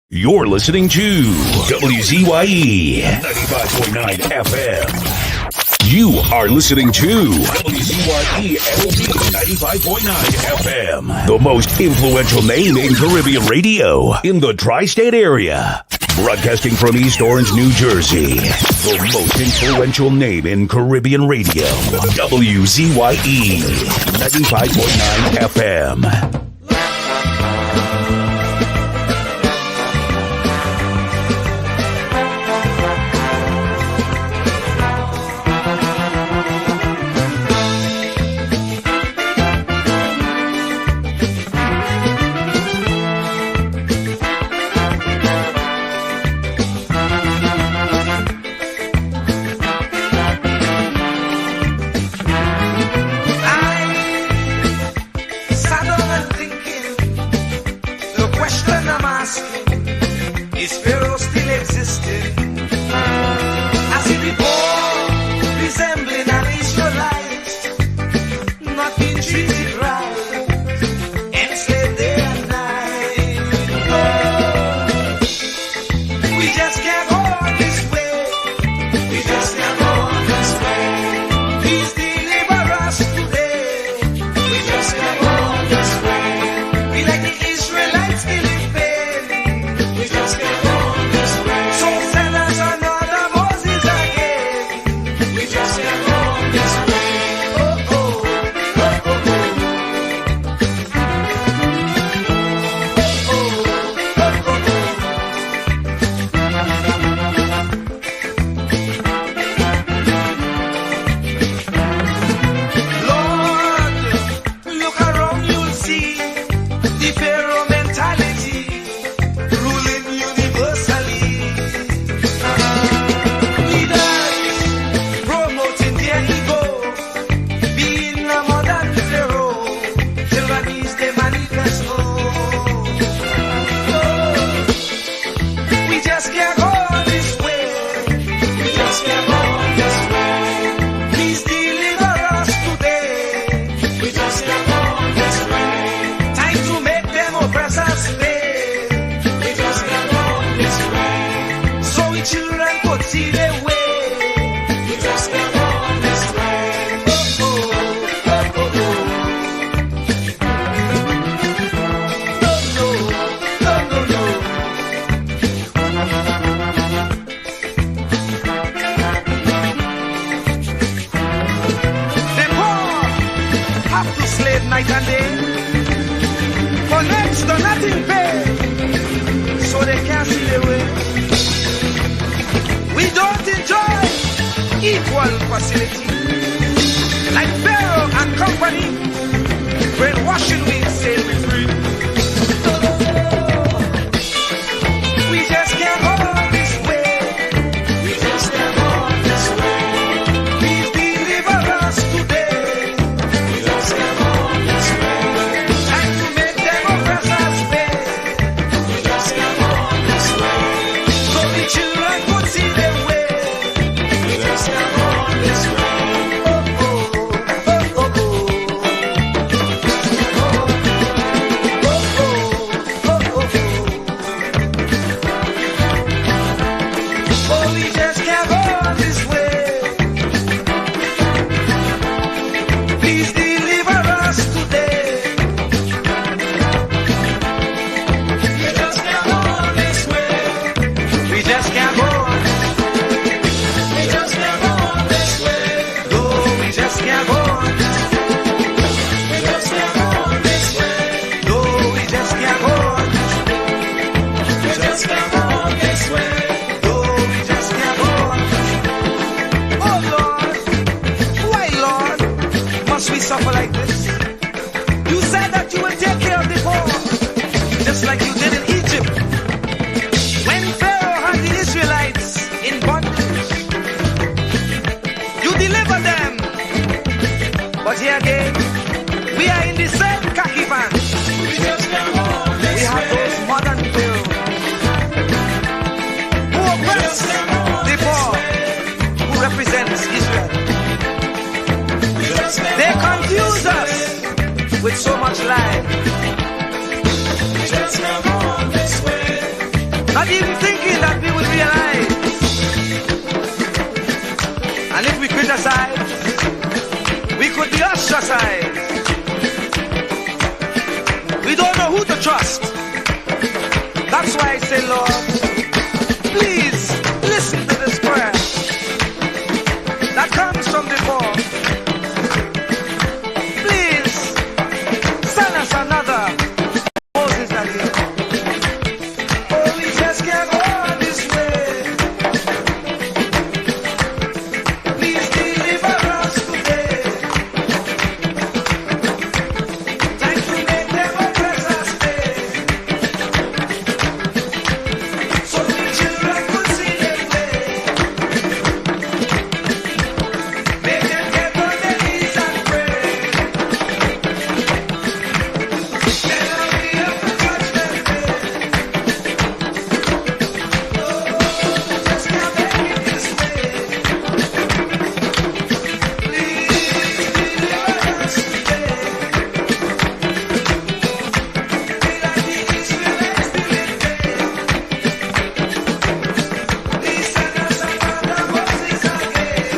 You're listening to WZYE 95.9 FM. You are listening to WZYE 95.9 FM, the most influential name in Caribbean radio in the tri-state area. Broadcasting from East Orange, New Jersey, the most influential name in Caribbean radio. WZYE 95.9 FM. Is Pharaoh still existing? As he be born, resembling an Israelite, not being treated right, enslaved day and night. Oh, we just can't go on this way. We just can't go on this way. Please deliver us today. We just can't go on this way. We like the Israelites still in pain. We just can't. Night and day, for next to nothing pay, so they can't see the way. We don't enjoy equal facility, like Pharaoh and company, brainwashing we say we free. We just can't go this way. We just can't go this way. Please deliver us today. We just can't go. Suffer like this. You said that you will take care of the poor, just like you did in Egypt. When Pharaoh had the Israelites in bondage, you delivered them. But here again, we are in the same khaki pants. We have those modern Pharaohs who oppress the poor, who represents Israel. They confuse us with so much lies. Just come on this way. say, Lord, please listen to this prayer that comes from before. Please send us another Moses again. Oh, we just can't go on this way. Please deliver us today. Time to make them oppress us stay. So the children could see their way. Make them get on their knees and pray. Then I'll be up to judgment day. Oh, just can't make it this way. Please deliver us today. Be like the Israelites did it day. Please send us another Moses again.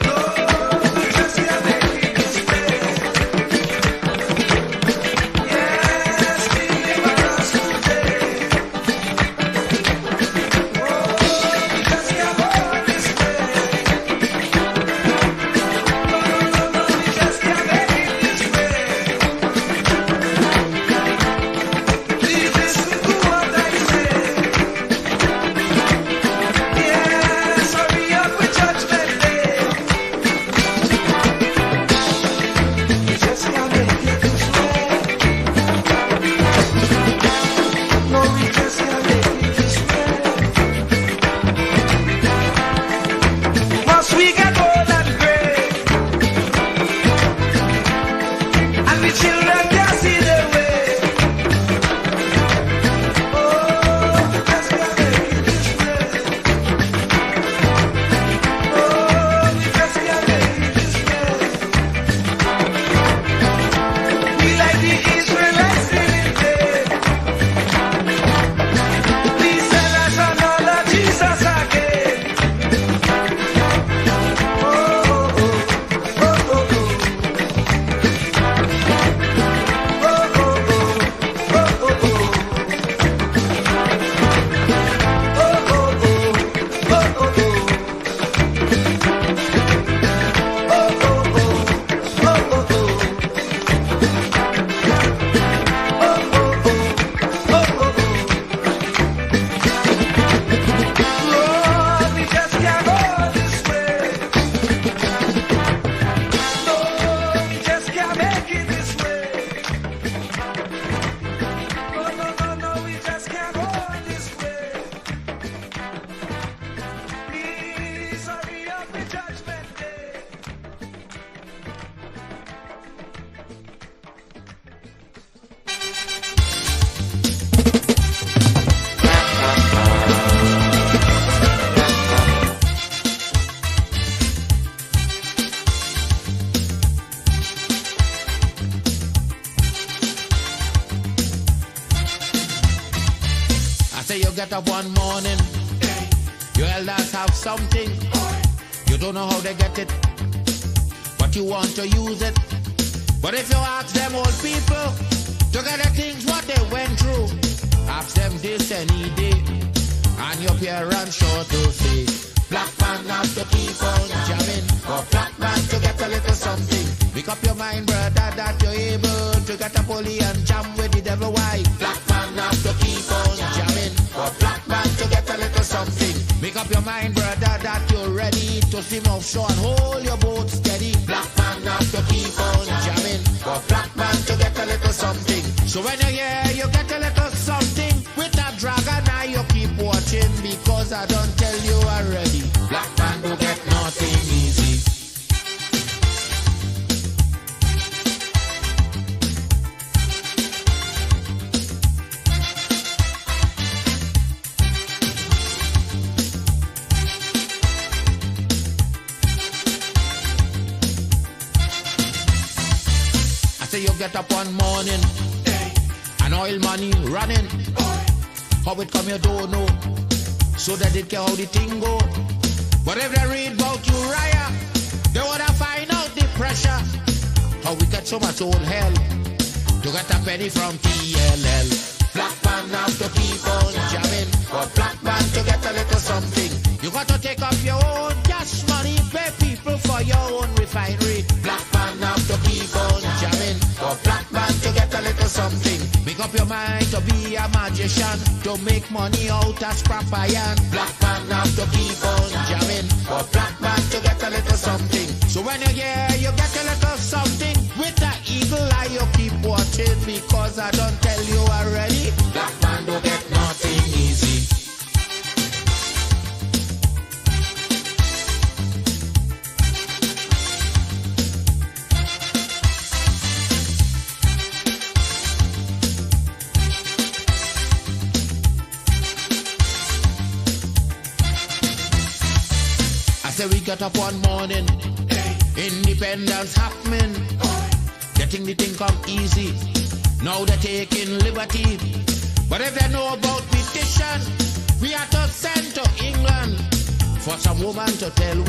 Lord, we just can't make it this way. Yes, deliver us today. Oh, we just can't go on this way. No, we just can't make it this way. Please listen to what I say. Yes, hurry up with judgment day. We just can't make it this way. No, we just can't make it this way. Must we get old and gray? And the children can't see their way. Oh, we just can't make it this way. Oh, we just can't make it this way. We like the Israelites did it day. Please send us another Jesus again. Oh, oh, oh, oh, oh, oh. Oh, oh, oh, oh, oh, oh. Oh, oh, oh, oh, oh, Lord, we just can't go this way. Lord, we just can't make it this way. No, no, no, no, we just can't go this way. Please hurry up with judgment day. I say you get up one morning, your elders have something. You don't know how they get it, but you want to use it. But if you ask them old people to get the things what they went through, ask them this any day, and your parents sure to say, black man have to keep on jamming, for black man to get a little something. Make up your mind, brother, that you're able to get a pulley and jam with the devil. Why? Black man have to keep on jamming, for black man to get a little something. Make up your mind, brother, that you're ready to swim offshore and hold your boat steady. Black man have to keep on jamming, for black man to get a little something. So when you hear you get a little something with that dragon, now you keep watching, because I don't tell you already. Black man don't get nothing easy. I say you get up one morning, and oil money running. How it come you don't know, so they did care how the thing go. But if they read about Uriah, they wanna find out the pressure. How we get so much old hell to get a penny from TLL. Black man have to keep on jamming. For black man to get a little something, you got to take up your own cash money, pay people for your own refinery. Black man have to keep on jamming. For black man to get a little something, make up your mind to be a magician, to make money out of scrap iron. Black man have to keep on jamming. For black man to get a little something. So when you hear you get a little something, with that eagle eye you keep watching, because I don't tell you already, black man don't get nothing easy. I say we get up one morning, independence happening, getting the thing come easy. Now they're taking liberty, but if they know about petition, we are to send to England for some woman to tell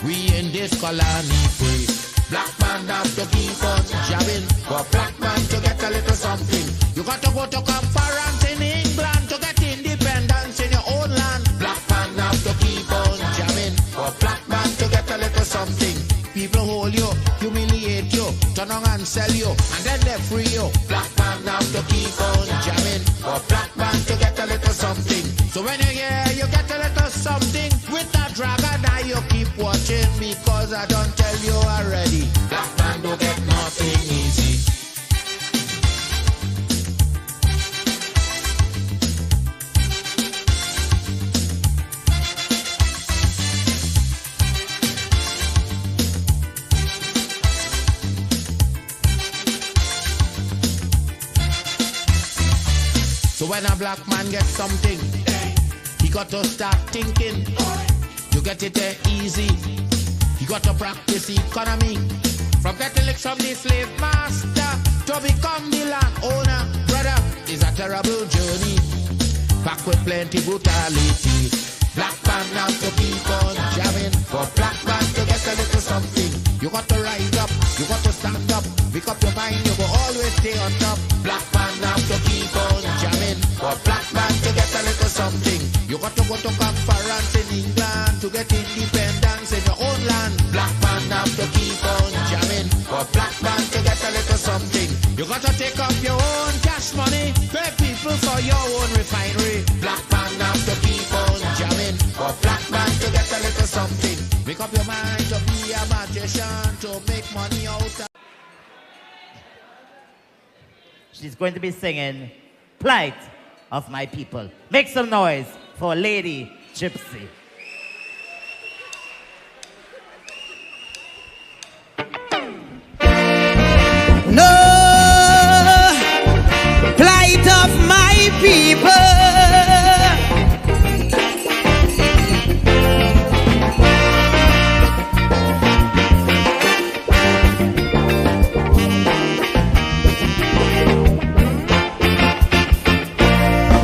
we in this colony free. Black man have to keep on jabbing, for black man to get a little something. You got to go to conference in England to get independence in your own land. Black man have to keep on jamming, for black man to get a little something. People hold you, humiliate you, turn on and sell you, and then they free you. Black man have to keep on jamming, for black man to get a little something. So when you hear you get a little something, with that dragon eye you keep watching, because I don't tell you already, black man don't get nothing easy. So when a black man gets something, he got to start thinking. You get it there easy. You got to practice economy. From getting licked from the slave master to become the land owner, brother, is a terrible journey. Back with plenty brutality. Black man have to keep on jamming. For black man to get a little something, you got to rise up, you got to stand up. Pick up your mind, you will always stay on top. Black man have to keep on jamming. For black man to get a little something, you got to go to conference in England to get independence in your own land. Black man have to keep on jamming. For black man to get a little something, you got to take up your own cash money, pay people for your own refinery. Black man have to keep on jamming. For black man to get a little something, make up your mind to be a magician, to make money out of. She's going to be singing Plight of My People. Make some noise for Lady Gypsy. No, plight of my people.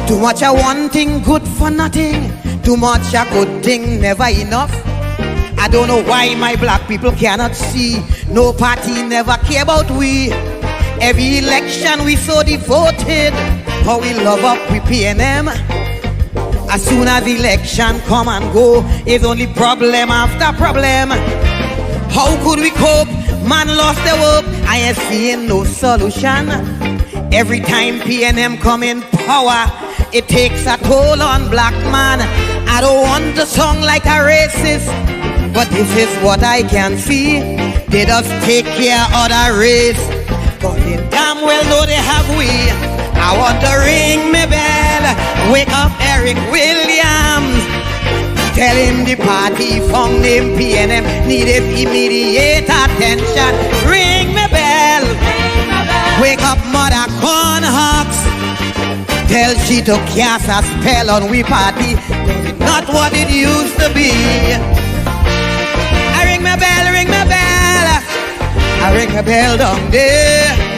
Too much a one thing, good for nothing. Too much a good thing, never enough. I don't know why my black people cannot see. No party never care about we. Every election we so devoted. How we love up we PNM. As soon as election come and go, it's only problem after problem. How could we cope? Man lost their hope. I ain't seeing no solution. Every time PNM come in power, it takes a toll on black man. I don't want to sound like a racist, but this is what I can see. They just take care of the race, but they damn well know they have we. I want to ring me bell, wake up Eric Williams, tell him the party found him PNM needed immediate attention. Ring me bell, wake up Mother Cornhucks, tell she to cast a spell on we party, not what it used to be. I ring my bell, ring my bell, I ring my bell down there.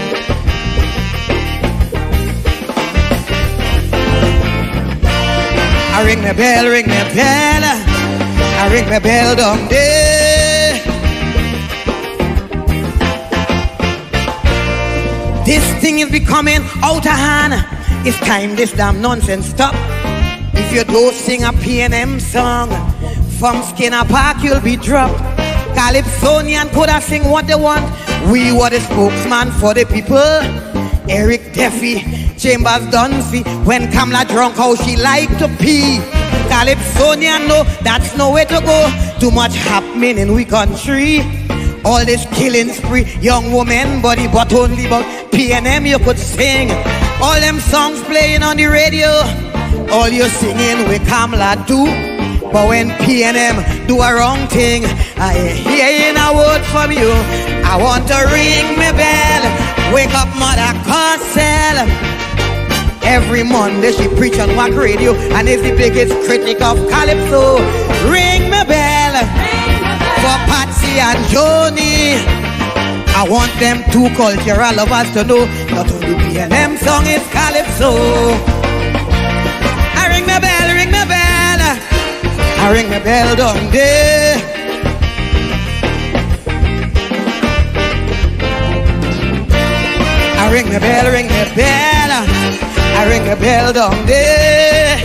I ring my bell, ring my bell, I ring my bell down there. This thing is becoming out of hand. It's time this damn nonsense stop. If you don't sing a P&M song, from Skinner Park you'll be dropped. Calypsonian could have sing what they want. We were the spokesman for the people. Eric Duffy, Chambers Dunphy. When Kamala drunk, how she like to pee. Calypsonian, no, that's no way to go. Too much happening in we country. All this killing spree, young woman body, but only about P&M you could sing. All them songs playing on the radio, all you singing with Kamala do. But when P&M do a wrong thing, I hear a word from you. I want to ring my bell, wake up Mother Carcel. Every Monday she preach on Wack Radio and is the biggest critic of Calypso. Ring my bell for Patsy and Joni. I want them two cultural lovers to know not only P&M song is Calypso. I ring my bell, ring my bell. I ring my bell down there. I ring my bell, ring my bell. I ring my bell down there.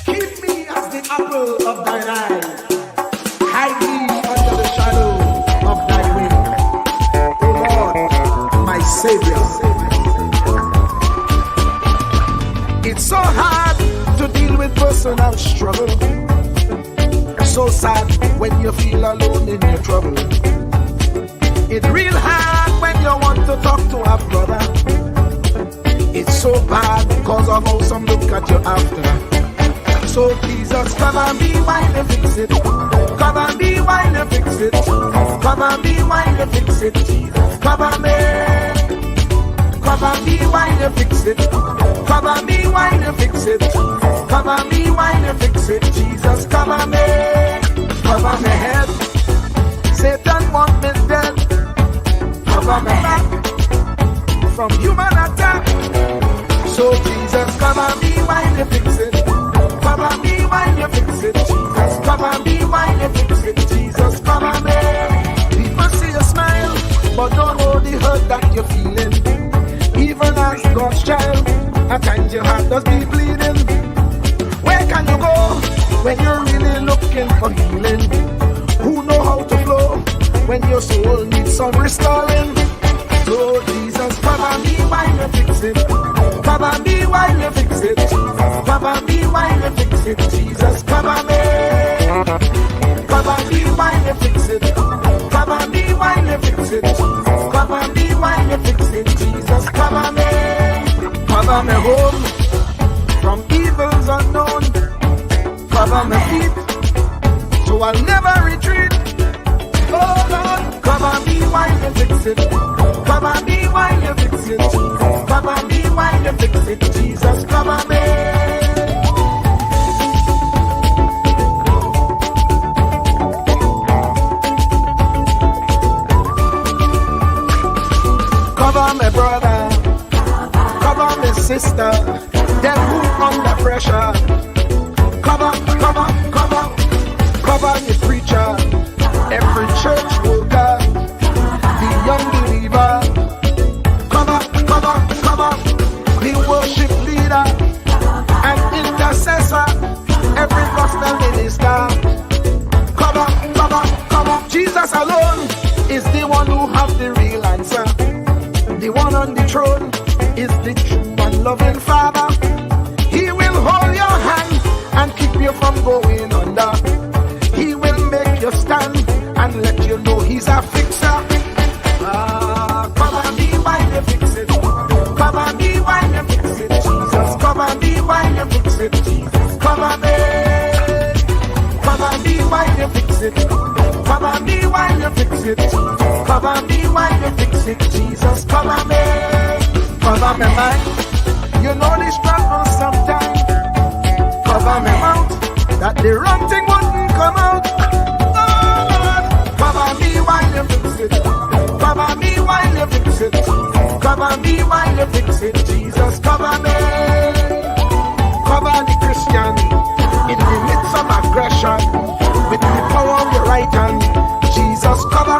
Keep me as the apple of thine eye. Hide me under the shadow of thy wing. O Lord, my Savior. It's so hard to deal with personal struggle. So sad when you feel alone in your trouble. It's real hard when you want to talk to a brother. It's so bad because of how some look at you after. So Jesus, cover me while you fix it. Cover me while you fix it. Cover me while you fix it. Jesus, cover me. Cover me while you fix it. Cover me while you fix it. Cover me while you fix it. Jesus, cover me. Cover my head. Satan want me dead. Cover my back from human attack. So Jesus, cover me while you fix it. Cover me while you fix it. Jesus, cover me while you fix it. Jesus, cover me. People see you smile, but don't know the hurt that you're feeling. Even as God's child, at times your heart does be bleeding. Where can you go when you're really looking for healing? Who know how to flow when your soul needs some restoring? So Jesus, cover me while you fix it. Cover me while you fix it. Cover me while you fix it. Jesus, cover me. Cover me while you fix it. Cover me while you fix it. Cover me while you fix it. Jesus, cover me. Cover me home from evils unknown. Cover my feet so I'll never retreat. Oh Lord, cover me while you fix it. Cover me while you fix it. Cover me while you fix it. Jesus, cover me. Cover my brother, cover my sister, them who under pressure. Cover the preacher, every church worker, the young believer. Cover the worship leader and intercessor, every gospel minister. Cover. Jesus alone is the one who has the real answer. The one on the throne is the true and loving Father. He will hold your hand and keep you from going under. He will make you stand and let you know he's a fixer. Cover me while you fix it. Cover me while you fix it. Jesus, cover me while you fix it. Jesus, cover me. Cover me while you fix it. Cover me while you fix it. Cover me while you fix it. Jesus, cover me. Cover my mind. You know the struggle sometimes. Cover my mouth, that the wrong thing wouldn't come out. Oh Lord, cover me while you fix it. Cover me while you fix it. Cover me while you fix it. Jesus, cover me. Cover the Christian in the midst of aggression with the power of your right hand. Jesus, cover.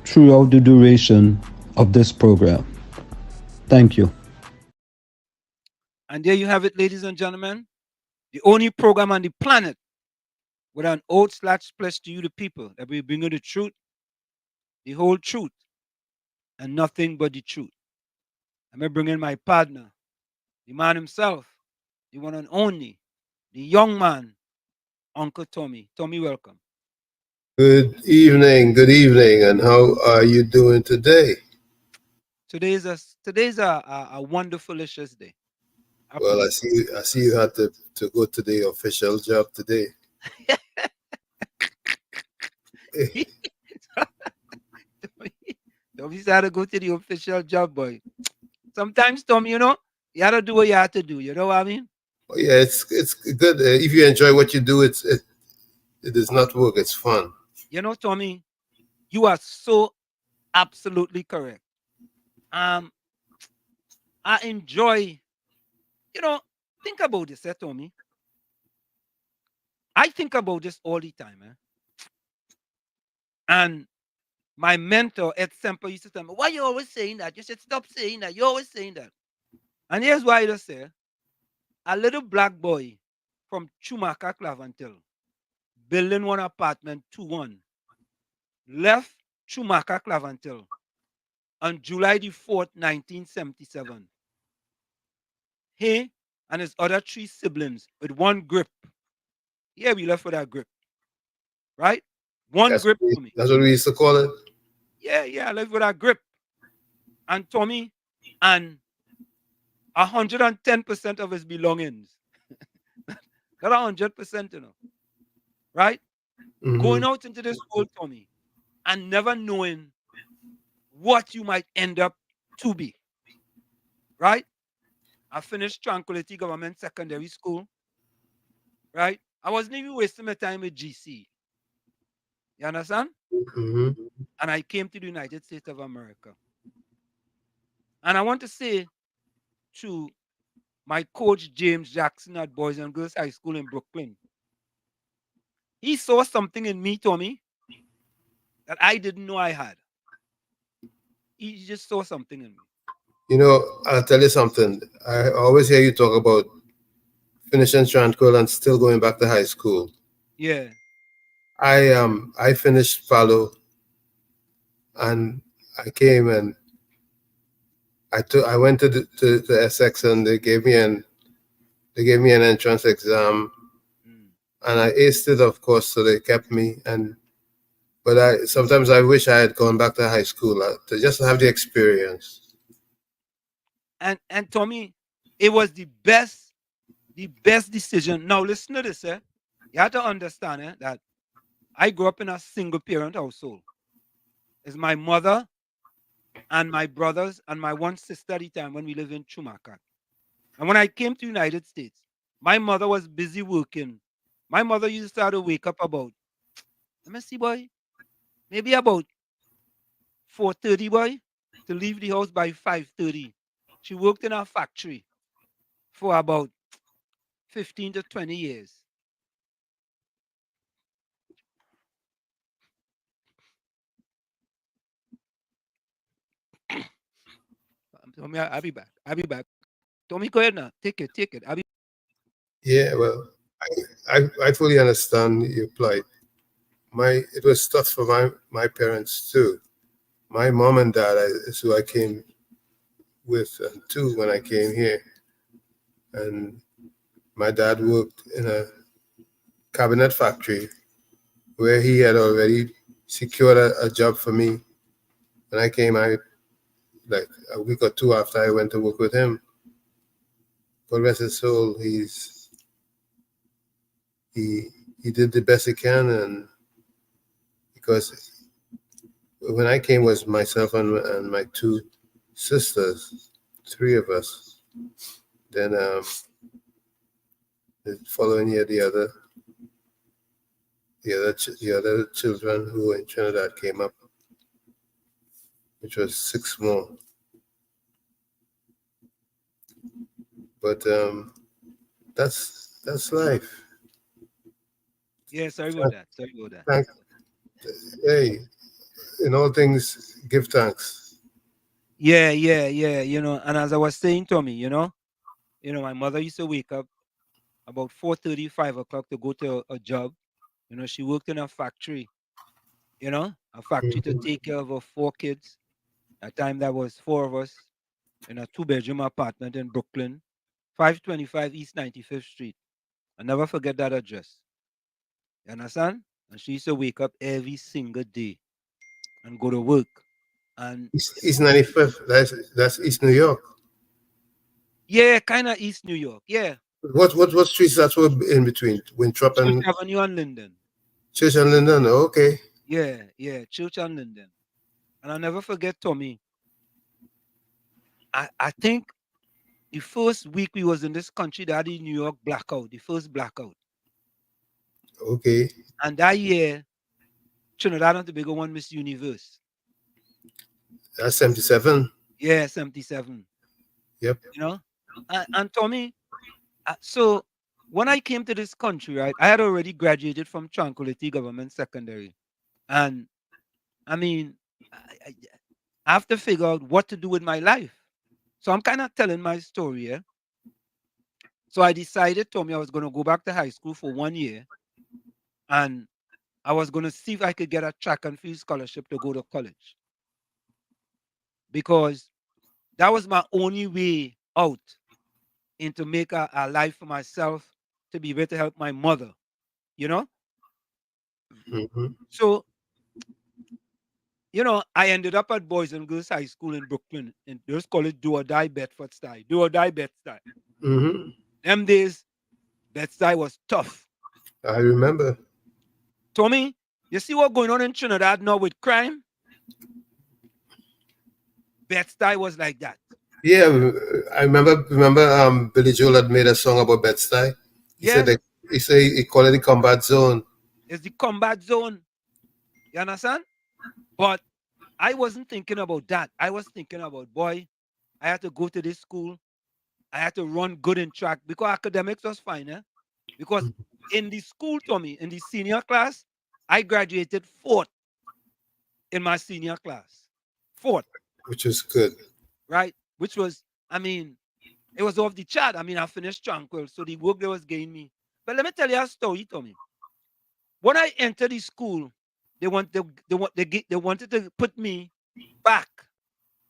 throughout the duration of this program. Thank you. And there you have it, ladies and gentlemen. The only program on the planet with an oath slash pledge to you, the people, that we bring you the truth, the whole truth, and nothing but the truth. I'm going to bring in my partner, the man himself, the one and only, the young man, Uncle Tommy. Tommy, welcome. Good evening, and how are you doing today? Today's a wonderful-licious day. Well, I see you had to go to the official job today. Tommy's had to go to the official job, boy. Sometimes, Tommy, you know, you had to do what you had to do. You know what I mean? Oh, yeah, it's good. If you enjoy what you do, it is not work. It's fun. You know, Tommy, you are so absolutely correct. I enjoy, you know, think about this, Tommy. I think about this all the time, And my mentor, Ed Semper, used to tell me, why you always saying that? You should stop saying that. You're always saying that. And here's why I just say, a little black boy from Chumaka, Clavantil, building one apartment 2-1, left Chumaka, Clavantil on July the 4th, 1977. He and his other 3 siblings with one grip. Yeah, we left with that grip. Right? That's grip what for me. That's what we used to call it. Yeah, I left with that grip. And Tommy, and 110% of his belongings. Not 100%, you know. Right? Mm-hmm. Going out into this world, Tommy, and never knowing what you might end up to be. Right? I finished Tranquility Government Secondary School. Right? I wasn't even wasting my time with GC. You understand? Mm-hmm. And I came to the United States of America. And I want to say to my coach, James Jackson, at Boys and Girls High School in Brooklyn, he saw something in me, Tommy, that I didn't know I had. He just saw something in me. You know, I'll tell you something. I always hear you talk about finishing Tranquil and still going back to high school. Yeah. I finished Pharaoh, and I came and I went to Essex, and they gave me an entrance exam, and I aced it, of course. So they kept me, but sometimes I wish I had gone back to high school to just have the experience. And Tommy, it was the best decision. Now listen to this, You have to understand, that I grew up in a single parent household. It's my mother and my brothers and my one sister at the time when we lived in Chumaka. And when I came to the United States, my mother was busy working. My mother used to have to wake up about, let me see, boy, maybe about 4:30, boy, to leave the house by 5:30. She worked in a factory for about 15 to 20 years. Tommy, I'll be back. Tommy, go ahead now. Take it. Yeah, well, I fully understand your plight. It was tough for my parents too. My mom and dad is who I came with too when I came here, and my dad worked in a cabinet factory where he had already secured a job for me. When I came, like a week or 2 after I went to work with him. God rest his soul, he did the best he can, and because when I came was myself and my 2 sisters, 3 of us. Then the following year, the other children who were in Trinidad came up, which was 6 more. But that's life. Yeah, sorry about that. Hey, in all things, give thanks. Yeah, and as I was saying, Tommy, my mother used to wake up about 4:30, 5 o'clock to go to a job. She worked in a factory, a factory to take care of her 4 kids. At time that was 4 of us in a 2-bedroom apartment in Brooklyn, 525 East 95th Street. I never forget that address. You understand? And she used to wake up every single day and go to work. And East 95th, that's East New York. yeah, kind of East New York. Yeah. What streets that were in between? Winthrop Church and Avenue and Linden. Church and Linden? Okay. Yeah, Church and Linden. And I'll never forget, Tommy. I think the first week we was in this country, they had the New York blackout, the first blackout. Okay. And that year, Trinidad and Tobago won Miss Universe. That's 77. Yeah, 77. Yep. And Tommy, so when I came to this country, right, I had already graduated from Tranquility Government Secondary. And I mean, I have to figure out what to do with my life. So I'm kind of telling my story, yeah. So I decided, Tommy, I was going to go back to high school for 1 year. And I was going to see if I could get a track and field scholarship to go to college. Because that was my only way out into make a life for myself, to be able to help my mother, So, I ended up at Boys and Girls High School in Brooklyn, and they just call it Do or Die Bedford style. Do or Die Bed style. Them days, Bed style was tough. I remember. Tommy, you see what's going on in Trinidad now with crime? Bed style was like that. Yeah, I remember. Billy Joel had made a song about Bed-Stuy. He said he called it the combat zone. It's the combat zone. You understand? But I wasn't thinking about that. I was thinking about, boy, I had to go to this school. I had to run good in track because academics was fine, eh? Because in the school, Tommy, in the senior class, I graduated 4th in my senior class. 4th. Which was good. Right? Which was, it was off the chart. I finished tranquil, so the work there was getting me. But let me tell you a story, Tommy. When I entered the school, they wanted to put me back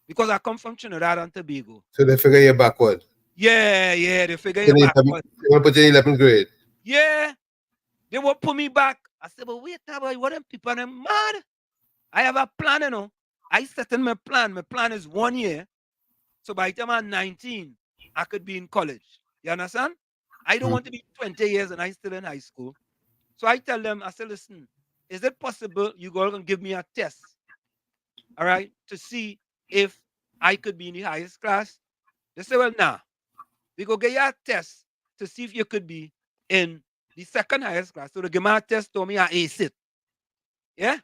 because I come from Trinidad and Tobago. So they figure you're backward. Yeah, they figure you're backward. They want to put you in 11th grade. Yeah, they will put me back. I said, but wait, boy, what them people, them mad? I have a plan, I set in my plan. My plan is 1 year. So by the time I'm 19, I could be in college. You understand? I don't want to be 20 years and I still in high school. So I tell them, I say, listen, is it possible you go and give me a test, all right, to see if I could be in the highest class? They say, well, nah. We go get you a test to see if you could be in the second highest class. So they give me a test, told me I ace it. Yeah?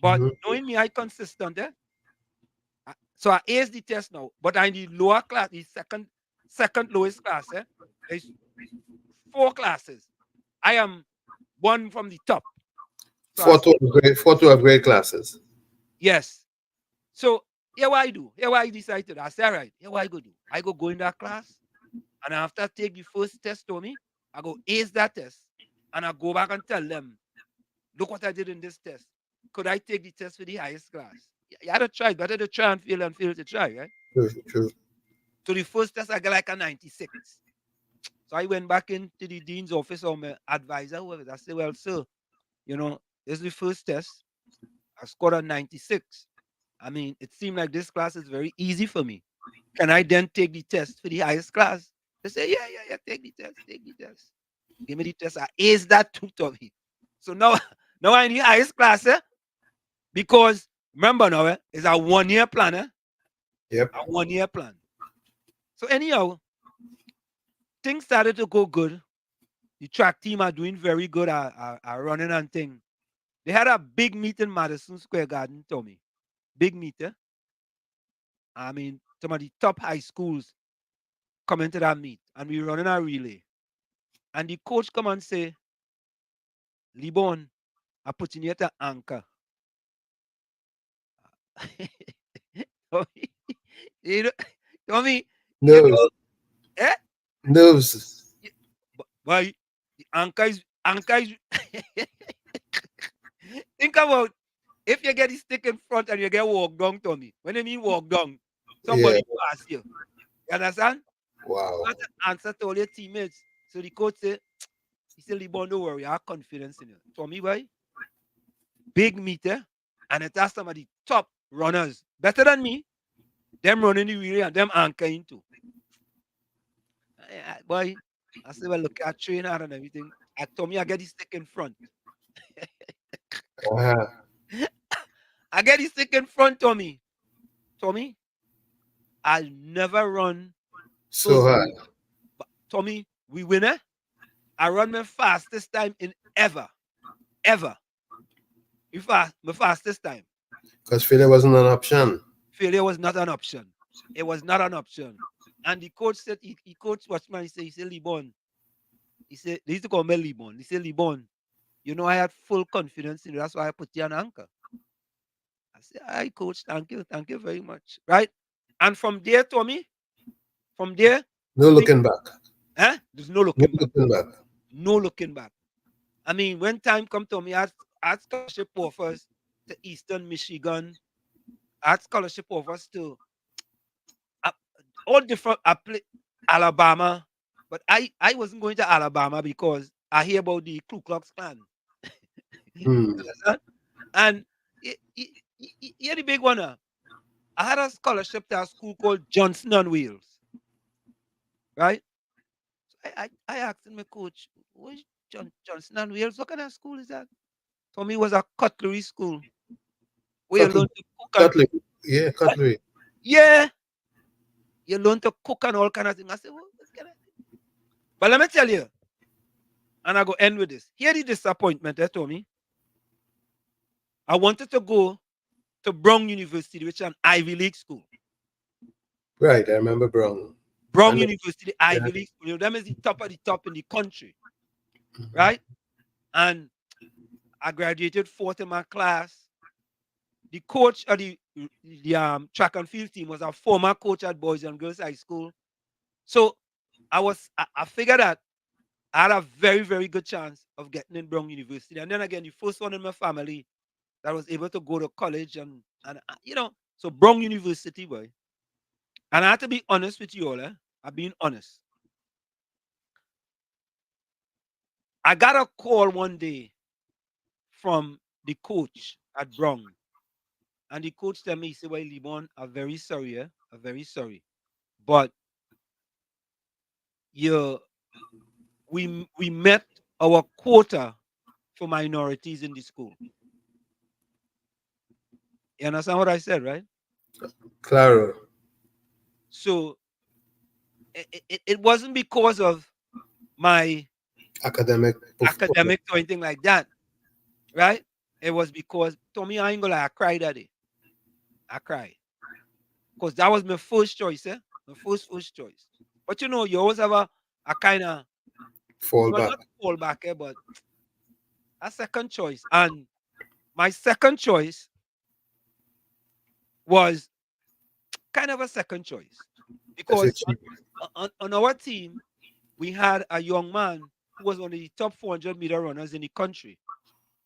But knowing me, I consistent, eh? So I ace the test now, but I'm in the lower class, the second lowest class, eh? There's 4 classes. I am one from the top. So 4 to grade classes. Yes. So here what I do. Here what I decided. I said, all right, here what I go do. I go in that class, and after I take the first test to me, I go ace that test, and I go back and tell them, look what I did in this test. Could I take the test for the highest class? You had to try. Better to try and fail to try, right? True. So the first test, I got like a 96. So I went back into the dean's office or my advisor, whoever. I said, well, sir, this is the first test. I scored a 96. It seemed like this class is very easy for me. Can I then take the test for the highest class? They say, yeah, take the test. Give me the test. I aced that too, Tommy. So now I'm in the highest class, eh? Because remember now, it's a 1 year plan, eh? Yep. A 1 year plan. So anyhow, things started to go good. The track team are doing very good, are running and things. They had a big meet in Madison Square Garden, Tommy. Big meet, eh? Some of the top high schools come into that meet, and we running a relay. And the coach come and say, Libon, I put in here to anchor. Tommy, you know, Tommy, you Nerves. know, eh? Nerves. Why anchor is think about if you get the stick in front and you get walked down, Tommy. When I mean walk down, Yeah. somebody pass you. You understand? Wow. You have to answer to all your teammates. So the coach said, he said, Libon, don't worry, I have confidence in you. Tommy, boy, big meter, and it has some of the top runners, better than me. Them running the relay and them anchoring too. Boy, I said, well, look, I train hard and everything. I told me I get the stick in front. Uh-huh. I get the stick in front, Tommy. Tommy, I'll never run So hard. But Tommy, we winner. I run my fastest time in ever. My fastest time. Because failure wasn't an option. Failure was not an option. It was not an option. And the coach said, he coach Watchman, he said, Libon. He said, they used to call me Libon. He said, Libon, you know, I had full confidence in you. That's why I put you on anchor. I said, hi, coach, thank you very much. Right? And from there, Tommy, from there, No looking back. There's no looking back. Looking back. No looking back. I mean, when time come to me, I had scholarship offers to Eastern Michigan. I had scholarship offers to all different. I play Alabama, but I wasn't going to Alabama because I hear about the Ku Klux Klan. And here the big one. I had a scholarship to a school called Johnson and Wales. Right? So I asked my coach, what is Johnson and Wales? What kind of school is that? For me, it was a cutlery school. Where you learn to cook. Cutlery. Yeah, cutlery. Yeah. You learn to cook and all kind of things. I said, well, let's get it. But let me tell you, and I go end with this. Here the disappointment, Tommy. I wanted to go to Brown University, which is an Ivy League school. Right, I remember Brown. Brown University, Ivy League school. You know, them is the top of the top in the country. Right? And I graduated fourth in my class. The coach of the track and field team was a former coach at Boys and Girls High School. So I figured that I had a very, very good chance of getting in Brown University. And then again, the first one in my family that was able to go to college and you know, so Brown University, boy. And I have to be honest with you all, I'm being honest. I got a call one day from the coach at Brown. And the coach told me, he said, well, Libon, I'm very sorry, I'm very sorry. But we met our quota for minorities in the school. You understand what I said, right? Claro. So it wasn't because of my academic or anything like that, right? It was because, Tommy, I ain't gonna lie, I cried that day. I cried. Because that was my first choice, my first choice. But you know, you always have a kind of fall back, but a second choice. And my second choice was kind of a second choice. Because on our team, we had a young man who was one of the top 400-meter runners in the country.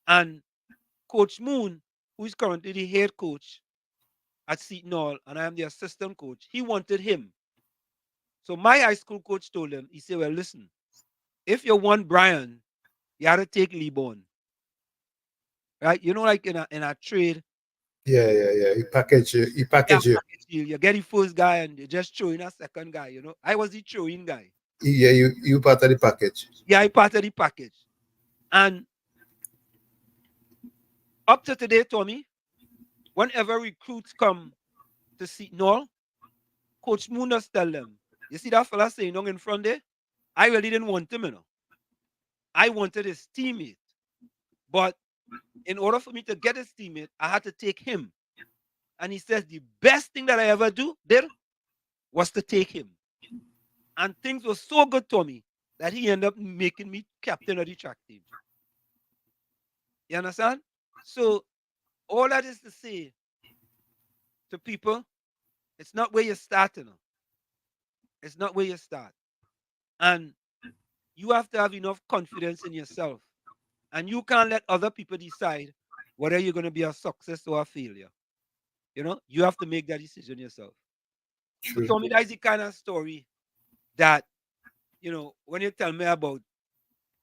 And Coach Moon, who is currently the head coach at Seton Hall, and I am the assistant coach, he wanted him. So my high school coach told him, he said, well, listen, if you want Brian, you have to take Libon. Right? You know, like in a trade. Yeah. He package you. You get the first guy and you just throw in a second guy, you know. I was the throwing guy. Yeah, you part of the package. Yeah, I part of the package. And up to today, Tommy, whenever recruits come to Seton Hall, Coach Moon does tell them, you see that fella saying down in front there? I really didn't want him, you know. I wanted his teammate. But in order for me to get his teammate, I had to take him. And he says the best thing that I ever did was to take him. And things were so good to me that he ended up making me captain of the track team. You understand? So all that is to say, to people, it's not where you start, you know. It's not where you start. And you have to have enough confidence in yourself. And you can't let other people decide whether you're going to be a success or a failure. You know, you have to make that decision yourself. So, True. Tommy, that's the kind of story that, you know, when you tell me about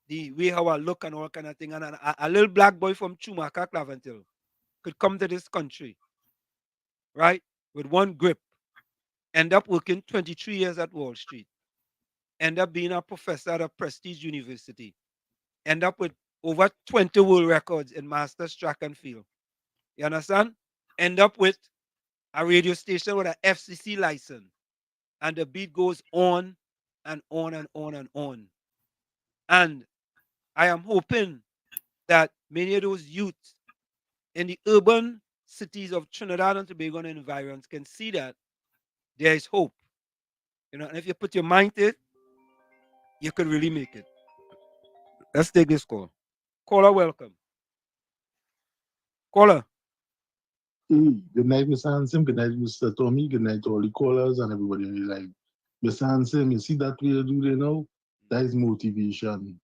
the way how I look and all kind of thing, and a little black boy from Chumaka, Claventil, could come to this country, right, with one grip, end up working 23 years at Wall Street, end up being a professor at a prestige university, end up with over 20 world records in masters track and field. You understand? End up with a radio station with an FCC license. And the beat goes on and on and on and on. And I am hoping that many of those youths in the urban cities of Trinidad and Tobago and environs can see that there is hope. You know, and if you put your mind to it, you could really make it. Let's take this call. Caller, welcome. Caller. Good night, Mr. Hansen. Good night, Mr. Tommy. Good night to all the callers and everybody in the line. Mr. Hansen, you see that way you do there now? That is motivation.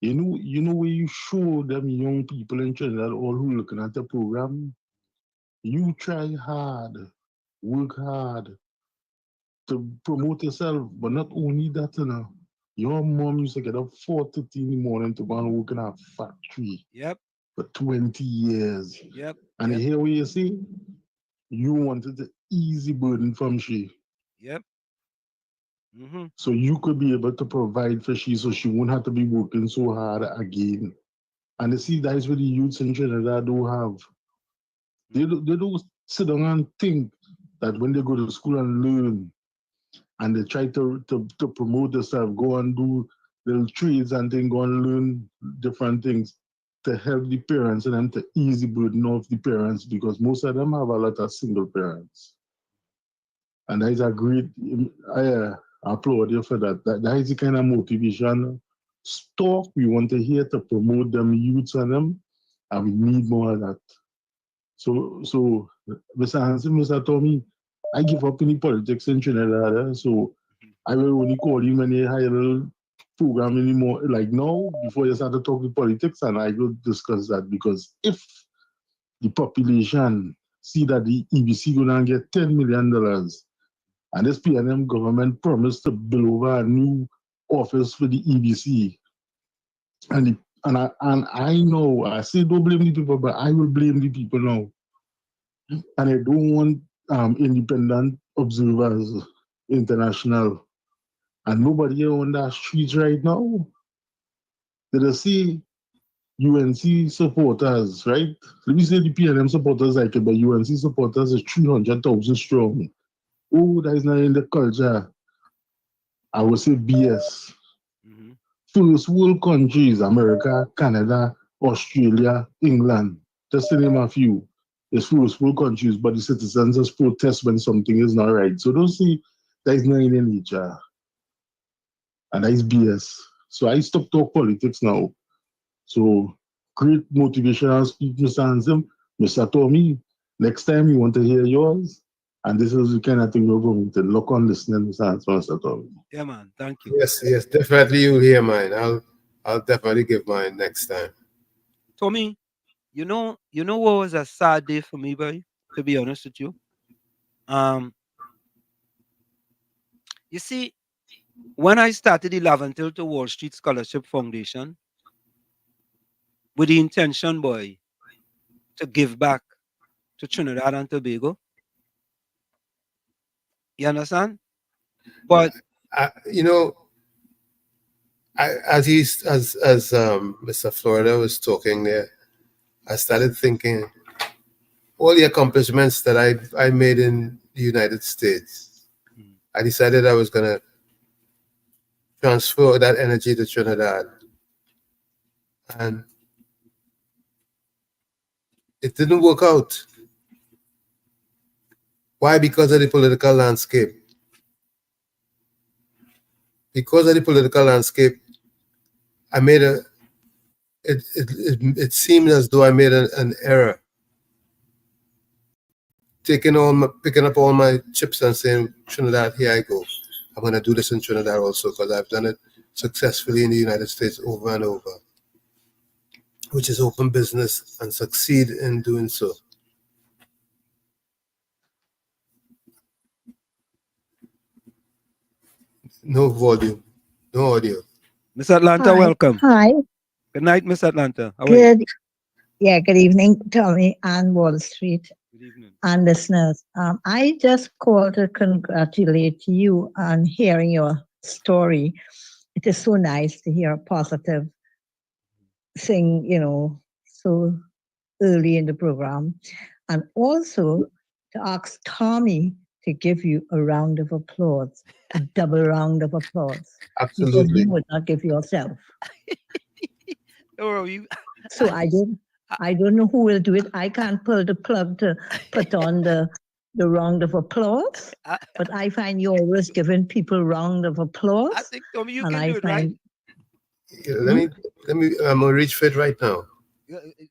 You know where you show them young people in Trinidad, all who looking at the program, you try hard, work hard to promote yourself, but not only that, you know. Your mom used to get up 4:30 in the morning to go and work in a factory. Yep. For 20 years. Yep. And yep. here what you see, you wanted the easy burden from she. Yep. So you could be able to provide for she so she won't have to be working so hard again. And you see, that's what the youths in Trinidad do have. They don't sit down and think that when they go to school and learn, and they try to promote themselves, go and do little trades and then go and learn different things to help the parents and then to ease the burden of the parents, because most of them have a lot of single parents. And that is a great, I applaud you for that. That is the kind of motivation talk we want to hear to promote them youths and them, and we need more of that. So Mr. Hansen, Mr. Tommy, I give up in the politics in Trinidad, so I will only call you when you have a little program anymore. Like now, before you start to talk the politics, and I will discuss that, because if the population see that the EBC gonna get $10 million, and this PNM government promised to build over a new office for the EBC, and I know, I say don't blame the people, but I will blame the people now. And I don't want independent observers, international, and nobody on that street right now. They see UNC supporters, right? Let me say the PNM supporters like it, but UNC supporters is 300,000 strong. Oh, that is not in the culture. I would say BS. First world countries, America, Canada, Australia, England, just to name a few. It's first world countries, but the citizens just protest when something is not right. So don't see that is not in their nature. And that is BS. So I stop talk politics now. So great motivational speech, Mr. Hansen. Mr. Tommy, next time you want to hear yours, and this is the kind of thing we're going to look on listening, Mr. Hansen, Mr. Tommy. Yeah, man. Thank you. Yes, definitely you'll hear mine. I'll definitely give mine next time. Tommy, you know what was a sad day for me, boy, to be honest with you? You see, when I started the Laventil to Wall Street Scholarship Foundation, with the intention, boy, to give back to Trinidad and Tobago. You understand? But as Mr. Florida was talking there, I started thinking all the accomplishments that I made in the United States. I decided I was gonna transfer that energy to Trinidad, and it didn't work out. Why? Because of the political landscape. Because of the political landscape, I made it seemed as though I made an error picking up all my chips and saying, Trinidad, here I go. I'm going to do this in Trinidad also because I've done it successfully in the United States over and over, which is open business and succeed in doing so. No volume, no audio. Miss Atlanta, Hi. welcome. Hi. Good night, Miss Atlanta. How are you? Good. Yeah, good evening, Tommy and Wall Street Good evening. and listeners. I just called to congratulate you on hearing your story. It is so nice to hear a positive thing, so early in the program. And also to ask Tommy to give you a round of applause, a double round of applause. Because Absolutely. you would not give yourself. So I don't know who will do it. I can't pull the plug to put on the round of applause, but I find you're always giving people round of applause. I think, Tommy, you and can I do it, find, Yeah, let me, I'm going to reach for it right now.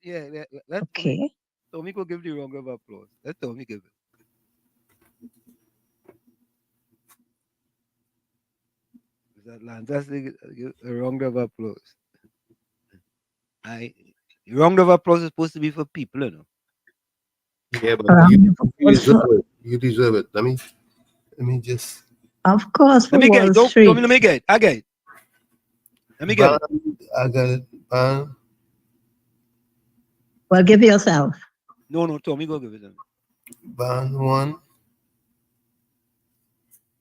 Yeah. Let okay. Tommy go give the round of applause. Let Tommy give it. Miss Atlanta, a round of applause. The round of applause is supposed to be for people, you know. Yeah, but you deserve it. You deserve it. Let me just. Of course, for Let me Wall get it. Street. Tommy, let me get it. I get it. Let me get it. I got it. Well, give yourself. No, Tommy, go give it to me. Band one.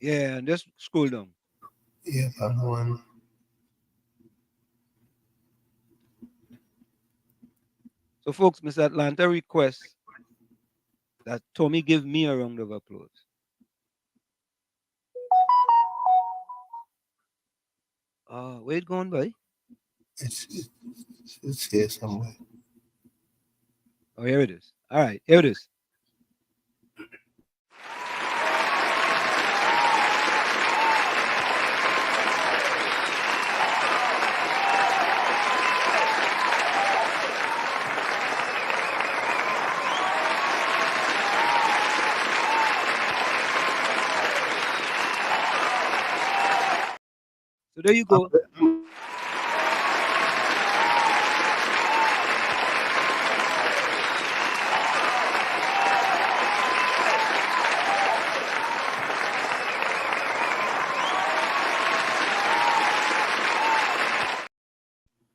Yeah, and just scroll down. Yeah, band one. So, folks, Miss Atlanta requests that Tommy give me a round of applause. Where it going, boy? It's here somewhere. Oh, here it is. All right, here it is. So there you go.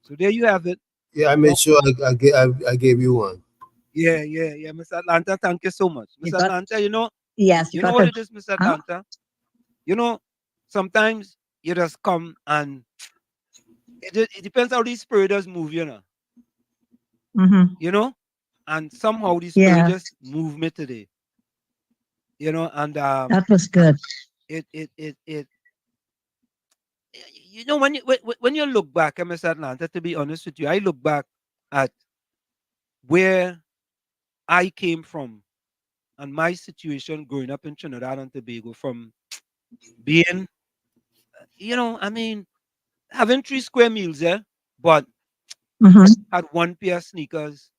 So there you have it. Yeah, I made sure I gave you one. Yeah. Miss Atlanta, thank you so much. Miss Atlanta, Yes, you know what it is, Miss Atlanta? Sometimes you just come and it depends how these spirit does move, Mm-hmm. And somehow the spirit just move me today. And that was good. When you look back at Miss Atlanta, to be honest with you, I look back at where I came from and my situation growing up in Trinidad and Tobago, from being, having 3 square meals, but had 1 pair of sneakers,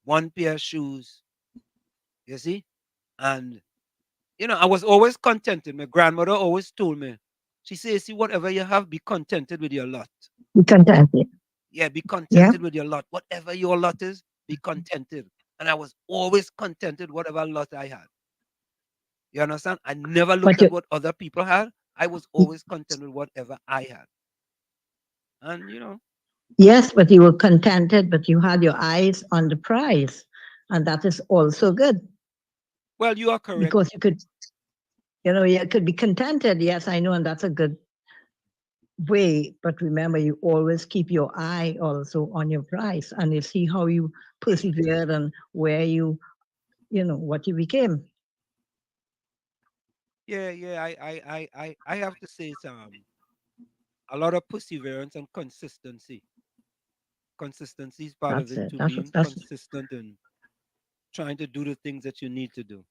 1 pair of shoes, you see? And, I was always contented. My grandmother always told me, she says, see, whatever you have, be contented with your lot. Be contented. Yeah, be contented with your lot. Whatever your lot is, be contented. And I was always contented whatever lot I had. You understand? I never looked at what other people had. I was always content with whatever I had. And, Yes, but you were contented, but you had your eyes on the prize. And that is also good. Well, you are correct. Because you could be contented. Yes, I know. And that's a good way. But remember, you always keep your eye also on your prize. And you see how you persevered and where what you became. Yeah. I have to say it's a lot of perseverance and consistency. Consistency is part of it too. Being consistent and trying to do the things that you need to do,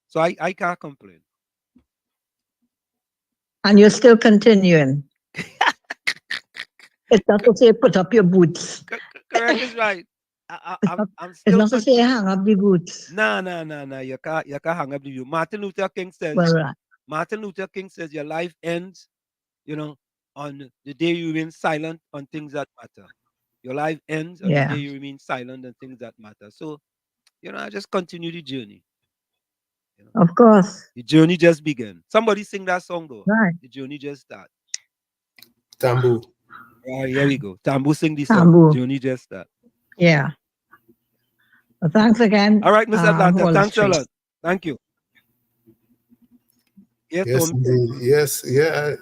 So I can't complain. And you're still continuing. It's not to say put up your boots. Correct is right. I'm It's still not to say hang up the boots. No. You can't hang up the view. Martin Luther King says. Well, Martin Luther King says your life ends, on the day you remain silent on things that matter. Your life ends on the yeah, day you remain silent on things that matter. So, I just continue the journey. of course. The journey just began. Somebody sing that song though. Right. The journey just started. Tambu. Here we go. Tambu sing the song. Tambu. Journey just started. Yeah. Well, thanks again. All right, Miss Atlanta. Wallace Thanks a Trace. lot. Thank you. Yes, Yes, indeed. Yes, yeah.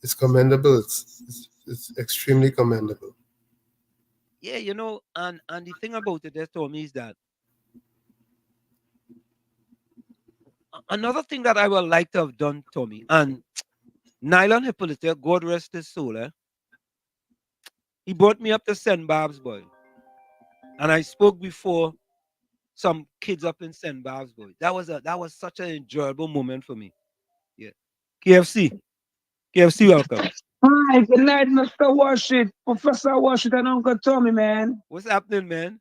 It's commendable. It's extremely commendable. Yeah, and the thing about it there, Tommy, is that another thing that I would like to have done, Tommy, and Nylon Hippolyta, God rest his soul, he brought me up to St. Barb's, boy. And I spoke before some kids up in St. Barb's, boy. That was such an enjoyable moment for me. Yeah. KFC, welcome. Hi, good night, Mr. Washington, Professor Washington, and Uncle Tommy, man. What's happening, man?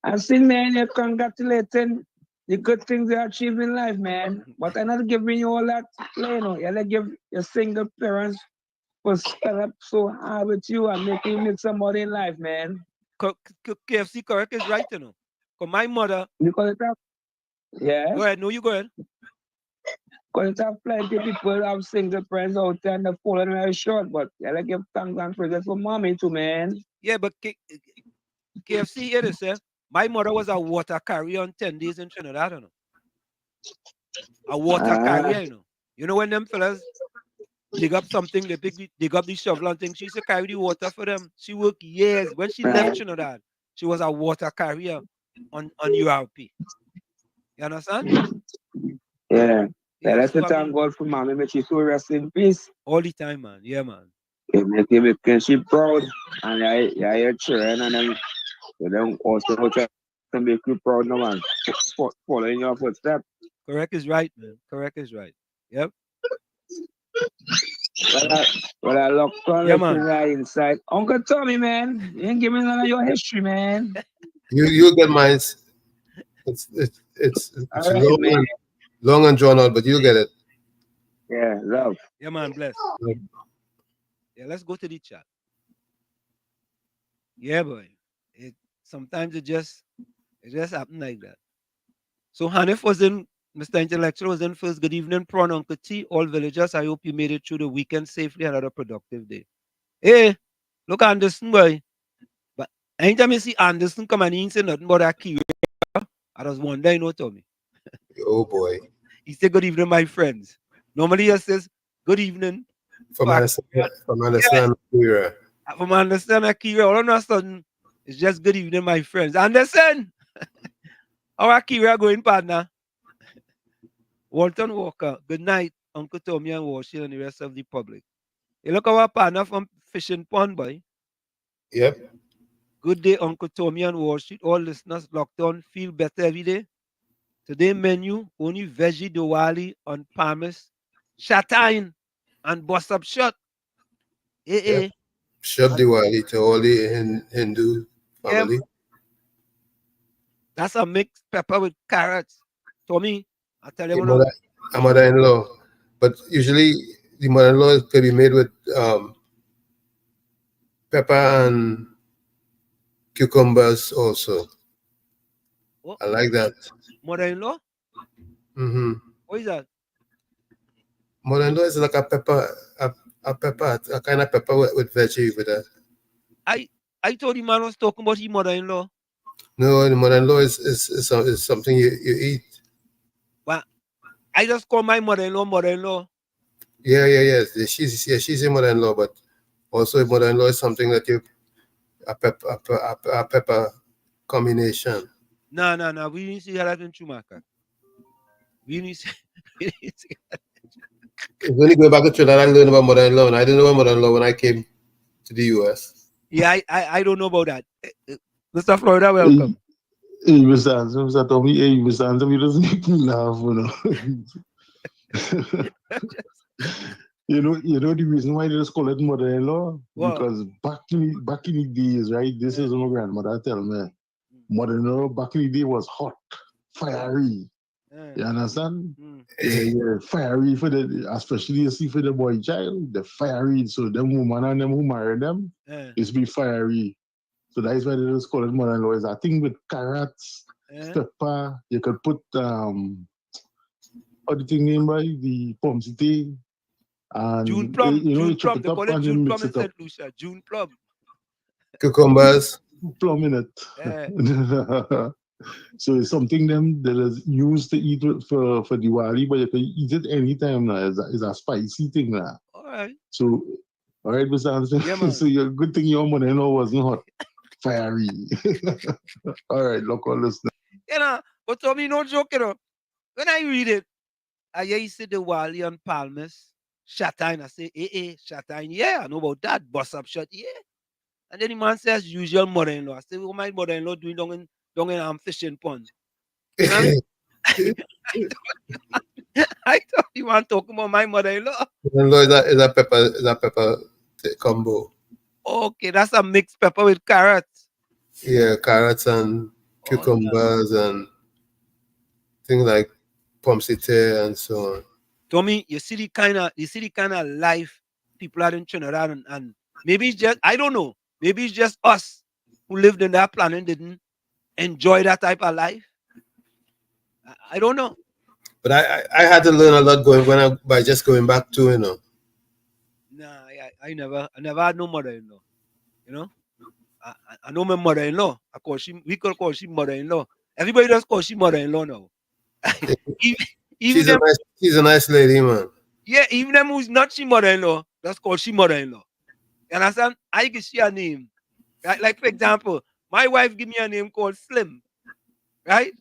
I see, man, you're congratulating the good things you achieved in life, man. But I'm not giving you all that, you like give your single parents for spend up so hard with you and make you meet somebody in life, man. KFC correct is right, Cause my mother. Because it have, yeah. Go ahead, no, you go ahead. Because it have plenty of people have single parents out there and they're falling very short, but I like give thanks and praises for mommy too, man. Yeah, but KFC here they say my mother was a water carrier on 10 days in Trinidad, A water carrier, You know when them fellas dig up something, they dig up the shovel and things. She used to carry the water for them. She worked years. When she left Trinidad, she was a water carrier on URP. You understand? Yeah. Yeah, let's thank God for mommy, make she so rest in peace. All the time, man. Yeah, man. Make she proud, and yeah, your children, and then also to make you proud, no man. Following your footsteps. Correct is right, man. Correct is right. Yep. Well, I look yeah, man. Right inside. Uncle Tommy, man, you ain't giving none of your history, man. You get mine. It's right, long and drawn out, but you get it. Yeah, love. Yeah, man, bless. Yeah, let's go to the chat. Yeah, boy. Sometimes it just happens like that. So Hanif was in, Mr. Intellectual was in first. Good evening, Prawn Uncle T. All villagers, I hope you made it through the weekend safely and had a productive day. Hey, look Anderson, boy. But anytime you see Anderson come and he ain't say nothing about that key, I was wondering, Tommy. Oh boy. He said, good evening, my friends. Normally he says, good evening. From understand Akira. From understand Akira, all of a sudden, it's just good evening, my friends. Anderson! How Akira going, partner? Walton Walker, good night, Uncle Tommy and Washi and the rest of the public. You look our partner from Fishing Pond, boy. Yep. Good day, Uncle Tommy and Washi. All listeners locked on, feel better every day. Today menu, only veggie diwali on Parmes, Shatain, and bust up shot. Yep. Shab Diwali to all the Hindu family. Yep. That's a mixed pepper with carrots. Tommy, I tell you what. A mother-in-law. But usually the mother-in-law can be made with pepper and cucumbers also. What? I like that. Mother-in-law? Mm-hmm. What is that? Mother-in-law is like a pepper, a kind of pepper with veggie with that. I thought the man was talking about his mother-in-law. No, the mother-in-law is something you eat. Well, I just call my mother-in-law. Yeah. She's a mother-in-law, but also a mother-in-law is something that a pepper combination. No. We didn't see that in Chumaka. We didn't see that. When you go back to Trinidad, I learned about mother-in-law, and I didn't know about mother-in-law when I came to the US. Yeah, I don't know about that. Mr. Florida, welcome. Hey, Mr. Tommy, Mr. Anthony doesn't make me laugh, You know the reason why they just call it mother-in-law? Wow. Because back in the days, right? This is what my grandmother tell me. Mother-in-law back in the day was hot, fiery. You understand? Yeah, fiery for especially you see for the boy child, the fiery. So them woman and them who marry them, it's be fiery. So that is why they just call it mother-in-law. Is I think with carrots, pepper, you could put what the thing name by the pomsite. And June plum, you chop they it up call it and June then plum mix in it up. St. Lucia. June plum. Cucumbers. Plum in it. So it's something them that is used to eat for Diwali, but you can eat it anytime now. It's a spicy thing now. All right. So, all right, Mr. Anderson. Yeah, So your good thing your mother-in-law wasn't hot, fiery. All right, local listener. You know, but to me, no joke, you know. When I read it, I hear you say Diwali on Palmas, Shatine. I say, Shatine, yeah, I know about that. Bust up shot, yeah. And then the man says, usual mother-in-law. I say, what my mother-in-law doing down in fishing pond? You know? I thought you want to talk about my mother-in-law. Mother-in-law is a pepper combo. Okay, that's a mixed pepper with carrots. Yeah, carrots and cucumbers and things like pomsite and so on. Tommy, you see the kind of life people are in Trinidad, and maybe it's just, I don't know, maybe it's just us who lived in that planet didn't enjoy that type of life. I don't know. But I had to learn a lot by just going back to, you know. Nah, I never had no mother-in-law. You know, I know my mother-in-law. We could call she mother-in-law. Everybody does call she mother-in-law now. She's a nice lady, man. Yeah, even them who's not she mother-in-law, that's called she mother-in-law. You understand? I give she a name. Right? Like, for example, my wife give me a name called Slim. Right?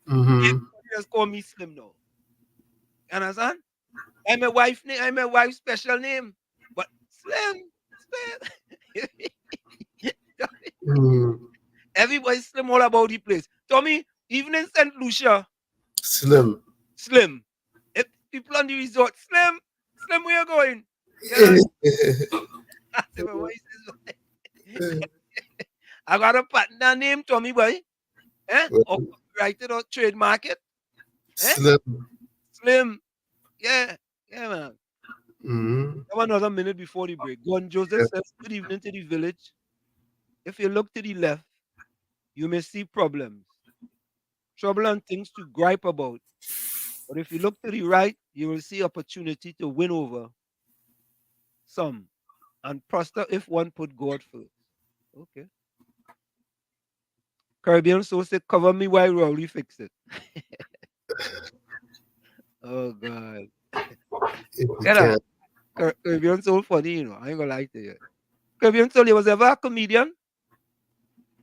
Mm-hmm. Just call me Slim now. You understand? I'm a wife's special name. But Slim. Everybody's Slim all about the place. Tommy, even in St. Lucia. Slim. If people on the resort, Slim, where you going? You know? I got a partner named Tommy, boy. Or write it or trademark it. Slim. Yeah, man. Mm-hmm. Have another minute before the break. Gon Joseph says, good evening to the village. If you look to the left, you may see problems, trouble and things to gripe about. But if you look to the right, you will see opportunity to win over some and prosper if one put God first. Okay. Caribbean Soul said, cover me while Rowley fix it. Oh, God. Caribbean Soul funny, you know. I ain't gonna lie to you. Caribbean Soul, you was ever a comedian?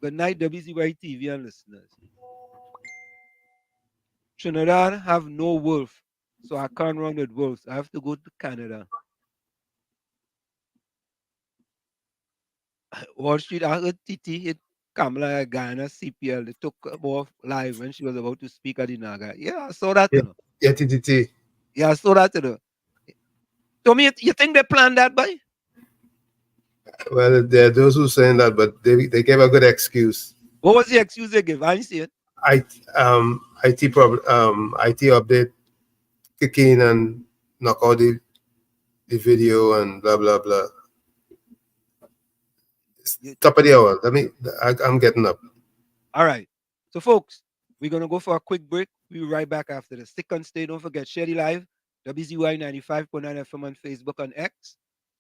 Good night, WZYE TV and listeners. Trinidad have no wolf, so I can't run with wolves. I have to go to Canada. Wall Street, I heard Titi hit Kamala Guyana CPL. They took her off live when she was about to speak at the Naga. Yeah, I saw that. Yeah, Titi. Yeah, I saw that. Tommy, you think they planned that, boy? Well, there are those who saying that, but they gave a good excuse. What was the excuse they gave? I didn't see it. IT update, kick in and knock out the video and blah blah blah. Top of the hour. I'm getting up. All right. So, folks, we're gonna go for a quick break. We'll be right back after this. Stick and stay. Don't forget, share the live. WZYE 95.9 FM on Facebook and X.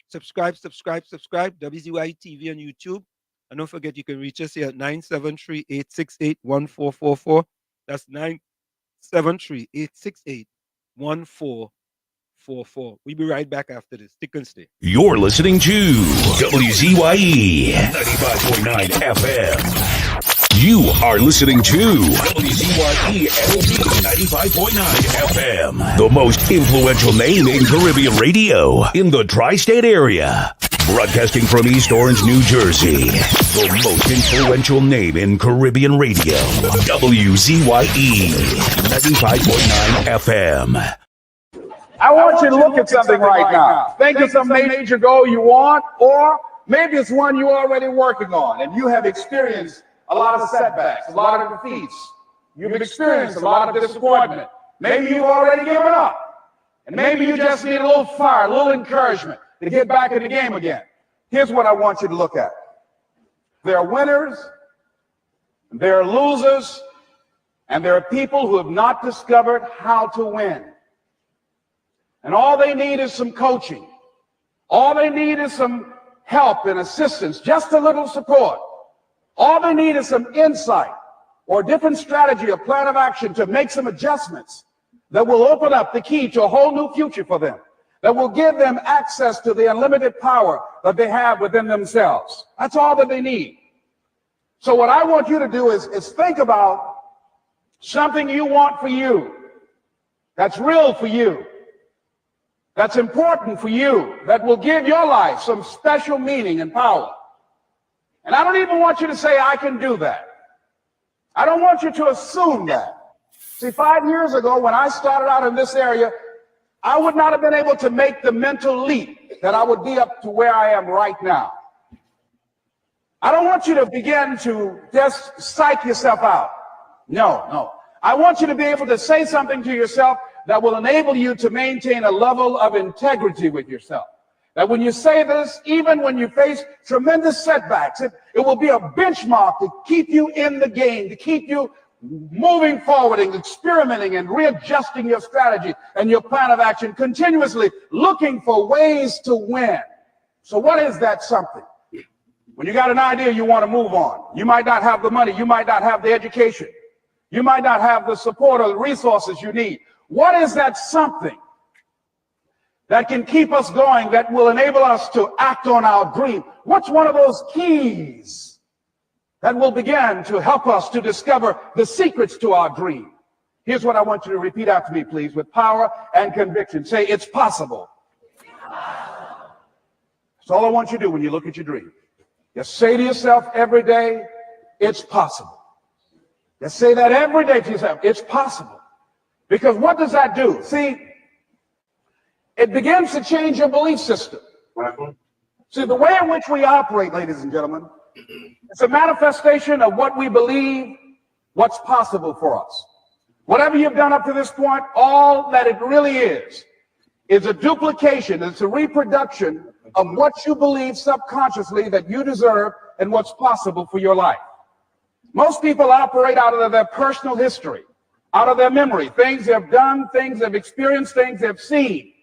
Subscribe. WZYE TV on YouTube. And don't forget, you can reach us here at 973-868-1444. That's 973-868-1444. We'll be right back after this. Stick and stay. You're listening to WZYE 95.9 FM. You are listening to WZYE 95.9 FM, the most influential name in Caribbean radio in the tri-state area. Broadcasting from East Orange, New Jersey, the most influential name in Caribbean radio. WZYE 95.9 FM. I want you to look at something right now. Think of some major goal you want, or maybe it's one you're already working on and you have experienced a lot of setbacks, a lot of defeats. You've experienced a lot of disappointment. Maybe you've already given up. And maybe you just need a little fire, a little encouragement to get back in the game again. Here's what I want you to look at. There are winners, there are losers, and there are people who have not discovered how to win. And all they need is some coaching. All they need is some help and assistance, just a little support. All they need is some insight or a different strategy, a plan of action to make some adjustments that will open up the key to a whole new future for them, that will give them access to the unlimited power that they have within themselves. That's all that they need. So what I want you to do is think about something you want for you, that's real for you, that's important for you, that will give your life some special meaning and power. And I don't even want you to say, I can do that. I don't want you to assume that. See, 5 years ago, when I started out in this area, I would not have been able to make the mental leap that I would be up to where I am right now. I don't want you to begin to just psych yourself out. No. I want you to be able to say something to yourself that will enable you to maintain a level of integrity with yourself. That when you say this, even when you face tremendous setbacks, it will be a benchmark to keep you in the game, to keep you moving forward and experimenting and readjusting your strategy and your plan of action, continuously looking for ways to win. So what is that something? When you got an idea you want to move on, you might not have the money, you might not have the education, you might not have the support or the resources you need. What is that something that can keep us going, that will enable us to act on our dream? What's one of those keys that will begin to help us to discover the secrets to our dream? Here's what I want you to repeat after me, please, with power and conviction. Say, it's possible. That's all I want you to do when you look at your dream. Just say to yourself every day, it's possible. Just say that every day to yourself, it's possible. Because what does that do? See, it begins to change your belief system. See, the way in which we operate, ladies and gentlemen, it's a manifestation of what we believe, what's possible for us. Whatever you've done up to this point, all that it really is a duplication, it's a reproduction of what you believe subconsciously that you deserve and what's possible for your life. Most people operate out of their personal history, out of their memory, things they've done, things they've experienced, things they've seen,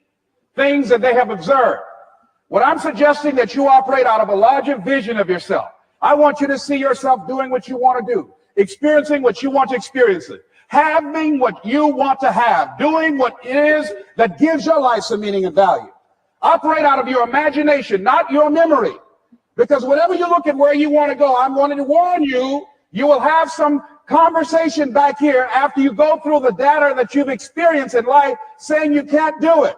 things that they have observed. What I'm suggesting that you operate out of a larger vision of yourself. I want you to see yourself doing what you want to do, experiencing what you want to experience, having what you want to have, doing what it is that gives your life some meaning and value. Operate out of your imagination, not your memory. Because whenever you look at where you want to go, I'm wanting to warn you, you will have some conversation back here after you go through the data that you've experienced in life saying you can't do it.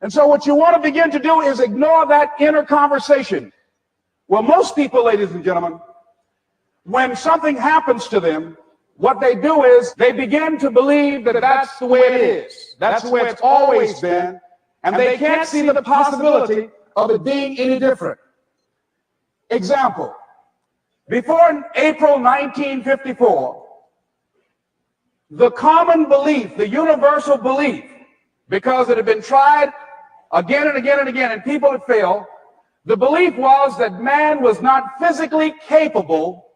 And so what you want to begin to do is ignore that inner conversation. Well, most people, ladies and gentlemen, when something happens to them, what they do is they begin to believe that that's the way it is. That's the way it's always been. And they can't see the possibility of it being any different. Example, before April 1954, the common belief, the universal belief, because it had been tried again and again and again, and people had failed, the belief was that man was not physically capable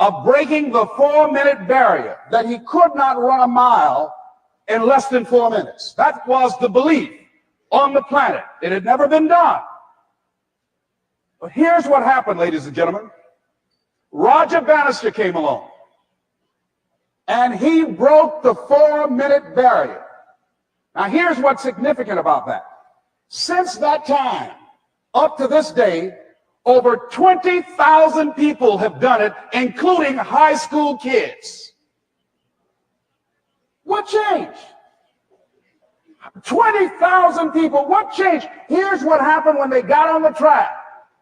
of breaking the 4-minute barrier, that he could not run a mile in less than 4 minutes. That was the belief on the planet. It had never been done. But here's what happened, ladies and gentlemen. Roger Bannister came along, and he broke the 4-minute barrier. Now, here's what's significant about that. Since that time, up to this day, over 20,000 people have done it, including high school kids. What changed? 20,000 people. What changed? Here's what happened when they got on the track.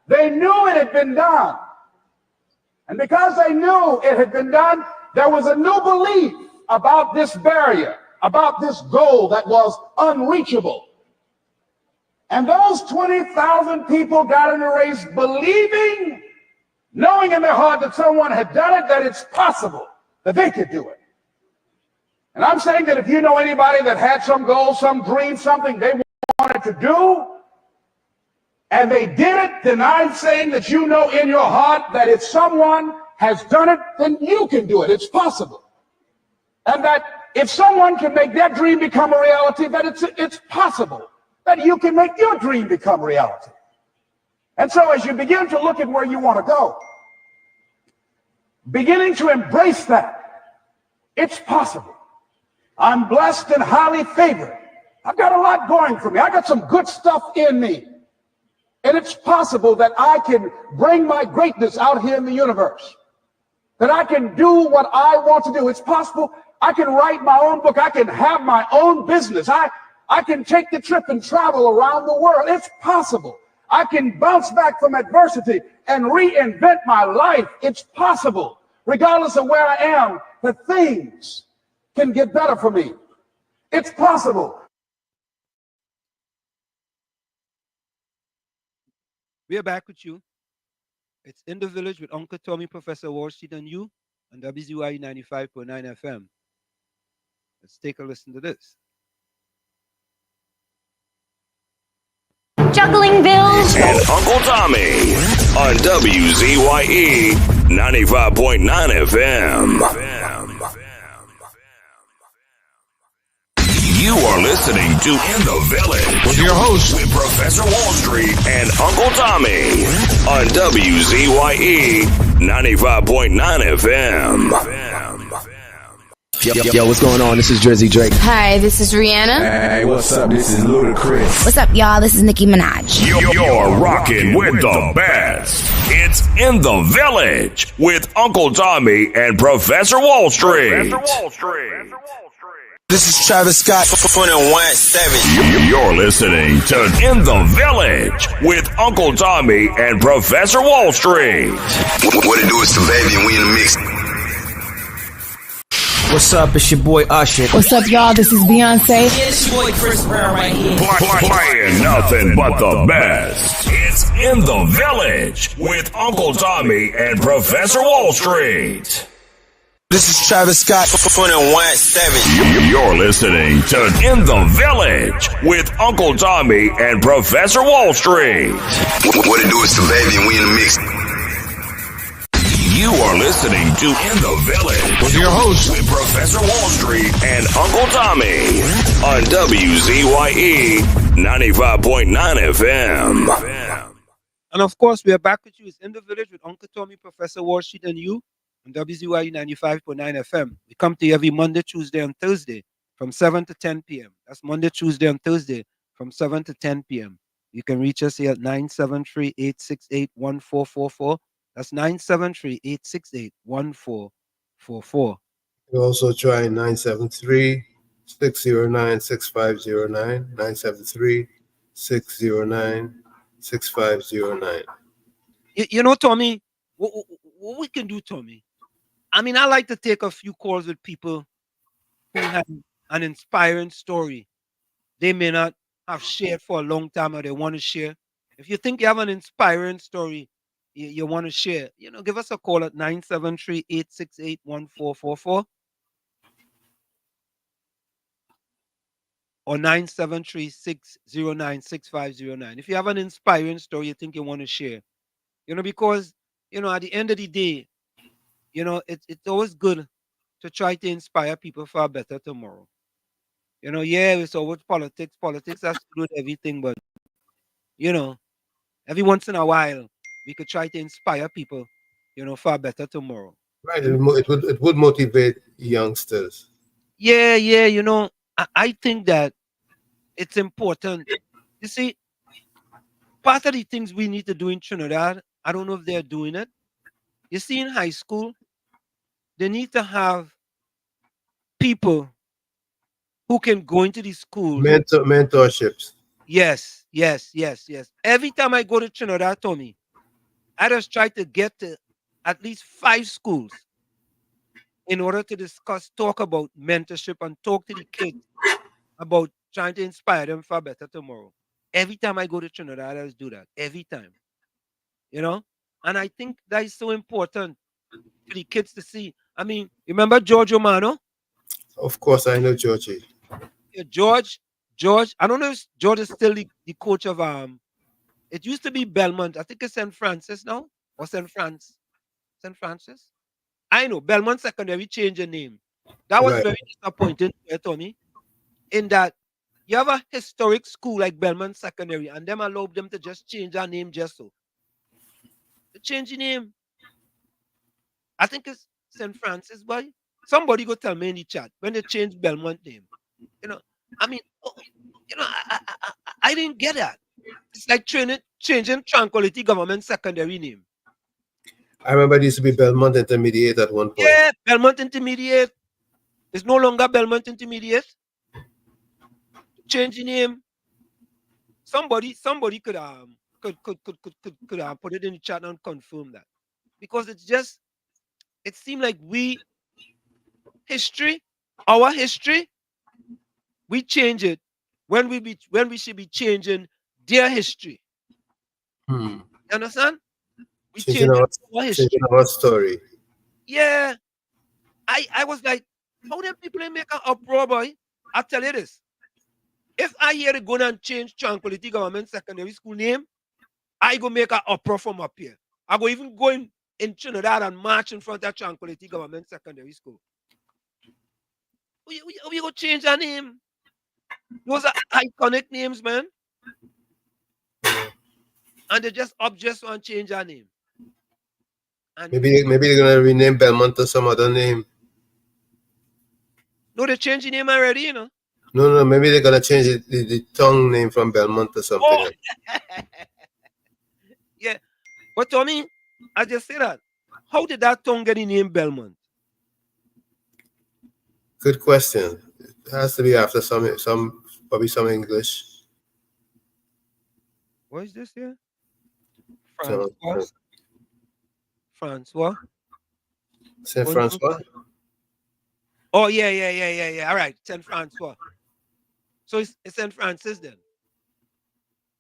They knew it had been done. And because they knew it had been done, there was a new belief about this barrier, about this goal that was unreachable. And those 20,000 people got in the race believing, knowing in their heart that someone had done it, that it's possible that they could do it. And I'm saying that if you know anybody that had some goal, some dream, something they wanted to do, and they did it, then I'm saying that you know in your heart that if someone has done it, then you can do it. It's possible. And that if someone can make their dream become a reality, that it's possible that you can make your dream become reality. And so as you begin to look at where you want to go, beginning to embrace that, it's possible. I'm blessed and highly favored. I've got a lot going for me. I got some good stuff in me. And it's possible that I can bring my greatness out here in the universe. That I can do what I want to do. It's possible I can write my own book. I can have my own business. I can take the trip and travel around the world. It's possible. I can bounce back from adversity and reinvent my life. It's possible. Regardless of where I am, that things can get better for me. It's possible. We are back with you. It's In the Village with Uncle Tommy, Professor Wall Street, and you on WZYE 95.9 FM. Let's take a listen to this. Juggling bills. And Uncle Tommy on WZYE 95.9 FM. You are listening to In the Village with your host, with Professor Wall Street and Uncle Tommy on WZYE 95.9 FM. Yo, what's going on? This is Drizzy Drake. Hi, this is Rihanna. Hey, what's up? This is Ludacris. What's up, y'all? This is Nicki Minaj. You're rocking with the best. It's In the Village with Uncle Tommy and Professor Wall Street. This is Travis Scott, 21-7. You're listening to In the Village with Uncle Tommy and Professor Wall Street. What it do is the baby and we in the mix. What's up? It's your boy Usher. What's up, y'all? This is Beyonce. Yeah, it's your boy Chris Brown right here. Playing nothing but the best. It's In the Village with Uncle Tommy and Professor Wall Street. This is Travis Scott, 21-7. You're listening to In the Village with Uncle Tommy and Professor Wall Street. What it do is the baby and we in the mix. You are listening to In the Village with your host, with Professor Wall Street and Uncle Tommy on WZYE 95.9 FM. And of course, we are back with you. It's In the Village with Uncle Tommy, Professor Wall Street, and you on WZYE 95.9 FM. We come to you every Monday, Tuesday, and Thursday from 7 to 10 p.m. That's Monday, Tuesday, and Thursday from 7 to 10 p.m. You can reach us here at 973-868-1444. That's 973-868-1444. You also try 973-609-6509, 973-609-6509. You know, Tommy, what we can do, Tommy, I mean, I like to take a few calls with people who have an inspiring story they may not have shared for a long time or they want to share. If you think you have an inspiring story you want to share, give us a call at 973-868-1444 or 973-609-6509. If you have an inspiring story you think you want to share, because, at the end of the day, it's always good to try to inspire people for a better tomorrow. It's always politics. Politics has to do with everything, but, every once in a while, we could try to inspire people, for a better tomorrow. Right. It would motivate youngsters. Yeah. I think that it's important. You see, part of the things we need to do in Trinidad, I don't know if they're doing it. You see, in high school, they need to have people who can go into these schools. Mentorships. Yes. Every time I go to Trinidad, Tommy, I just try to get to at least 5 schools in order to talk about mentorship and talk to the kids about trying to inspire them for a better tomorrow. Every time I go to Trinidad, I do that. Every time. You know? And I think that is so important for the kids to see. I mean, remember George Romano? Of course, I know Georgie. Yeah, George, I don't know if George is still the coach of it used to be Belmont. I think it's St. Francis now. Or St. Francis. I know Belmont Secondary changed the name. That was Right. very disappointing to me. In that you have a historic school like Belmont Secondary, and them allow them to just change their name just so. To change the name. I think it's St. Francis, boy. Somebody go tell me in the chat when they change Belmont name. You know, I mean, I didn't get that. It's like changing Tranquility Government Secondary name. I remember it used to be Belmont Intermediate at one point. Yeah, Belmont Intermediate. It's no longer Belmont Intermediate. Change the name. Somebody could put it in the chat and confirm that, because it seemed like our history, we change it when we should be changing their history. You understand? We change our history. Changing our story. Yeah. I was like, how them people make an uproar, boy? I'll tell you this. If I hear it going and change Tranquility Government Secondary School name, I go make an uproar from up here. I go even go in Trinidad and march in front of Tranquility Government Secondary School. We go change our name. Those are iconic names, man. And they just object and change our name. And Maybe they're gonna rename Belmont to some other name. No, they changed the name already, you know. No, maybe they're gonna change the tongue name from Belmont to something else. Yeah. But Tommy, I just say that. How did that tongue get the name Belmont? Good question. It has to be after probably some English. What is this here? Francois. Francois. Saint Francois. Oh yeah. All right, Saint Francois. So it's Saint Francis then.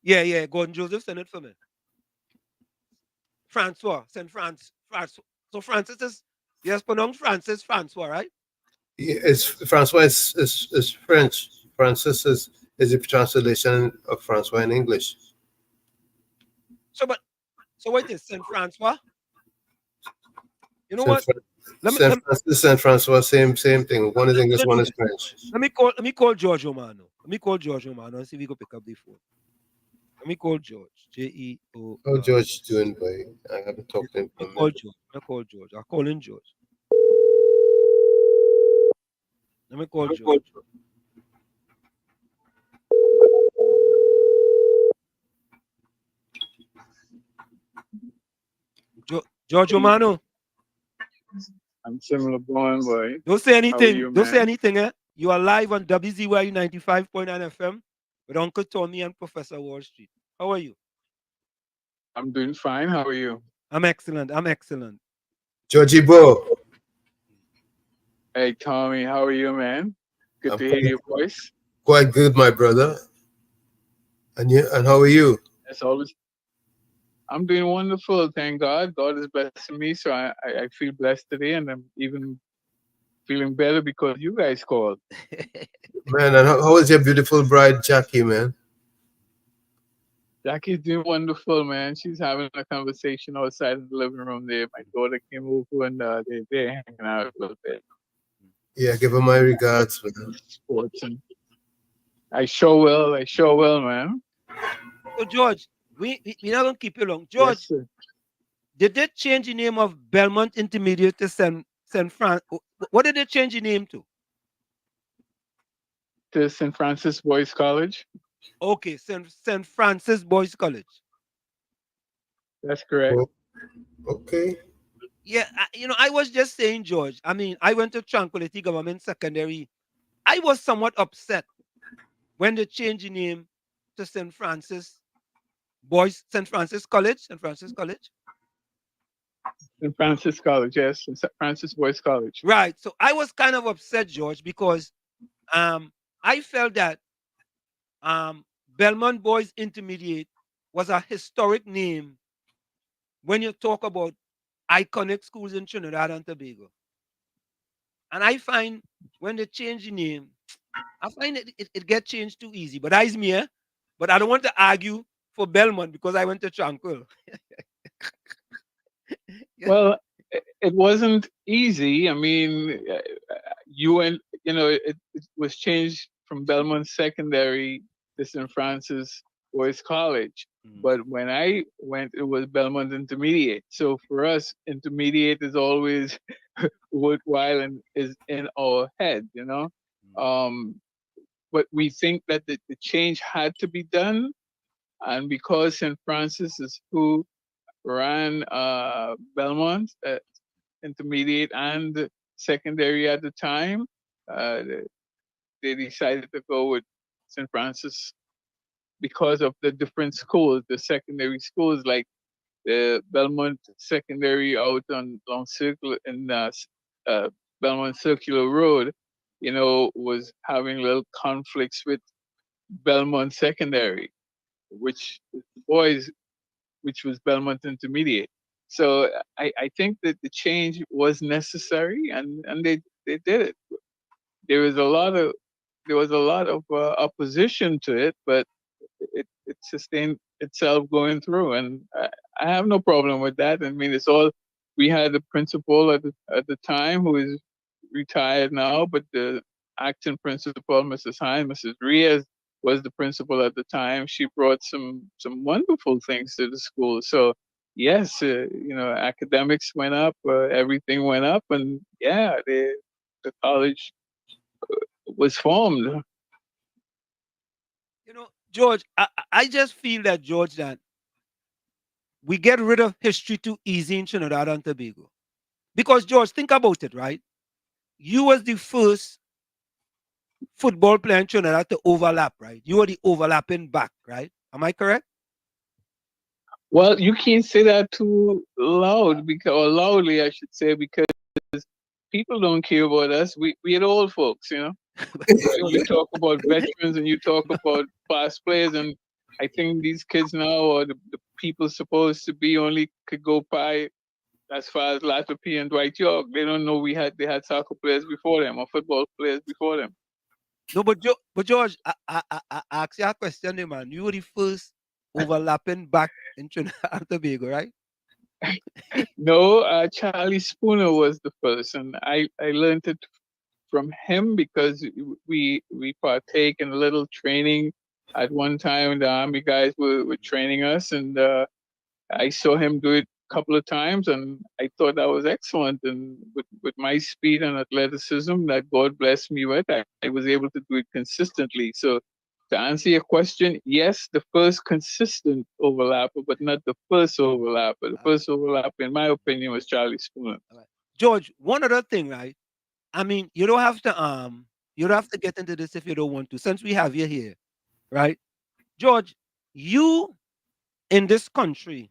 Yeah. Gordon Joseph sent it for me. Francois, Saint Francis. So Francis is pronounced Francois, right? Yeah, Francois is French. Francis is the translation of Francois in English. So what is Saint Francois? You know what? Saint Francois, same thing. One is English, one is French. Let me call George Romano. Let me call George Romano and see if we can pick up the phone. Let me call George. J-E-O. How George doing, boy? I haven't talked to him. I call George. I'll call in George. Let me call George. George Romano. I'm similar born, boy. Don't say anything. Don't say anything, eh? You are live on WZYE 95.9 FM with Uncle Tommy and Professor Wall Street. How are you? I'm doing fine. How are you? I'm excellent. Georgie Bo. Hey, Tommy. How are you, man? Good to hear your voice. Quite good, my brother. And how are you? As always. I'm doing wonderful, thank God. God is blessing me, so I feel blessed today, and I'm even feeling better because you guys called. Man, and how is your beautiful bride, Jackie, man? Jackie's doing wonderful, man. She's having a conversation outside of the living room there. My daughter came over, and they're hanging out a little bit. Yeah, give her my regards, man. Sports, and I sure will, man. So, George, we're not going to keep you long. George, yes, did they change the name of Belmont Intermediate to St. Francis? What did they change the name to? To St. Francis Boys College. Okay, St. Francis Boys College. That's correct. Okay. Yeah, I was just saying, George. I mean, I went to Tranquility Government Secondary. I was somewhat upset when they changed the name to St. Francis College. St. Francis College, yes, St. Francis Boys College. Right. So I was kind of upset, George, because I felt that Belmont Boys Intermediate was a historic name when you talk about iconic schools in Trinidad and Tobago. And I find when they change the name, I find it get changed too easy. But that's me, eh? But I don't want to argue for Belmont because I went to Tranquil. Well, it wasn't easy. I mean, it was changed from Belmont Secondary to St. Francis Boys College. But when I went, it was Belmont Intermediate. So for us, intermediate is always worthwhile and is in our head, But we think that the change had to be done. And because St. Francis is who ran Belmont intermediate and secondary at the time, they decided to go with St. Francis because of the different schools, the secondary schools like the Belmont Secondary out on Long Circle in Belmont Circular Road, was having little conflicts with Belmont Secondary, which boys, which was Belmont Intermediate. So I think that the change was necessary, and they did it. There was a lot of opposition to it, but it sustained itself going through, and I have no problem with that. I mean, it's all we had the principal at the time who is retired now, but the acting principal, Mrs. Hine, Mrs. Riaz, was the principal at the time. She brought some wonderful things to the school. So yes, academics went up, everything went up, and yeah, the college was formed. George, I just feel that, George, that we get rid of history too easy in Trinidad and Tobago. Because, George, think about it, right? You was the first football player in Trinidad to overlap, right? You were the overlapping back, right? Am I correct? Well, you can't say that too loud, or loudly, I should say, because people don't care about us. We are old folks, You talk about veterans and you talk about past players, and I think these kids now, or the people supposed to be, only could go by as far as Latopy and Dwight York. They don't know they had soccer players before them or football players before them. No, but George, I ask you a question, man. You were the first overlapping back in Trinidad and Tobago, right? No, Charlie Spooner was the first, and I learned it from him because we partake in a little training at one time. The Army guys were training us, and I saw him do it a couple of times, and I thought that was excellent. And with my speed and athleticism that God blessed me with, I was able to do it consistently. So to answer your question, yes, the first consistent overlapper, but not the first overlapper. The first overlapper, in my opinion, was Charlie Spooner. George, one other thing, right? I mean, you don't have to get into this if you don't want to, since we have you here, right? George, you in this country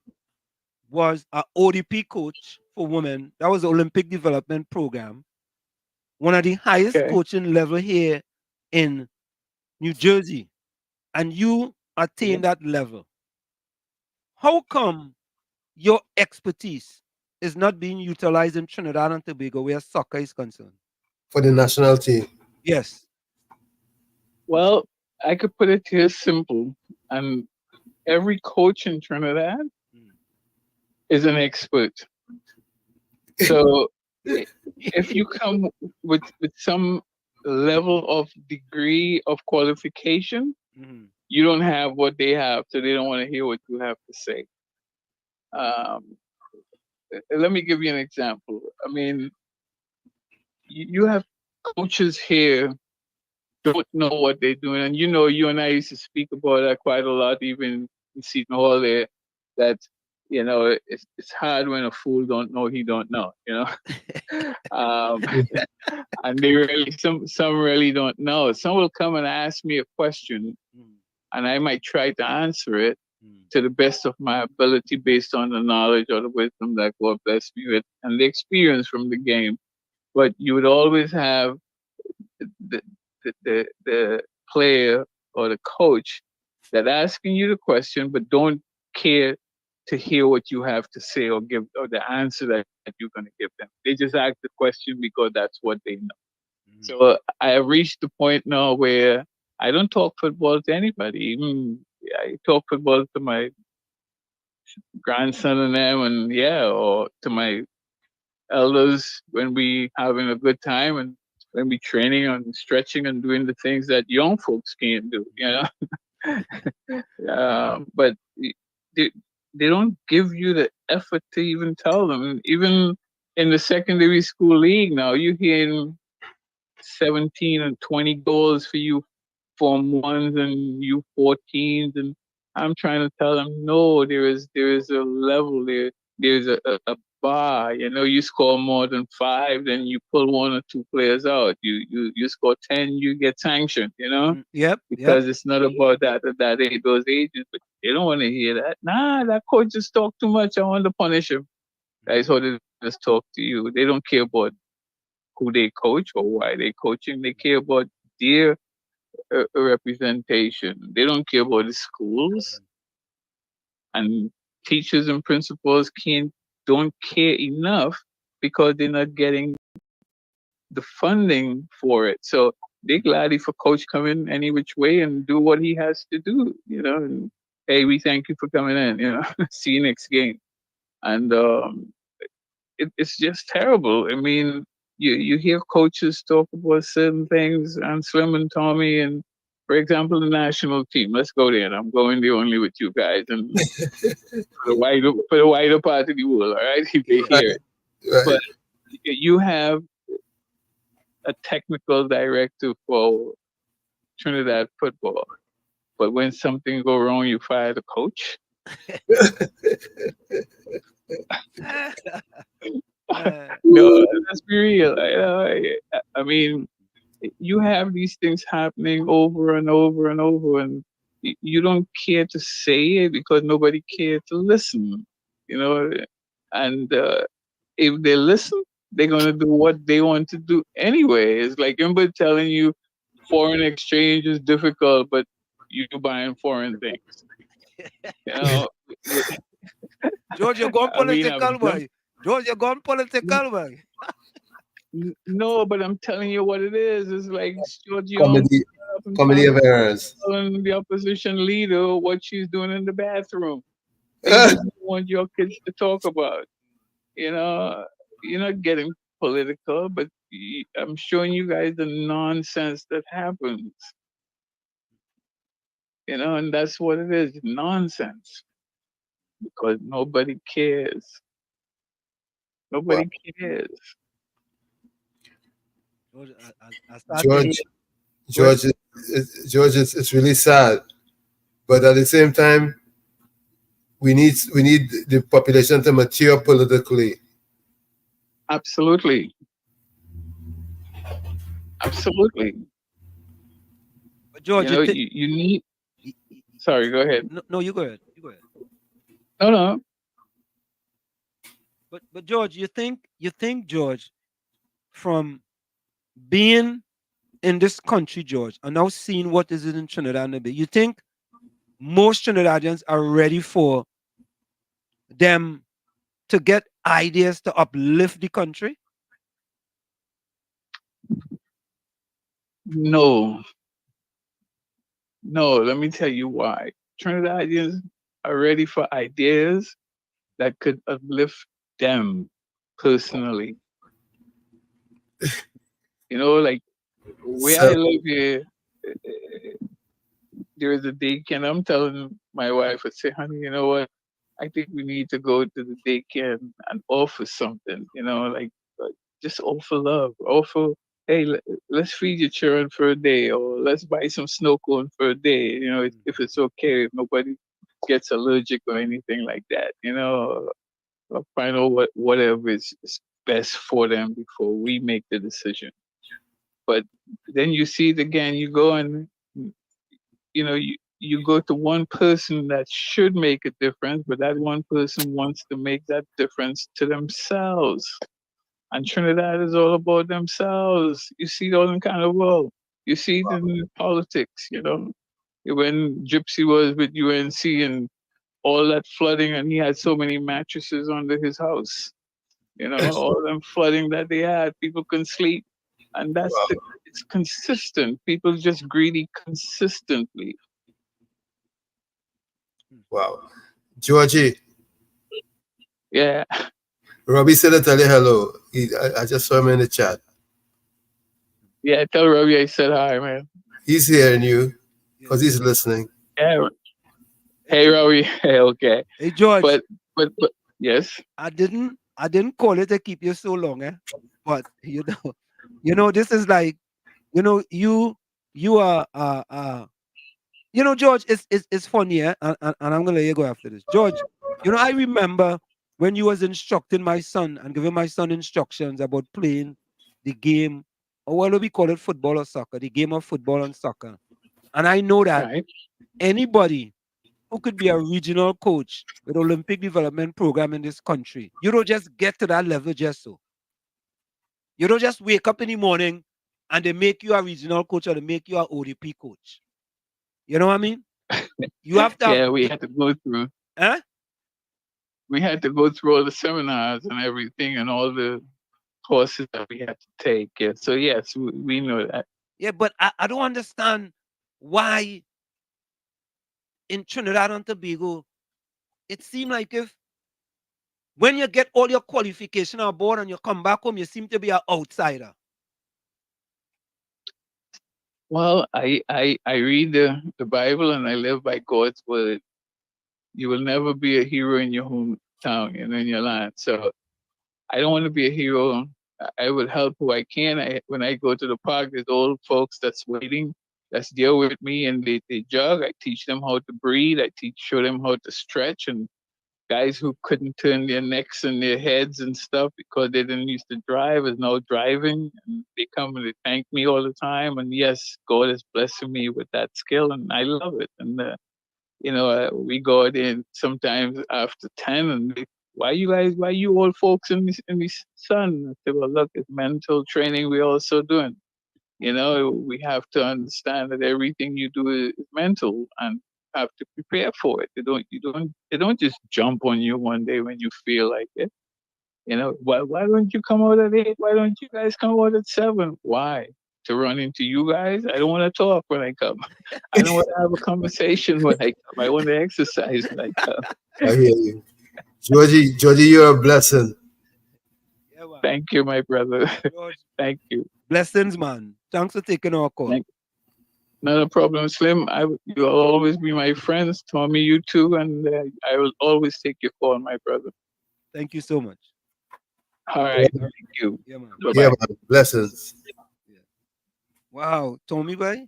was an ODP coach for women. That was the Olympic Development Program, one of the highest coaching level here in New Jersey, and you attained that level. How come your expertise is not being utilized in Trinidad and Tobago where soccer is concerned? For the national team? Yes. Well, I could put it here simple, and every coach in Trinidad is an expert. So if you come with some level of degree of qualification, you don't have what they have, so they don't want to hear what you have to say. Let me give you an example. I mean, you have coaches here don't know what they're doing, and you and I used to speak about that quite a lot, even in Seton Hall there, that it's hard when a fool don't know he don't know, and they really some really don't know. Some will come and ask me a question, and I might try to answer it, to the best of my ability based on the knowledge or the wisdom that God blessed me with and the experience from the game. But you would always have the, the player or the coach that asking you the question, but don't care to hear what you have to say or give or the answer that you're going to give them. They just ask the question because that's what they know. So I have reached the point now where I don't talk football to anybody. Even I talk football to my grandson and them, and or to my elders when we having a good time and when we training and stretching and doing the things that young folks can't do. But they don't give you the effort to even tell them. Even in the secondary school league now, you hearing 17 and 20 goals for you Form 1s and U14s, and I'm trying to tell them, no, there is a level there. There's a bar. You score more than 5, then you pull 1 or 2 players out. You score 10, you get sanctioned. Because it's not about those ages. But they don't want to hear that. Nah, that coach just talked too much. I want to punish him. That's how they just talk to you. They don't care about who they coach or why they coaching. They care about their representation. They don't care about the schools, and teachers and principals don't care enough because they're not getting the funding for it. So they're glad if a coach come in any which way and do what he has to do. And, hey, we thank you for coming in. See you next game. And it's just terrible. I mean, you hear coaches talk about certain things, and Slim and Tommy, and for example, the national team. Let's go there. And I'm going there only with you guys and for the wider part of the world. All right, if they hear it. Right. But you have a technical director for Trinidad football, but when something go wrong, you fire the coach. No, let's be real. I mean, you have these things happening over and over and over, and you don't care to say it because nobody cares to listen. And if they listen, they're gonna do what they want to do anyway. It's like everybody telling you foreign exchange is difficult, but you're buying foreign things. George, you're going political, boy. George, you're going political, boy. No, but I'm telling you what it is. It's like George comedy of errors. Telling the opposition leader what she's doing in the bathroom. Things you want your kids to talk about. You're not getting political, but I'm showing you guys the nonsense that happens. And that's what it is, nonsense. Because nobody cares. Nobody cares. George, it's really sad, but at the same time, we need the population to mature politically. Absolutely. But George, you need. Sorry, go ahead. No, you go ahead. No. But George, you think George, from being in this country, George, and now seeing what is it in Trinidad and Tobago, you think most Trinidadians are ready for them to get ideas to uplift the country? No, let me tell you why. Trinidadians are ready for ideas that could uplift them personally. Like where I live here, there is a daycare, and I'm telling my wife, I say, honey, you know what? I think we need to go to the daycare and offer something, like just offer love, offer, hey, let's feed your children for a day, or let's buy some snow cone for a day, if it's okay, if nobody gets allergic or anything like that, or find out whatever is best for them before we make the decision. But then you see it again, you go and, you go to one person that should make a difference, but that one person wants to make that difference to themselves. And Trinidad is all about themselves. You see it all in kind of world. You see it in politics, you know. When Gypsy was with UNC and all that flooding, and he had so many mattresses under his house, you know, all them flooding that they had, people couldn't sleep. And it's consistent. People just greedy consistently. Wow. Georgie. Yeah. Robbie said to tell you hello. I just saw him in the chat. Yeah, tell Robbie I said hi, man. He's hearing you because he's listening. Yeah. Hey, Robbie. Hey, okay. Hey, George. But yes. I didn't call it to keep you so long, But you know, this is like, you know, you are you know, George, it's funny, and I'm gonna let you go after this. George, you know, I remember when you was instructing my son and giving my son instructions about playing the game, or what do we call it, football or soccer, the game of football and soccer. And I know that anybody who could be a regional coach with Olympic development program in this country, you don't just get to that level just so. You don't just wake up in the morning and they make you a regional coach or they make you a ODP coach. You know what I mean? You have to. Yeah, we had to go through. Huh? We had to go through all the seminars and everything and all the courses that we had to take. Yeah. So yes, we know that. Yeah, but I don't understand why in Trinidad and Tobago, it seemed like if when you get all your qualification on board and you come back home, you seem to be an outsider. Well, I read the Bible and I live by God's word. You will never be a hero in your hometown and in your land. So I don't want to be a hero. I will help who I can. When I go to the park, there's old folks that's waiting, that's there with me, and they jog. I teach them how to breathe. Show them how to stretch. And guys who couldn't turn their necks and their heads and stuff because they didn't used to drive is now driving. And they come and they thank me all the time. And yes, God is blessing me with that skill, and I love it. And you know, we go out in sometimes after 10 and why you old folks in the sun? I say, well, look, it's mental training we're also doing. You know, we have to understand that everything you do is mental and have to prepare for it. They don't just jump on you one day when you feel like it. You know, why don't you come out at 8? Why don't you guys come out at 7? Why? To run into you guys? I don't want to talk when I come. I don't want to have a conversation when I come. I want to exercise when I come. I hear you. Georgie, you're a blessing. Thank you, my brother. Thank you. Blessings, man. Thanks for taking our call. Not a problem, Slim. You'll always be my friends. Tommy, you too. And I will always take your call, my brother. Thank you so much. All right. Thank you. Yeah, man. Yeah, man. Blessings. Wow. Tommy, boy?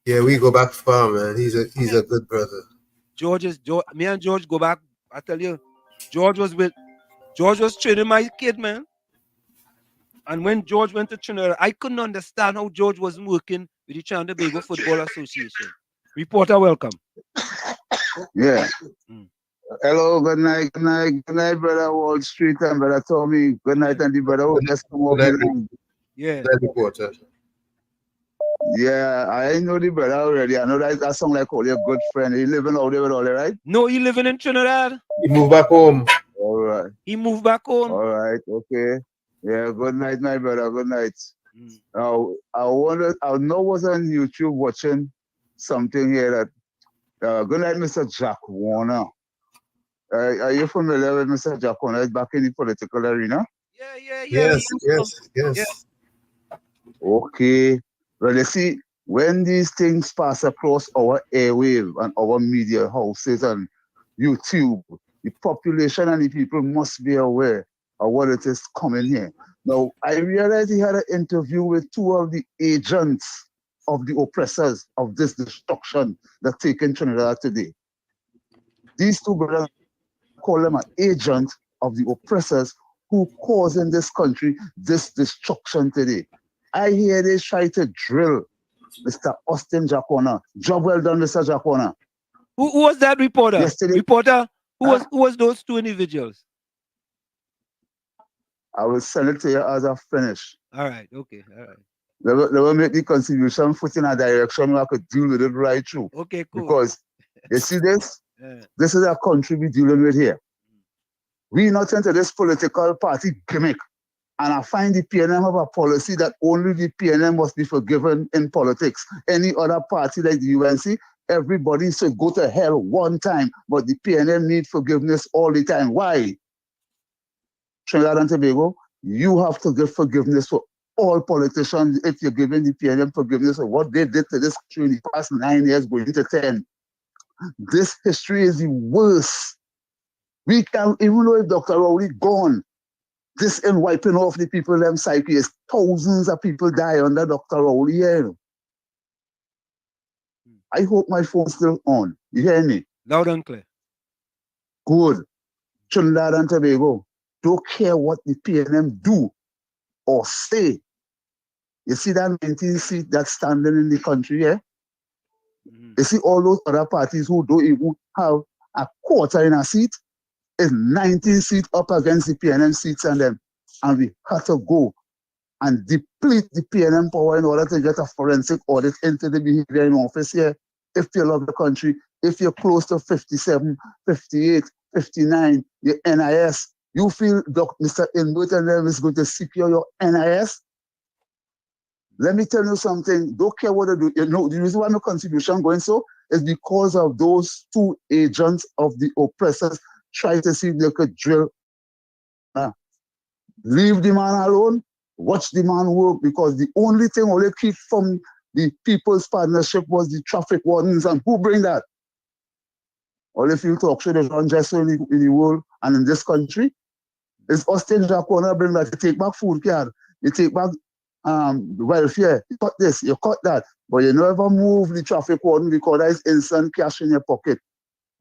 Yeah, we go back far, man. He's a good brother. Me and George go back. I tell you, George was training my kid, man. And when George went to Trinidad, I couldn't understand how George wasn't working with the Trinidad and Tobago Football Association. Reporter, welcome. Yeah. Hello, good night, brother Wall Street and brother Tommy. Good night, and the brother who just come over. Yeah. Reporter. Yeah, I know the brother already. I know that sound like all your good friend. He living out there with all that, right? No, he living in Trinidad. He moved back home. All right. He moved back home. All right, okay. Yeah, good night, my brother. Good night. Now, I know was on YouTube watching something here that good night, Mr. Jack Warner. Are you familiar with Mr. Jack Warner back in the political arena? Yeah. Yes. Okay. Well, you see, when these things pass across our airwave and our media houses and YouTube, the population and the people must be aware of what it is coming here. Now, I realized he had an interview with 2 of the agents of the oppressors of this destruction that's taken Trinidad today. These 2 brothers call them an agent of the oppressors who cause in this country this destruction today. I hear they try to drill Mr. Austin Jacona. Job well done, Mr. Jacona. Who was that reporter? Yesterday, Reporter? Who was those two individuals? I will send it to you as I finish. All right, okay, all right. They will make the contribution foot in a direction where I could deal with it right through. Okay, cool. Because you see this? This is a country we're dealing with here. We're not into this political party gimmick. And I find the PNM have a policy that only the PNM must be forgiven in politics. Any other party like the UNC, everybody should go to hell one time, but the PNM need forgiveness all the time. Why? Trinidad and Tobago, you have to give forgiveness for all politicians if you're giving the PNM forgiveness for what they did to this country in the past 9 years going to 10. This history is the worst. We can, even though if Dr. Rowley gone, this in wiping off the people them psyche is thousands of people die under Dr. Rowley here. I hope my phone's still on. You hear me? Loud and clear. Good. Trinidad and Tobago, don't care what the PNM do or say. You see that 19 seat that's standing in the country here? You see all those other parties who don't even have a quarter in a seat? It's 19 seats up against the PNM seats and them. And we have to go and deplete the PNM power in order to get a forensic audit into the behavior in office here. If you love the country, if you're close to 57, 58, 59, your NIS, you feel Mr. Inwood and them is going to secure your NIS? Let me tell you something. Don't care what they do. You know, the reason why no contribution going so is because of those two agents of the oppressors try to see if they could drill. Leave the man alone. Watch the man work, because the only thing only keep from the People's Partnership was the traffic wardens. And who bring that? All if you talk should run just in the world and in this country. It's Austin Jacona bring that. You take back food card. You take back welfare. You cut this, you cut that. But you never move the traffic warden because there is instant cash in your pocket.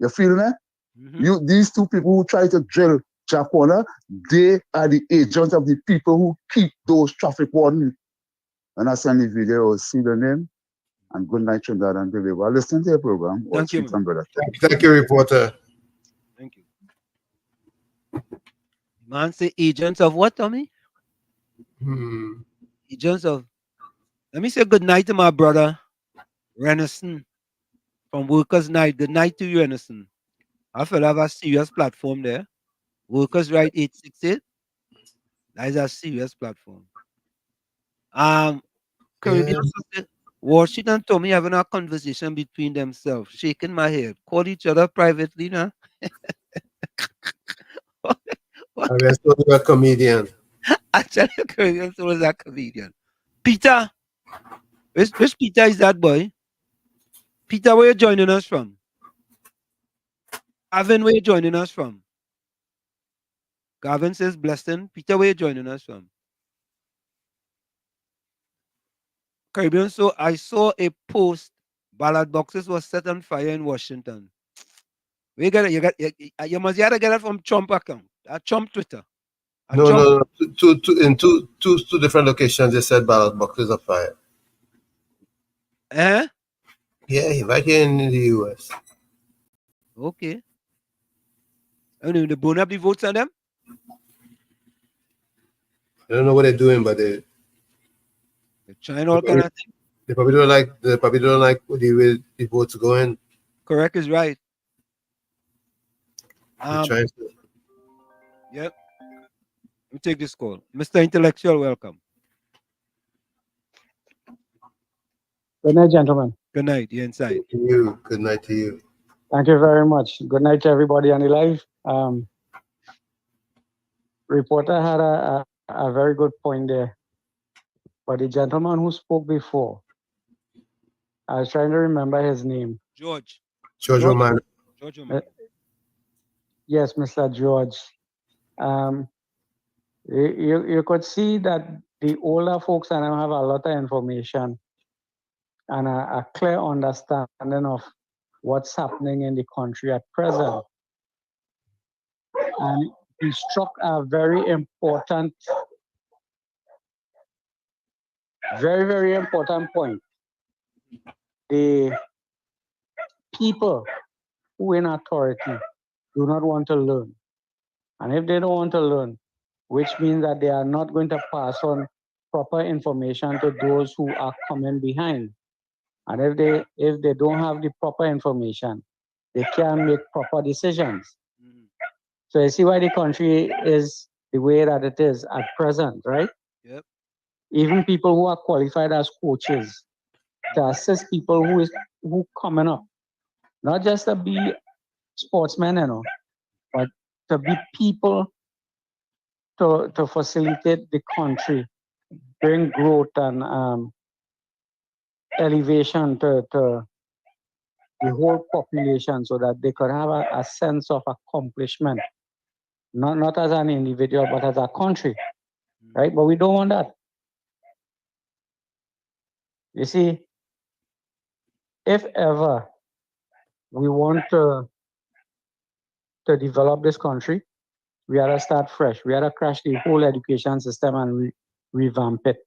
You feel me? These two people who try to drill Jacona, they are the agents of the people who keep those traffic wardens. When I send the video, I'll see the name. And good night, Trinidad and Tobago. Listen to your program. Thank you. Thank you, reporter. Thank you. Man say agents of what, Tommy? Agents of... Let me say good night to my brother, Renison, from Workers' Night. Good night to you, Renison. I feel I have a serious platform there. Workers' Right 868. That is a serious platform. Caribbean Society, Washington and Tommy having a conversation between themselves, shaking my head. Call each other privately now. I guess you're a comedian. I tell you, Caribbean Soul is a comedian. Peter. Which Peter is that boy? Peter, where you joining us from? Gavin, where you joining us from? Gavin says blessing. Peter, where you joining us from? Caribbean, so I saw a post. Ballot boxes were set on fire in Washington. Where you get it? You must have to get it from Trump account. Trump Twitter. No. In two different locations, they said ballot boxes are fire. Eh? Yeah, right here in the US. Okay. And they burn up the votes on them? I don't know what they're doing, but they're trying all kind of things. They probably don't like the way the votes going. Correct is right. Yep. Let me take this call. Mr. Intellectual, welcome. Good night, gentlemen. Good night. You're inside. Good night to you. Thank you very much. Good night to everybody on the live. Reporter had a very good point there. But the gentleman who spoke before, I was trying to remember his name. George Romano. Yes, Mr. George. You could see that the older folks and them have a lot of information and a clear understanding of what's happening in the country at present. And he struck a very important, very important point. the people who in authority do not want to learn. And if they don't want to learn, which means that they are not going to pass on proper information to those who are coming behind. And if they don't have the proper information, they can't make proper decisions. So you see why the country is the way that it is at present, right? Yep. Even people who are qualified as coaches to assist people who coming up, not just to be sportsmen, but to be people to facilitate the country, bring growth and elevation to the whole population so that they could have a sense of accomplishment, not as an individual, but as a country, right? But we don't want that. You see, if ever we want to develop this country, we gotta start fresh. We gotta crash the whole education system and revamp it,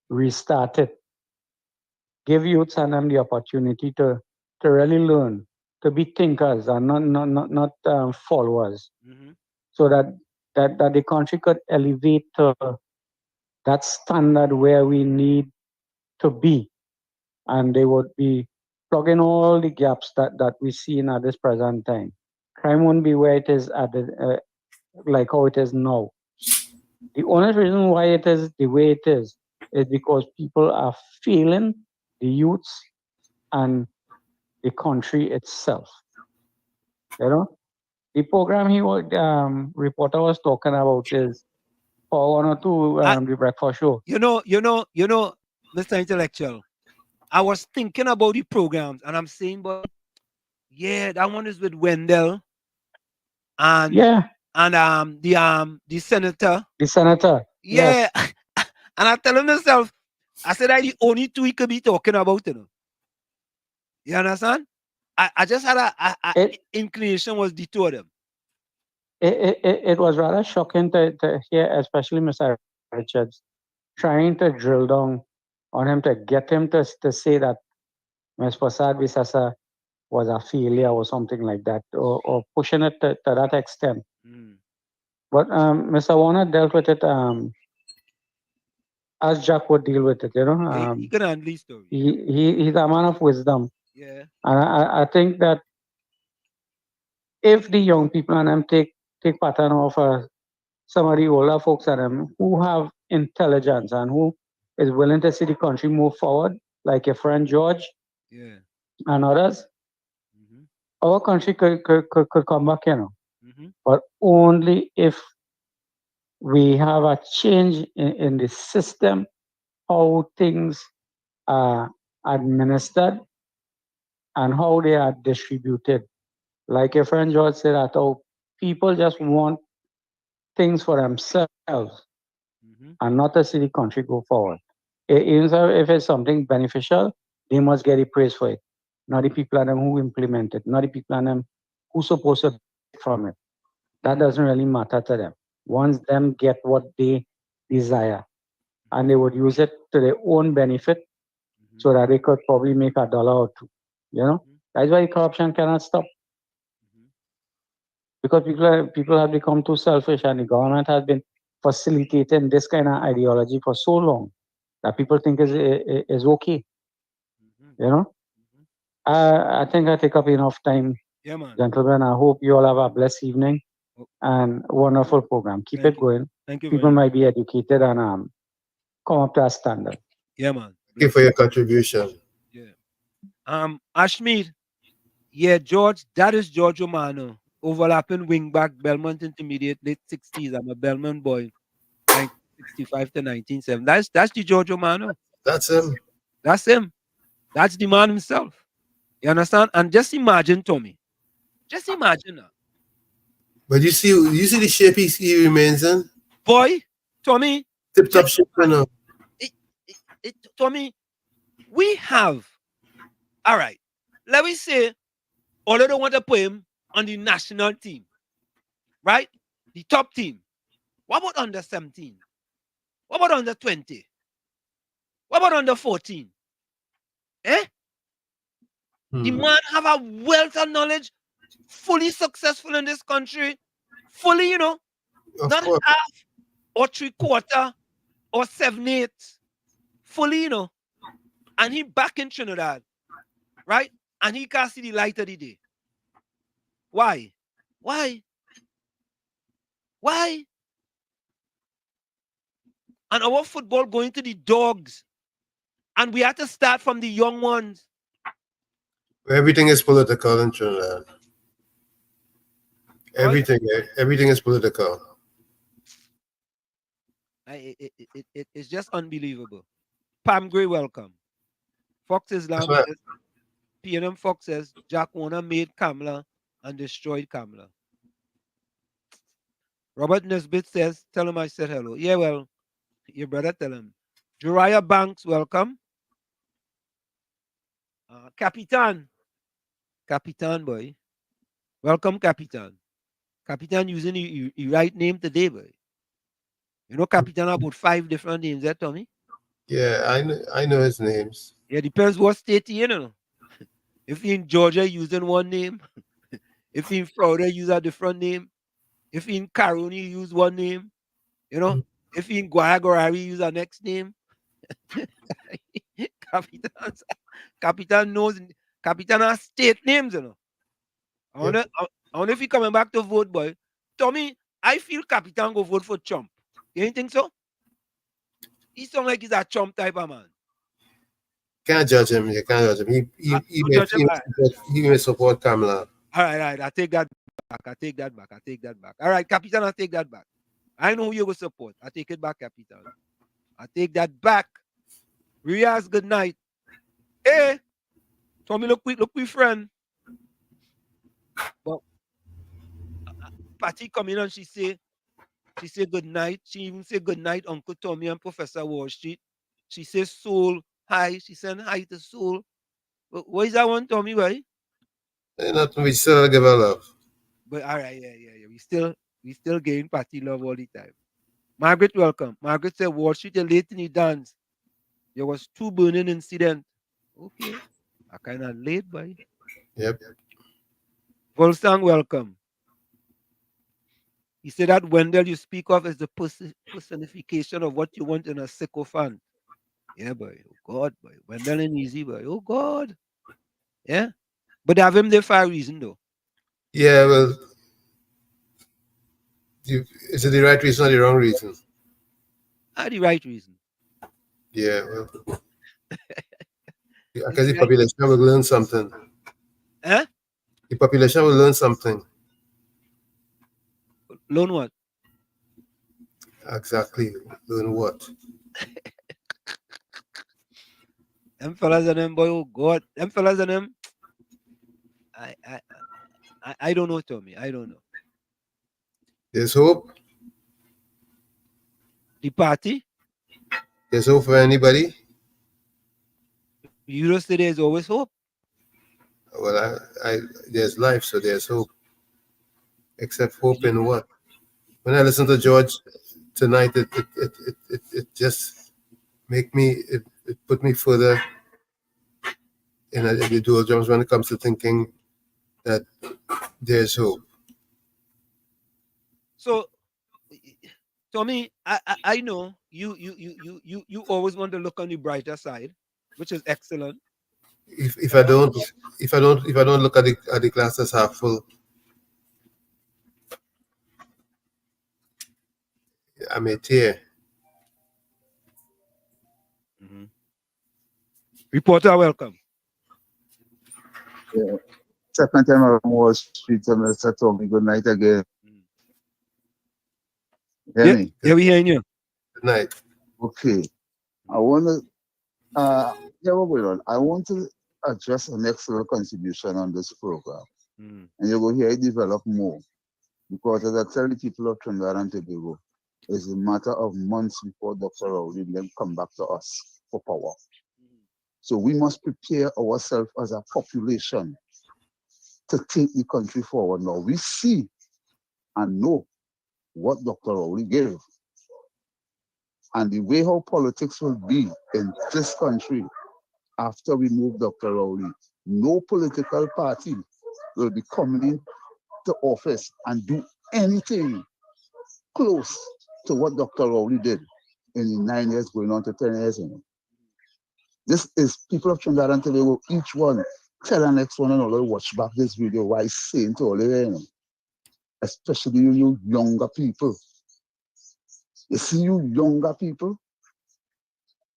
restart it. Give youths and them the opportunity to really learn, to be thinkers and not followers, so that the country could elevate to that standard where we need to be, and they would be plugging all the gaps that we see in at this present time. Crime won't be where it is at the, like how it is now. The only reason why it is the way it is because people are feeling the youths and the country itself. You know, the program reporter was talking about is for 1 or 2 the breakfast show. You know, Mr. Intellectual, I was thinking about the programs and I'm saying, but yeah, that one is with Wendell and the senator. The senator. Yeah. Yes. And I tell myself, I said I the only two he could be talking about, You understand? I just had a inclination was detour them. It was rather shocking to hear, especially Mr. Richards, trying to drill down on him to get him to say that Ms. Prasad Visasa was a failure or something like that, or pushing it to that extent. But Mr. Warner dealt with it as Jack would deal with it, He can handle his story. He's a man of wisdom. Yeah. And I think that if the young people and them take pattern of some of the older folks and them who have intelligence and who is willing to see the country move forward, like your friend George and others, our country could come back, But only if we have a change in the system, how things are administered and how they are distributed. Like your friend George said, that people just want things for themselves and not to see the country go forward. Even if it's something beneficial, they must get the praise for it. Not the people and them who implement it, not the people and them who supposed to benefit from it. That doesn't really matter to them. Once them get what they desire, and they would use it to their own benefit, so that they could probably make $1 or $2. That's why corruption cannot stop. Because people have become too selfish, and the government has been facilitating this kind of ideology for so long that people think is okay. I think I take up enough time, gentlemen. I hope you all have a blessed evening and wonderful program. Keep it going. Thank you. People might be educated and come up to a standard. Yeah, man. Thank you for your contribution. Ashmead, George, that is George Omano, overlapping wingback, Belmont Intermediate, late 60s. I'm a Belmont boy, 1965 to 1970. That's the George Omano. That's him. That's him. That's the man himself. You understand? And just imagine, Tommy. Just imagine that. But you see the shape he remains in? Boy, Tommy. Tip top shape, Tommy, we have, all right, let me say, although they want to put him on the national team, right? The top team. What about under 17? What about under 20? What about under 14? The man have a wealth of knowledge, fully successful in this country, fully, not half or 3/4 or 7/8, fully, and he back in Trinidad, right? And he can't see the light of the day. Why? Why? Why? And our football going to the dogs. And we have to start from the young ones. Everything is political in Trinidad. Everything is political. It's just unbelievable. Pam Gray, welcome. Fox Islam says, P&M Fox says, Jack Warner made Kamala and destroyed Kamala. Robert Nesbitt says, tell him I said hello. Yeah, well, your brother tell him. Juriah Banks, welcome. Capitan boy. Welcome, Capitan. Capitan using the right name today, boy. Capitan about 5 different names there, Tommy. Yeah, I know his names. Yeah, depends what state he in. If he in Georgia using one name, if he in Florida use a different name, if he in Caroni use one name, if he in Guayagorari use a next name. Capitan knows. Capitan has state names, I wonder if he coming back to vote, boy. Tommy, I feel Capitan go vote for Trump. You ain't think so? He sound like he's a Trump type of man. Can't judge him. You can't judge him. He may support Kamala. All right. I take that back. All right, Capitan, I take that back. I know who you will support. I take it back, Capitan. I take that back. Riaz, good night. Hey, Tommy, look, friend. But Patty come in and she say good night. She even say good night, Uncle Tommy and Professor Wall Street. She says Soul, hi. She send hi to Soul. What is that one, Tommy? Why? Nothing. We still give her love. But all right, yeah. We still getting Patty love all the time. Margaret, welcome. Margaret said Wall Street, you're late in the dance. There was 2 burning incident. Okay. I kind of late, boy. Yep. Volsang, welcome. He said that Wendell you speak of is the personification of what you want in a sycophant. Yeah, boy. Oh, God, boy. Wendell and Easy, boy. Oh, God. Yeah. But they have him there for a reason, though. Yeah, well, is it the right reason or the wrong reason? The right reason. Yeah, well, because the population will learn something. Huh? The population will learn something. Learn what? Exactly. Learn what? Them fellas and them, boy, oh God. Them fellas and them. I don't know, Tommy. I don't know. There's hope. The party? There's hope for anybody. You don't say there's always hope. Well, there's life, so there's hope. Except hope in what? When I listen to George tonight, it just it put me further in the dual drums when it comes to thinking that there's hope. So, Tommy, I know you always want to look on the brighter side, which is excellent. If I don't look at the glass as half full, I may tear. Mm-hmm. Reporter, welcome. Yeah. Second time I Wall Street, Mr. Tommy. Good night again. Hear me? Yeah, we hearing you. Good night. Okay. I want to, what's going on? I want to address an excellent contribution on this program. And you will hear it develop more. Because as I tell the people of Trinidad and Tobago, it's a matter of months before Dr. Rowley then come back to us for power. So we must prepare ourselves as a population to take the country forward. Now we see and know what Dr. Rowley gave. And the way how politics will be in this country after we move Dr. Rowley no political party will be coming into office and do anything close to what Dr. Rowley did in the 9 years going on to 10 years. This is people of Trinidad and Tobago, each one tell the next one another, watch back this video, why he's saying to all of them, especially you younger people. You see, you younger people,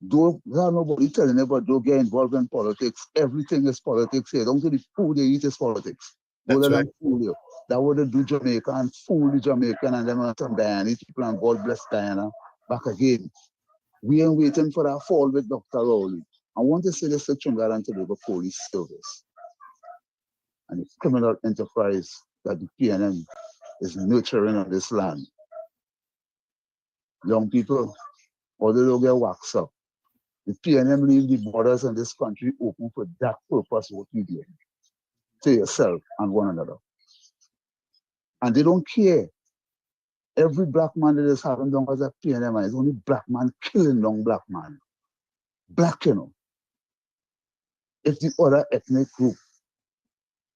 don't have nobody telling you, but don't get involved in politics. Everything is politics here. Don't do the food they eat is politics. Don't let them fool you. That what they do Jamaica and fool the Jamaican and them and some Diana people and God bless Diana back again. We ain't waiting for that fall with Dr. Rowley. I want to say this to Trinidad and Tobago Police Service and the criminal enterprise that the PNM is nurturing on this land. Young people, or they don't get waxed up. The PNM leave the borders in this country open for that purpose, what you do to yourself and one another. And they don't care. Every black man that is having down as a PNM is only black man killing young black man. Black, If the other ethnic group,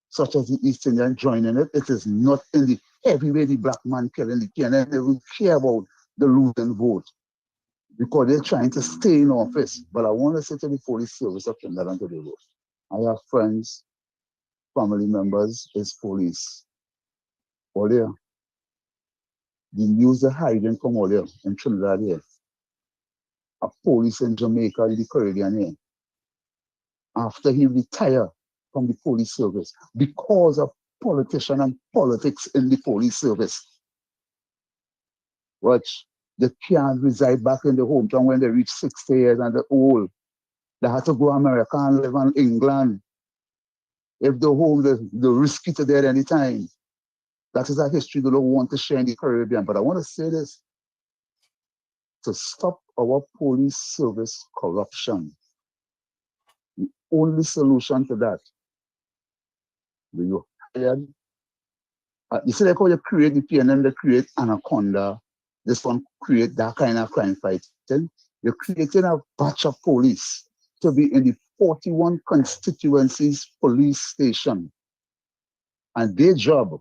such as the East Indian, join in it, it is not in the heavy way the black man killing the PNM. They don't care about the losing vote because they're trying to stay in office. But I want to say to the police service of Trinidad and Tobago, I have friends, family members, is police. All there. The news are hiding from all there in Trinidad here. A police in Jamaica, in the Caribbean here. After he retired from the police service because of politician and politics in the police service. Watch, they can't reside back in the hometown when they reach 60 years and they're old. They have to go to America and live in England. If they're home, they're risky to there anytime. That is a history they don't want to share in the Caribbean. But I want to say this, to stop our police service corruption, the only solution to that, you see, like how you create the PNM, they create Anaconda, this one create that kind of crime fighting. You're creating a batch of police to be in the 41 constituencies police station. And their job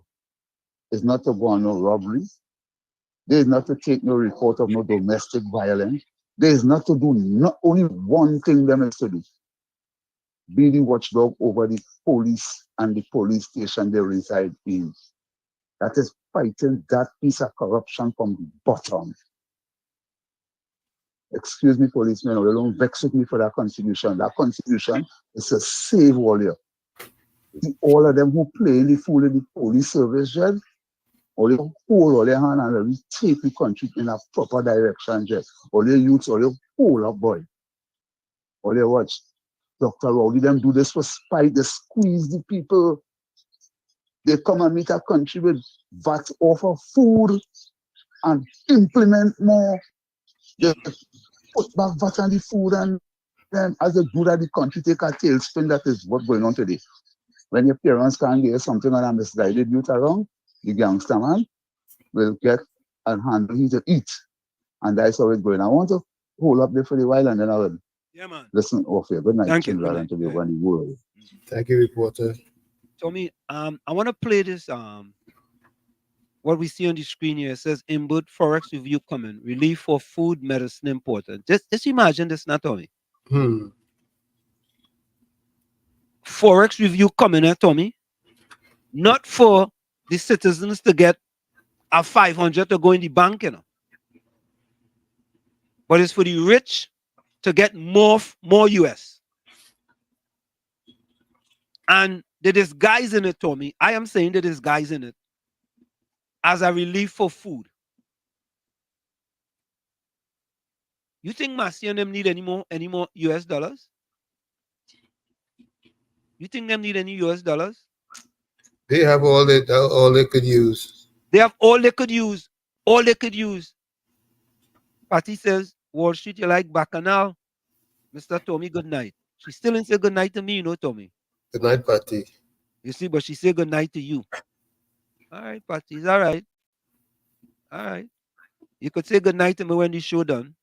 is not to go on no robbery. There is not to take no report of no domestic violence. There is not to do not only one thing them is to do. Be the watchdog over the police and the police station they reside in. That is fighting that piece of corruption from the bottom. Excuse me, policemen, or don't vex with me for that constitution. That constitution is to save all you. All of them who play the fool in the police service, Jed, or they hold all their hand and they take the country in a proper direction, Jed. Or they youths, or they hold up, boy. Or they watch. Dr. Rowley, them do this for spite, they squeeze the people. They come and meet a country with VAT off of food and implement more. They put back VAT on the food and then as they do that, the country take a tailspin. That is what's going on today. When your parents can't get something and a misguided youth around, the gangster man will get and handle you to eat. And that's how it's going. I want to hold up there for a while and then I will listen off here. Good night. Thank you. Good night. To the world. Thank you, reporter. Tommy, I want to play this. What we see on the screen here, it says inbound Forex review coming. Relief for food, medicine important. Just imagine this now, Tommy. Forex review coming, Tommy. Not for the citizens to get a 500 to go in the bank, but it's for the rich to get more US. And the disguise in it, Tommy, I am saying the disguise in it as a relief for food. You think Massey and them need any more US dollars? You think them need any US dollars? They have all they could use. They have all they could use. All they could use. Patty says, Wall Street, you like Bacchanal? Mr. Tommy, good night. She still didn't say good night to me, Tommy. Good night, Patty. You see, but she said good night to you. All right, Patty, it's all right. All right. You could say good night to me when the show done.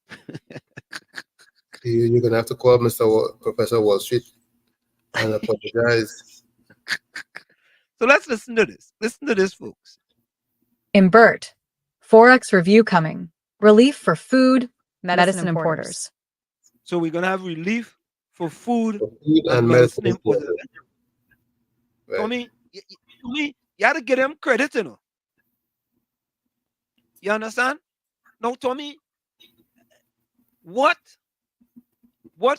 You're going to have to call Professor Wall Street. and apologize. So let's listen to this. Listen to this, folks. In Bert, Forex review coming. Relief for food, medicine importers. So we're going to have relief for food and medicine medicine importers. importers. Right. Tommy, you got to give them credit, you know. You understand? Now, Tommy, what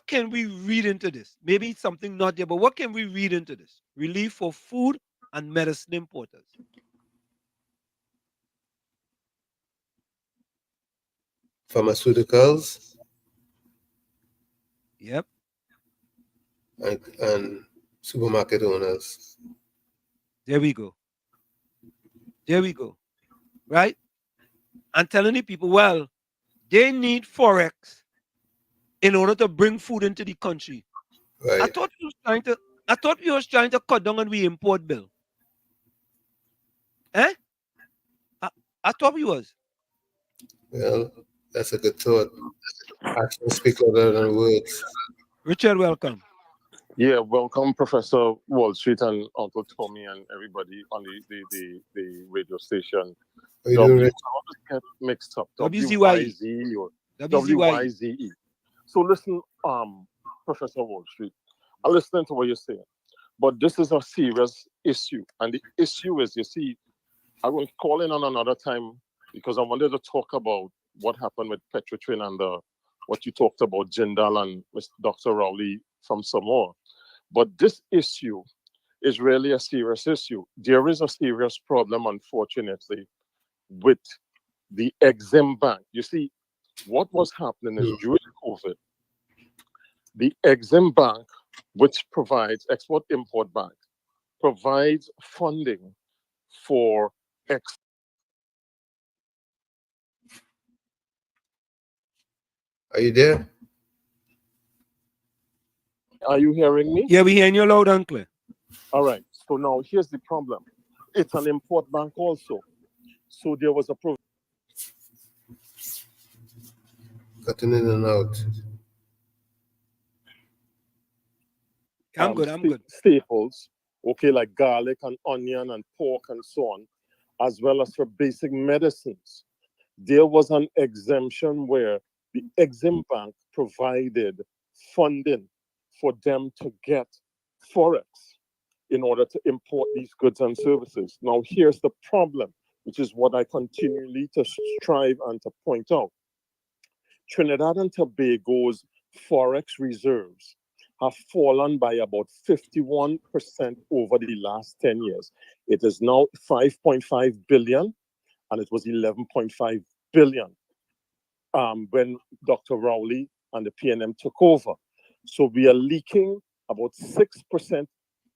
can we read into this? Maybe it's something not there, but what can we read into this? Relief for food and medicine importers. Pharmaceuticals. Yep. And supermarket owners. There we go. There we go. Right? And telling the people, well, they need Forex in order to bring food into the country. Right. I thought we was trying to cut down on the import bill. Eh? I thought we was. Well, that's a good thought. Actions speak louder than words. Richard, welcome. Yeah, welcome, Professor Wall Street and Uncle Tommy and everybody on the radio station. I always get mixed up. WZYE or WZYE. So listen, Professor Wall Street, I'm listening to what you're saying, but this is a serious issue, and the issue is, you see, I will call in on another time because I wanted to talk about what happened with Petrotrin and what you talked about, Jindal and Dr. Rowley from Samoa. But this issue is really a serious issue. There is a serious problem, unfortunately, with the Exim Bank. You see, what was happening is during COVID, the Exim Bank, which provides Export-Import Bank, provides funding for Are you there? Are you hearing me? Yeah, we hearing you loud and clear. All right. So now here's the problem. It's an import bank also. So there was a Cutting in and out. I'm good. Staples, okay, like garlic and onion and pork and so on, as well as for basic medicines. There was an exemption where the Exim Bank provided funding for them to get Forex in order to import these goods and services. Now, here's the problem, which is what I continually to strive and to point out. Trinidad and Tobago's Forex reserves have fallen by about 51% over the last 10 years. It is now 5.5 billion, and it was 11.5 billion when Dr. Rowley and the PNM took over. So we are leaking about 6%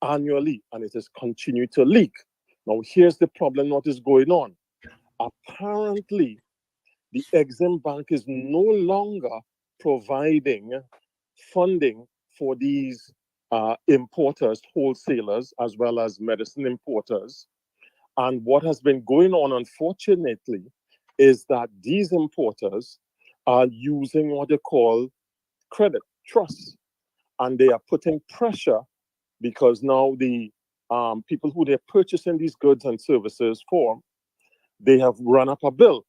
annually, and it has continued to leak. Now, here's the problem, what is going on. Apparently, the Exim Bank is no longer providing funding for these importers, wholesalers, as well as medicine importers. And what has been going on, unfortunately, is that these importers are using what they call credit trust, and they are putting pressure because now the people who they're purchasing these goods and services for, they have run up a bill,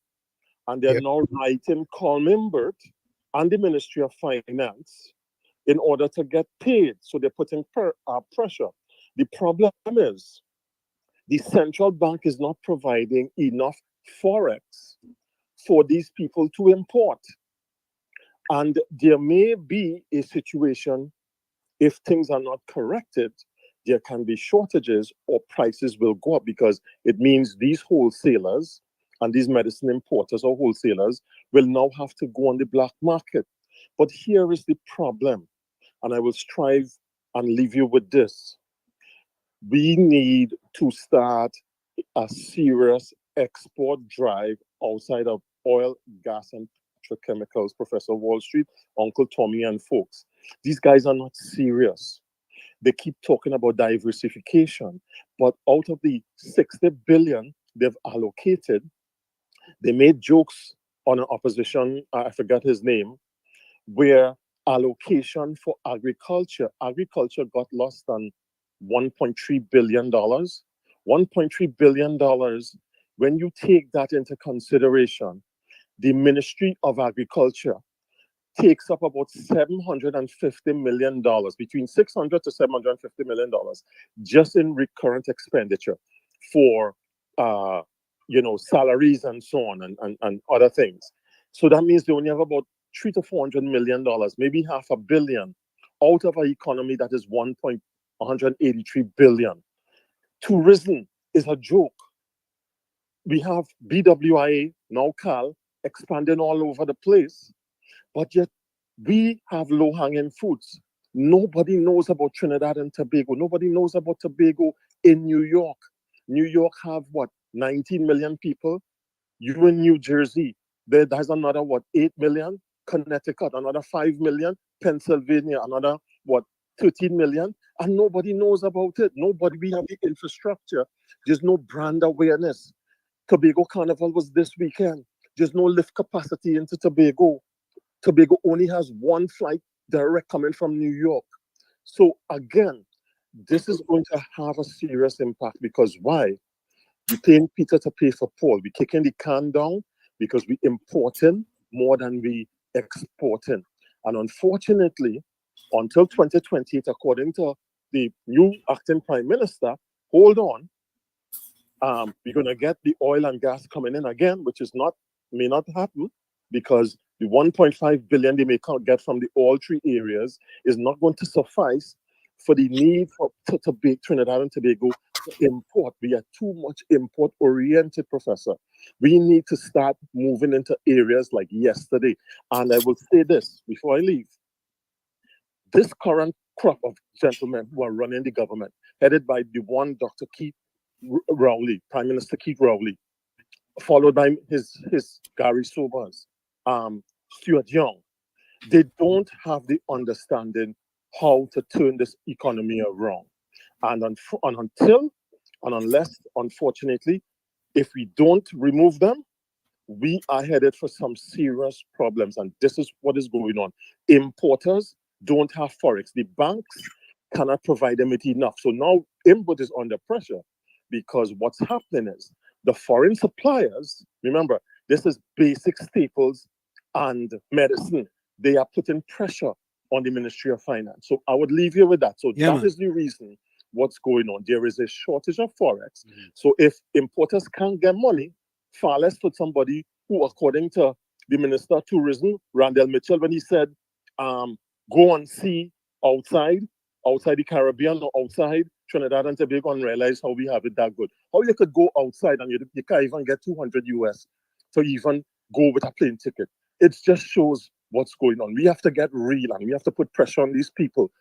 and they're now writing Colmimbert and the Ministry of Finance in order to get paid. So they're putting pressure. The problem is the central bank is not providing enough Forex for these people to import. And there may be a situation, if things are not corrected, there can be shortages or prices will go up, because it means these wholesalers and these medicine importers or wholesalers will now have to go on the black market. But here is the problem, and I will strive and leave you with this. We need to start a serious export drive outside of oil, gas, and petrochemicals, Professor Wall Street, Uncle Tommy, and folks. These guys are not serious. They keep talking about diversification, but out of the 60 billion they've allocated, they made jokes on an opposition, I forgot his name, where allocation for agriculture got lost on $1.3 billion. $1.3 billion, when you take that into consideration, the Ministry of Agriculture takes up about $750 million, between $600 to $750 million, just in recurrent expenditure for, salaries and so on and other things. So that means they only have about $300 to $400 million, maybe $500 million, out of an economy that is $1.183 billion. Tourism is a joke. We have BWIA, now CAL, expanding all over the place, but yet we have low-hanging fruits. Nobody knows about Trinidad and Tobago. Nobody knows about Tobago in New York. New York have, 19 million people? You in New Jersey, there's another, 8 million? Connecticut, another 5 million? Pennsylvania, another, 13 million? And nobody knows about it. We have the infrastructure. There's no brand awareness. Tobago Carnival was this weekend. There's no lift capacity into Tobago. Tobago only has one flight direct coming from New York. So again, this is going to have a serious impact because why? We're paying Peter to pay for Paul. We're kicking the can down because we're importing more than we exporting. And unfortunately, until 2028, according to the new acting prime minister, hold on, we're going to get the oil and gas coming in again, which may not happen because the 1.5 billion they may get from all three areas is not going to suffice for the need to be Trinidad and Tobago to import. We are too much import oriented, Professor. We need to start moving into areas like yesterday. And I will say this before I leave. This current crop of gentlemen who are running the government, headed by the one Dr. Keith Rowley, Prime Minister Keith Rowley, followed by his Gary Sobers, Stuart Young, they don't have the understanding how to turn this economy around. And unless, unfortunately, if we don't remove them, we are headed for some serious problems. And this is what is going on. Importers don't have Forex. The banks cannot provide them with enough. So now import is under pressure because what's happening is the foreign suppliers, remember, this is basic staples and medicine. They are putting pressure on the Ministry of Finance. So I would leave you with that. So that is the reason what's going on. There is a shortage of Forex. So if importers can't get money, far less for somebody who, according to the Minister of Tourism, Randall Mitchell, when he said, go and see outside the Caribbean or outside Trinidad and Tobago and realize how we have it that good. How you could go outside and you can't even get 200 US to even go with a plane ticket. It just shows what's going on. We have to get real and we have to put pressure on these people.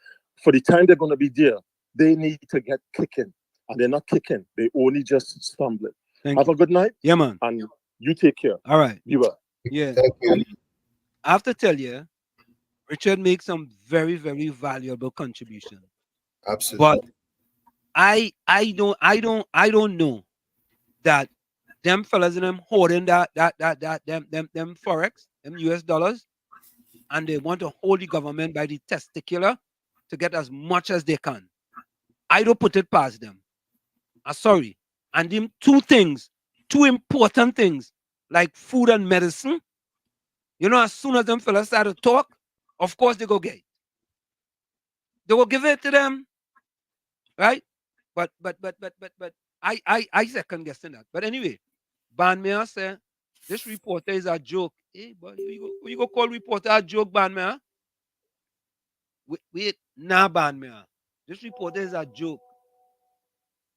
For the time they're going to be there, they need to get kicking. And they're not kicking. They only just stumbling. Have a good night. Yeah, man. And you take care. All right. You are. Yeah. Thank you. I have to tell you, Richard makes some very, very valuable contribution. Absolutely. But I don't know that them fellas and them holding them Forex, them US dollars, and they want to hold the government by the testicular to get as much as they can. I don't put it past them. I'm sorry. And them two important things, like food and medicine, as soon as them fellas start to talk, of course they go get it. They will give it to them, right? But I second guessing that. But anyway, Banmea said this reporter is a joke. Hey, but you go call reporter a joke, Banmea? Wait, nah, Banmea. This reporter is a joke.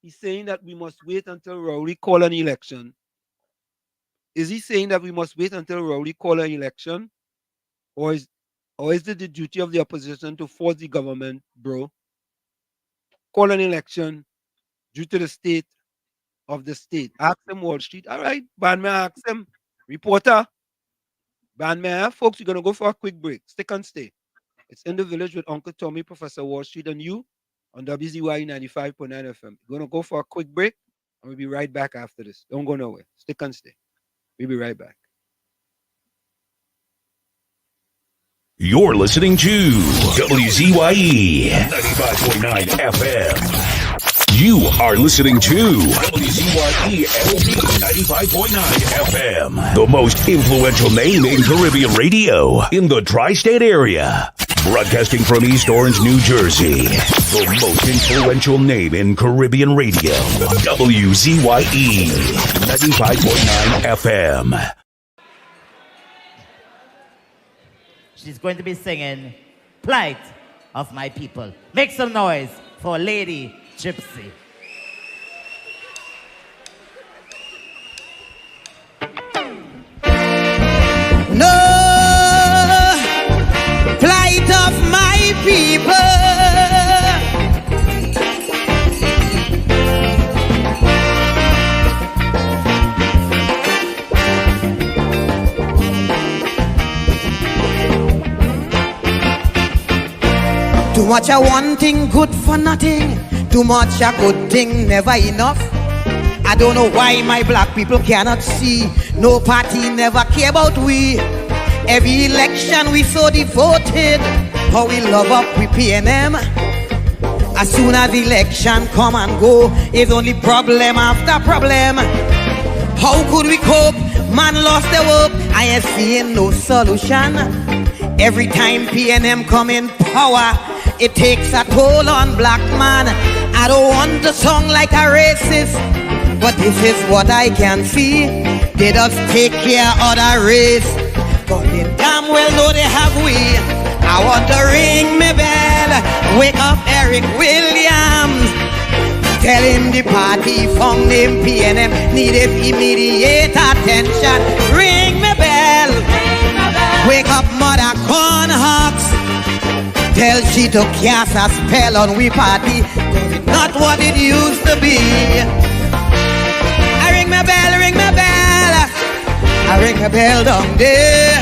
He's saying that we must wait until Rowley call an election. Is he saying that we must wait until Rowley call an election? Or is it the duty of the opposition to force the government, bro? Call an election due to the state of the state. Ask them Wall Street. All right, Banmea, ask them. Reporter, Banmea, folks, we're going to go for a quick break. Stick and stay. It's In the Village with Uncle Tommy, Professor Wall Street, and you on WZYE 95.9 FM. We're going to go for a quick break, and we'll be right back after this. Don't go nowhere. Stick and stay. We'll be right back. You're listening to WZYE 95.9 FM. You are listening to WZYE LP 95.9 FM, the most influential name in Caribbean radio in the tri-state area. Broadcasting from East Orange, New Jersey, the most influential name in Caribbean radio, WZYE 95.9 FM. She's going to be singing Plight of My People. Make some noise for Lady Gypsy. No plight of my people. Too much of one thing, good for nothing. Too much a good thing, never enough. I don't know why my black people cannot see. No party never care about we. Every election we so devoted. How we love up we PNM. As soon as election come and go, it's only problem after problem. How could we cope? Man lost their hope. I ain't seeing no solution. Every time PNM come in power, it takes a toll on black man. I don't want to sound like a racist, but this is what I can see. They just take care of the race, but they damn well know they have we. I want to ring my bell, wake up Eric Williams. Tell him the party found him PNM needed immediate attention. Ring my bell, wake up Mother Cornhawks. Tell she to cast a spell on we party, cause it's not what it used to be. I ring my bell, ring my bell. I ring my bell down there.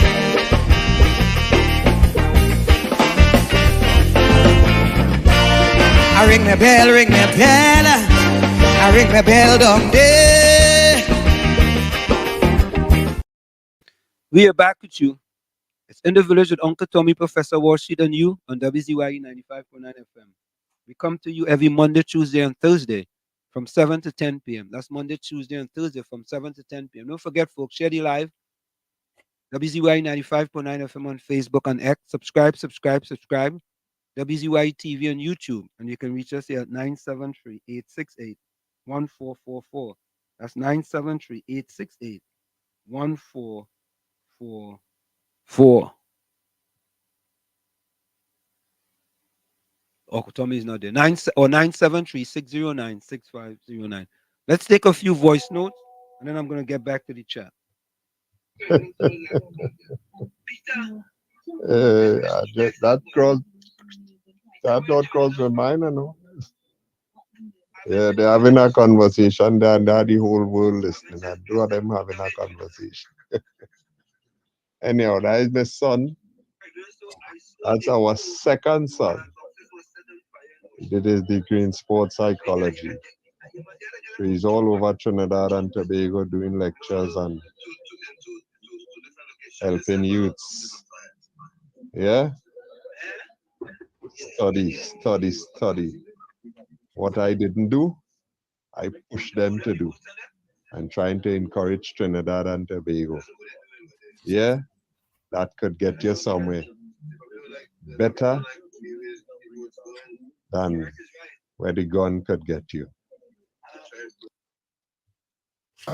I ring my bell, ring my bell. I ring my bell down there. We are back with you. It's In the Village with Uncle Tommy, Professor Warsheed, and you on WZYE 95.9 FM. We come to you every Monday, Tuesday, and Thursday from 7 to 10 p.m. That's Monday, Tuesday, and Thursday from 7 to 10 p.m. Don't forget, folks, share the live. WZYE 95.9 FM on Facebook and X. Subscribe. WZYE TV on YouTube. And you can reach us here at 973-868-1444. That's 973-868-1444. Oh, Tommy is not there. 973-609-6509. Let's take a few voice notes, and then I'm going to get back to the chat. That thought crossed my mind, I know. Yeah, they're having a conversation there, and the whole world listening, and two of them having a conversation. Anyhow, that is my son. That's our second son. He did his degree in sports psychology. So he's all over Trinidad and Tobago doing lectures and helping youths. Yeah? Study. What I didn't do, I pushed them to do. I'm trying to encourage Trinidad and Tobago. Yeah? That could get you somewhere better than where the gun could get you. Now,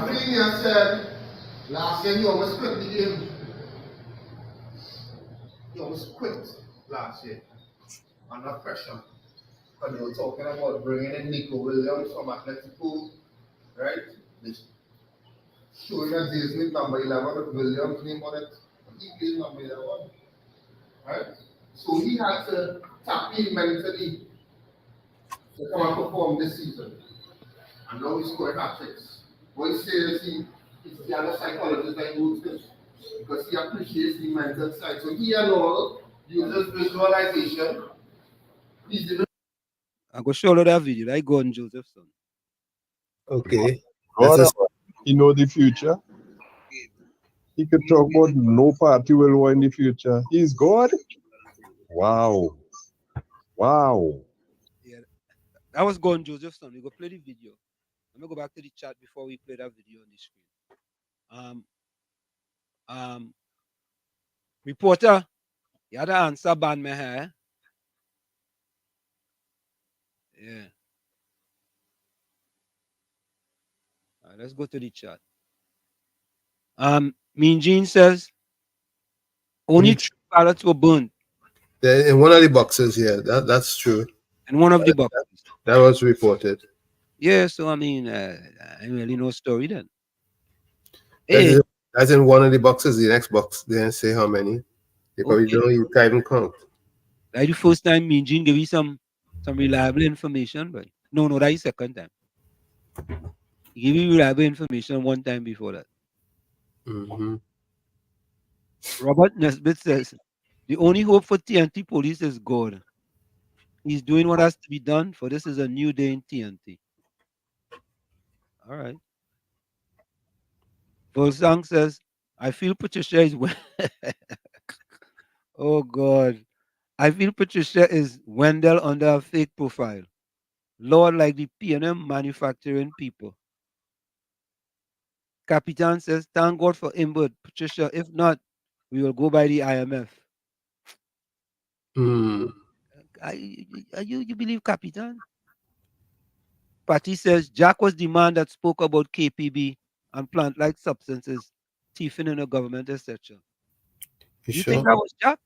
Phineas said last year you almost quit the game. You almost quit last year under pressure. And you were talking about bringing in Nico Williams from Atletico, right? Showing a jersey with number 11 with Williams' name on it. He plays number 11, right? So he had to tap in mentally to come and perform this season. And now he's scoring hat-tricks. What he says he's the other psychologist that knows this because he appreciates the mental side. So he and all uses visualization. I'm going to show you that video. I go on Josephson. Okay. You know the future. He could talk about no party will win in the future. He's God. Wow. Wow. Yeah, that was Gordon Josephson. We go play the video. Let me go back to the chat before we play that video on the screen. Reporter, you had to answer ban me here. Yeah. All right, let's go to the chat. Mean Gene says only 3 ballots were burned. In one of the boxes, yeah, that's true. In one of the boxes. That was reported. Yeah, so I mean, I really no story then. Hey. That's in one of the boxes. The next box, they didn't say how many. They probably Okay. don't, you can't even count. That's the first time Mean Gene gave you some reliable information, but no, that's the second time. He gave you reliable information one time before that. Mm-hmm. Robert Nesbitt says the only hope for TNT police is God. He's doing what has to be done, for this is a new day in TNT. All right. Volsang says, I feel Patricia is oh God. I feel Patricia is Wendell under a fake profile. Lord, like the P&M manufacturing people. Capitan says, thank God for Imbert. Patricia, if not, we will go by the IMF. You believe Capitan? Patty says, Jack was the man that spoke about KPB and plant-like substances, thieving in the government, etc. You think that was Jack?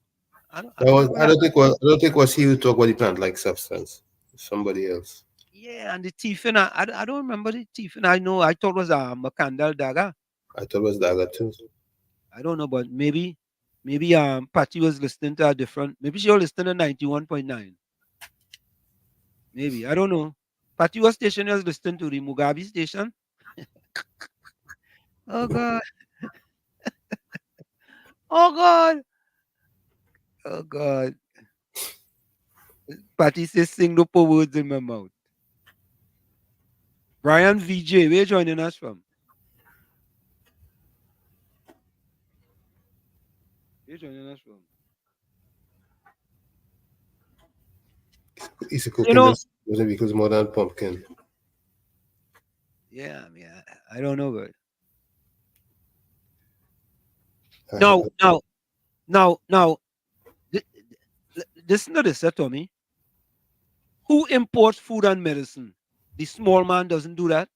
I don't think it was he who talked about the plant-like substance. Somebody else. Yeah, and the thieving, I don't remember the thieving. I thought it was Makandal Daga. I thought it was Daga too. I don't know, but maybe Patty was listening to a different. Maybe she was listening to 91.9. Maybe I don't know. Patty was station was listening to the Mugabe station. Oh God. Oh God. Oh God. Patty says sing the poor words in my mouth. Brian VJ, where you joining us from? Where you joining us from? He's cooking this because more than pumpkin. Yeah, I mean, I don't know, but now, listen to this, Tommy. Who imports food and medicine? The small man doesn't do that.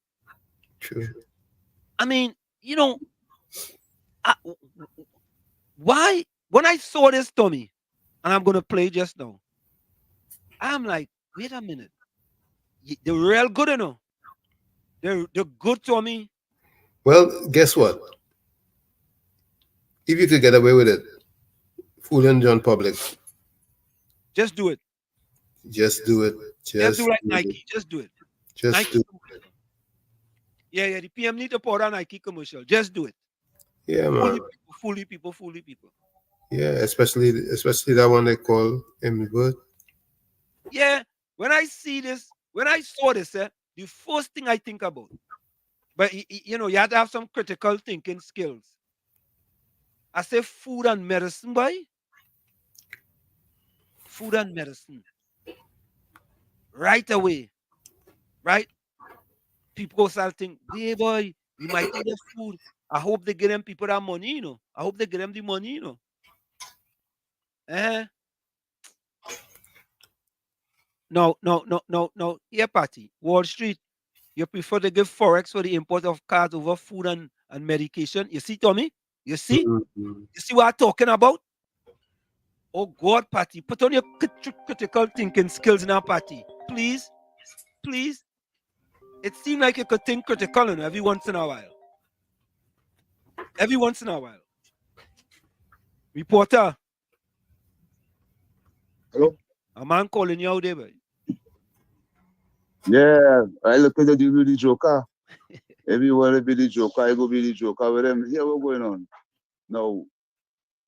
True. I mean, why? When I saw this, Tommy, and I'm gonna play just now, I'm like, wait a minute, they're real good, They're good, Tommy. Well, guess what? If you could get away with it, fooling John public, just do it. Just do it. Just do like Nike. Just do it. Just Nike do it. Yeah. The PM need to pour a Nike commercial. Just do it. Yeah, man. Fool the people. Yeah, especially that one they call Imbert. Yeah. When I saw this, the first thing I think about, but you have to have some critical thinking skills. I say food and medicine, boy. Food and medicine. Right away. Right? People start thinking, hey boy, we might eat the food. I hope they get them people that money, I hope they get them the money, No. Yeah, Patty. Wall Street, you prefer to give Forex for the import of cars over food and medication. You see, Tommy? You see? Mm-hmm. You see what I'm talking about? Oh God, Patty, put on your critical thinking skills now, Patty. Please. It seems like you could think critical every once in a while. Reporter. Hello? A man calling you out there, boy. Yeah, I look at the Billy Joker. Everyone be the Joker, I go be the Joker with them. Here what's going on. Now,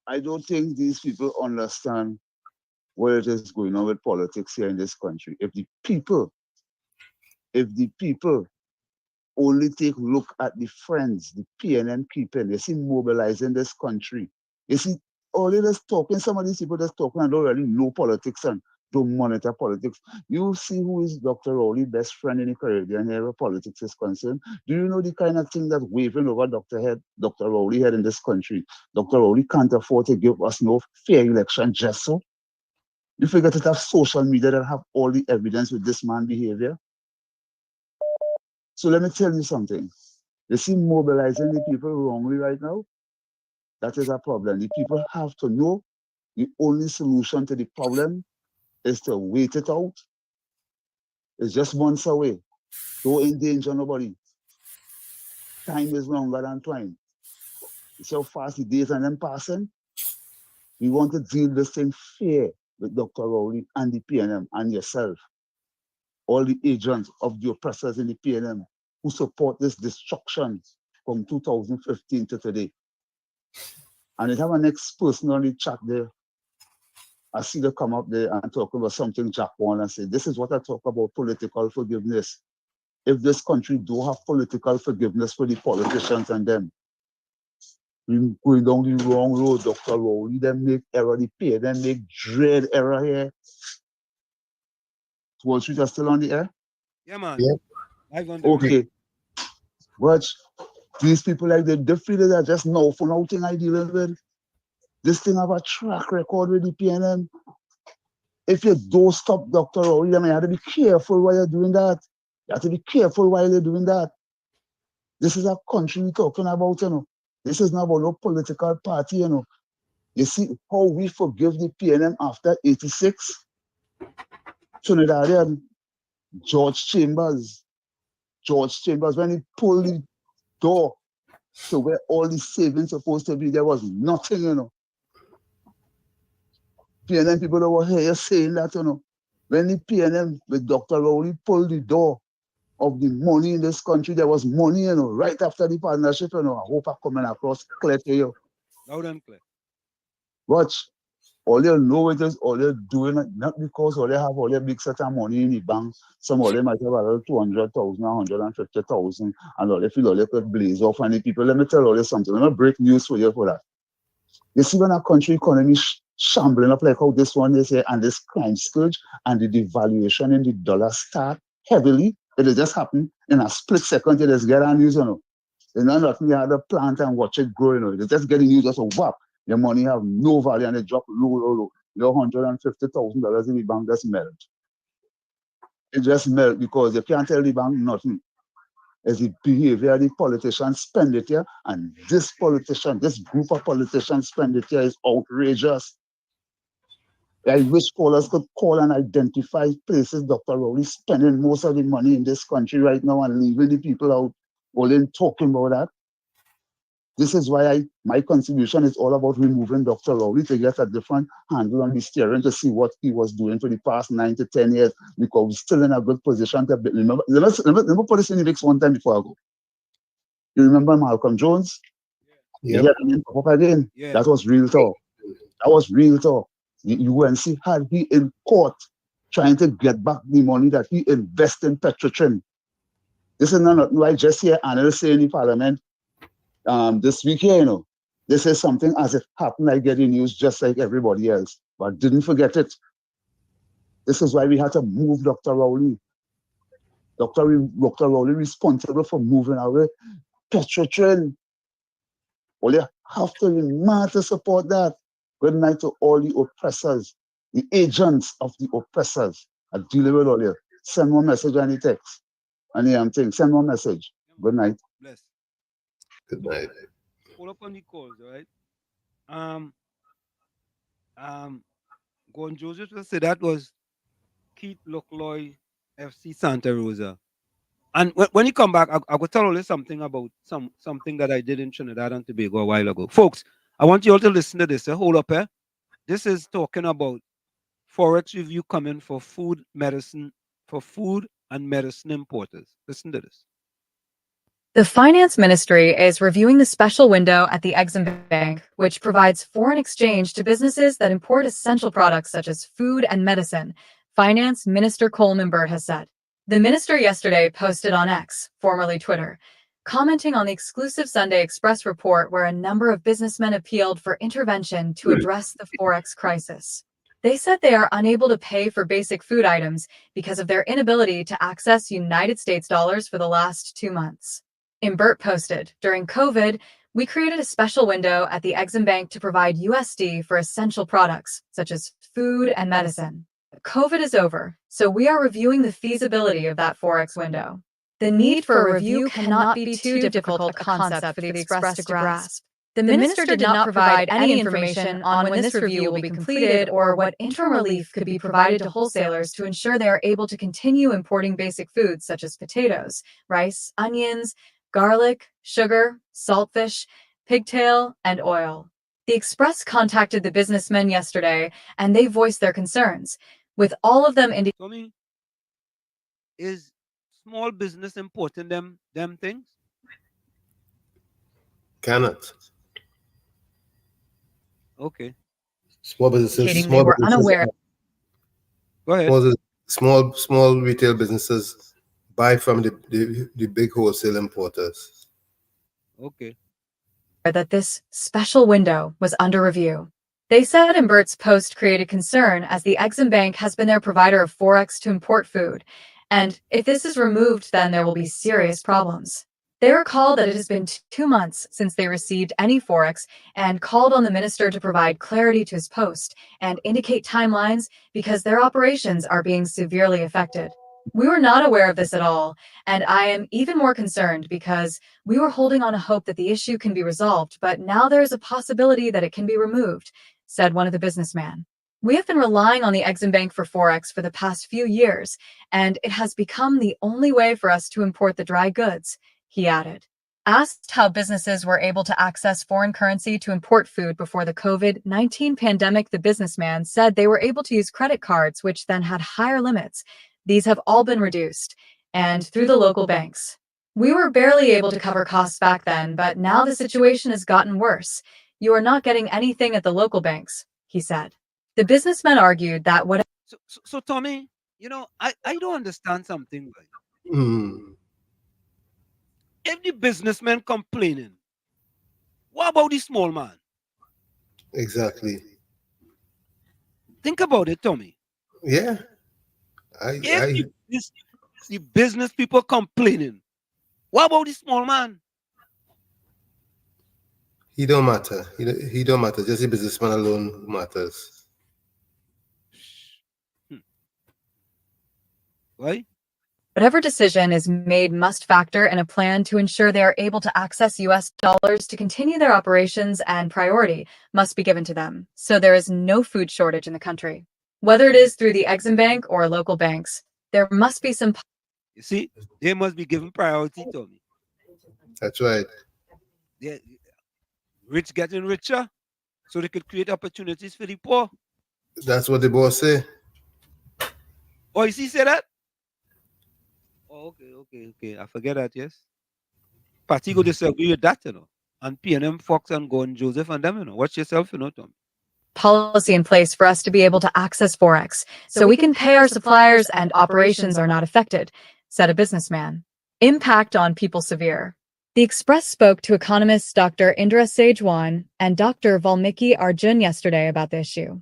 I don't think these people understand what it is going on with politics here in this country. If the people only take look at the friends, the PNM keeping. You see, mobilizing this country. You see, all they just talking, some of these people just talking and don't really know politics and don't monitor politics. You see who is Dr. Rowley's best friend in the Caribbean here where politics is concerned. Do you know the kind of thing that's waving over Dr. Rowley head in this country? Dr. Rowley can't afford to give us no fair election just so. You forget to have social media that have all the evidence with this man's behavior. So let me tell you something. You see, mobilizing the people wrongly right now, that is a problem. The people have to know the only solution to the problem is to wait it out. It's just months away. Don't endanger nobody. Time is longer than time. You see how fast the days and them passing? We want to deal this thing fair with Dr. Rowley and the PNM and yourself. All the agents of the oppressors in the PNM who support this destruction from 2015 to today. And I have an next person on the chat there. I see them come up there and talk about something Jack won and say, this is what I talk about political forgiveness. If this country do have political forgiveness for the politicians and them, we going down the wrong road, Dr. Rowley, them make error, they pay, them make dread error here. Wall Street are still on the air? Yeah, man. Yeah. Okay. Watch. These people like the feelers are just now for nothing I dealing with. This thing have a track record with the PNM. If you don't stop Dr. Rowley, you have to be careful while you're doing that. You have to be careful while you're doing that. This is a country we're talking about, you know. This is not about no political party, you know. You see how we forgive the PNM after 86? Trinidadian, George Chambers, when he pulled the door to where all the savings supposed to be, there was nothing, you know. PNM people that were here saying that, you know, when the PNM with Dr. Rowley pulled the door of the money in this country, there was money, you know, right after the partnership, you know. I hope I'm coming across clear to you. Loud and clear. Watch. All they know it is all they're doing it, not because all they have all their big set of money in the bank. Some of them might have about 200,000, 150,000, and all they feel all they could blaze off on the people. Let me tell all you something. Let me break news for you for that. You see when a country economy shambling up like how this one is here, and this crime scourge and the devaluation in the dollar start heavily, it just happen in a split second. You just get on news, you know. You know nothing, you have to plant and watch it grow, you know. They just get the news just a whap. Your money have no value and they drop low. Your $150,000 in the bank just melt. It just melt because you can't tell the bank nothing. It's the behavior of the politicians spend it here, and this group of politicians spend it here is outrageous. I wish callers could call and identify places Dr. Rowley spending most of the money in this country right now and leaving the people out, only talking about that. This is why my contribution is all about removing Dr. Rowley to get a different handle on the steering to see what he was doing for the past 9 to 10 years, because we're still in a good position to remember. Let me put this in the mix one time before I go. You remember Malcolm Jones? Yeah. You hear the name pop up again? Yeah. That was real talk. That was real talk. The UNC had he in court trying to get back the money that he invested in Petrotrin. This is not what I just hear analysts say in the parliament this week here, you know. This is something as it happened, I get the news just like everybody else, but didn't forget it. This is why we had to move Dr. Rowley. Dr. Rowley responsible for moving away Petrotrin. Well, you have to be mad to support that. Good night to all the oppressors, the agents of the oppressors. I deal with all you. Send more message on the text. And the thing. Send more message. Good night. Bless. Good night. Pull up on the calls, right? Gordon Joseph will say that was Keith Lockloy, FC Santa Rosa. And when you come back, I will tell you something about something that I did in Trinidad and Tobago a while ago. Folks, I want you all to listen to this. Hold up here. This is talking about Forex review coming for food and medicine importers. Listen to this. The Finance Ministry is reviewing the special window at the Exim Bank, which provides foreign exchange to businesses that import essential products such as food and medicine, Finance Minister Coleman Bird has said. The minister yesterday posted on X, formerly Twitter, commenting on the exclusive Sunday Express report where a number of businessmen appealed for intervention to address the Forex crisis. They said they are unable to pay for basic food items because of their inability to access United States dollars for the last 2 months. Imbert posted, during COVID, we created a special window at the Exim Bank to provide USD for essential products, such as food and medicine. COVID is over, so we are reviewing the feasibility of that Forex window. The need for a review cannot be too difficult a concept for the Express to grasp. The minister did not provide any information on when this review will be completed or what interim relief could be provided to wholesalers to ensure they are able to continue importing basic foods such as potatoes, rice, onions, garlic, sugar, saltfish, pigtail, and oil. The Express contacted the businessmen yesterday, and they voiced their concerns, with all of them indicating Is small business importing them things? Cannot. Okay. Small businesses. they were unaware. Go ahead. Small retail businesses buy from the big wholesale importers. Okay. That this special window was under review. They said Imbert's post created concern as the Exim Bank has been their provider of Forex to import food, and if this is removed, then there will be serious problems. They recalled that it has been 2 months since they received any Forex and called on the minister to provide clarity to his post and indicate timelines because their operations are being severely affected. We were not aware of this at all, and I am even more concerned because we were holding on a hope that the issue can be resolved, but now there is a possibility that it can be removed, said one of the businessmen. We have been relying on the Exim Bank for Forex for the past few years, and it has become the only way for us to import the dry goods, he added. Asked how businesses were able to access foreign currency to import food before the COVID-19 pandemic, the businessman said they were able to use credit cards, which then had higher limits. These have all been reduced, and through the local banks. We were barely able to cover costs back then, but now the situation has gotten worse. You are not getting anything at the local banks, he said. The businessman argued that what... So Tommy, I don't understand something. If the businessman complaining, what about the small man? Exactly. Think about it, Tommy. Yeah. If the business people complaining, what about the small man? He don't matter. He don't matter. Just the businessman alone matters. Why? Whatever decision is made must factor in a plan to ensure they are able to access US dollars to continue their operations, and priority must be given to them, so there is no food shortage in the country. Whether it is through the Exim Bank or local banks, there must be some... You see, they must be given priority, Tommy. That's right. They're rich getting richer, so they could create opportunities for the poor. That's what the boss say. Oh, you see, say that? Oh, okay. I forget that, yes. Partigo disagree with that, And PNM, Fox, and Gordon Joseph and them, Watch yourself, Tom. Policy in place for us to be able to access Forex, so we can pay our suppliers and operations are not affected, said a businessman. Impact on people severe. The Express spoke to economists Dr. Indra Sejwan and Dr. Valmiki Arjun yesterday about the issue.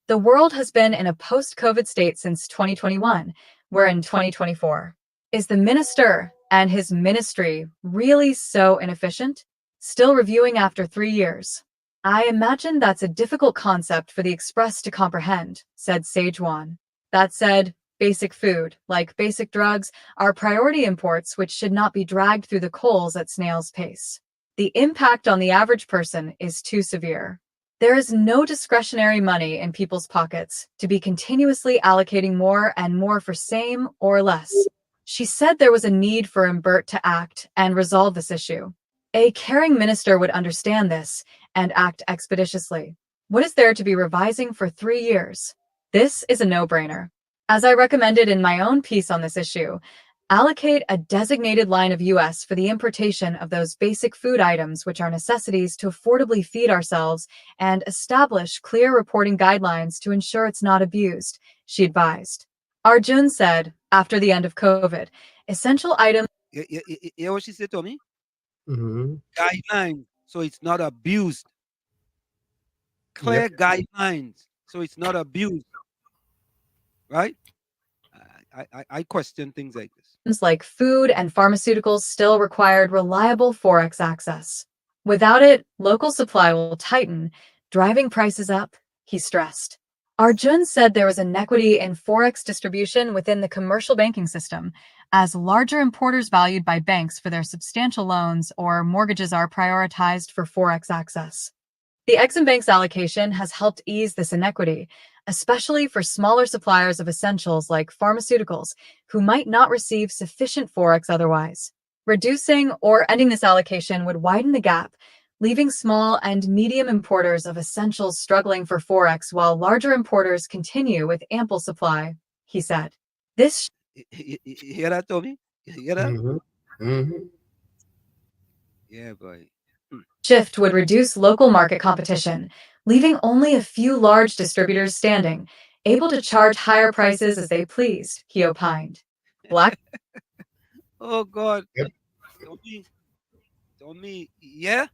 The world has been in a post-COVID state since 2021. We're in 2024. Is the minister and his ministry really so inefficient? Still reviewing after 3 years. I imagine that's a difficult concept for the Express to comprehend, said Sejwan. That said, basic food, like basic drugs, are priority imports which should not be dragged through the coals at snail's pace. The impact on the average person is too severe. There is no discretionary money in people's pockets to be continuously allocating more and more for same or less. She said there was a need for Imbert to act and resolve this issue. A caring minister would understand this and act expeditiously. What is there to be revising for 3 years? This is a no-brainer. As I recommended in my own piece on this issue, allocate a designated line of US for the importation of those basic food items which are necessities to affordably feed ourselves, and establish clear reporting guidelines to ensure it's not abused, she advised. Arjun said, after the end of COVID, essential items. You hear what she said to me? Mm-hmm. Guidelines, so it's not abused. Clear guidelines, so it's not abused. Right? I question things like this. Like food and pharmaceuticals still required reliable Forex access. Without it, local supply will tighten, driving prices up, he stressed. Arjun said there was inequity in Forex distribution within the commercial banking system, as larger importers valued by banks for their substantial loans or mortgages are prioritized for Forex access. The Exim Bank's allocation has helped ease this inequity, especially for smaller suppliers of essentials like pharmaceuticals, who might not receive sufficient Forex otherwise. Reducing or ending this allocation would widen the gap, leaving small and medium importers of essentials struggling for Forex while larger importers continue with ample supply, he said. This You hear that, Tommy? You hear that? Mm-hmm. Mm-hmm. Yeah, boy. shift would reduce local market competition, leaving only a few large distributors standing, able to charge higher prices as they pleased, he opined. Black Oh God. Tommy, yeah?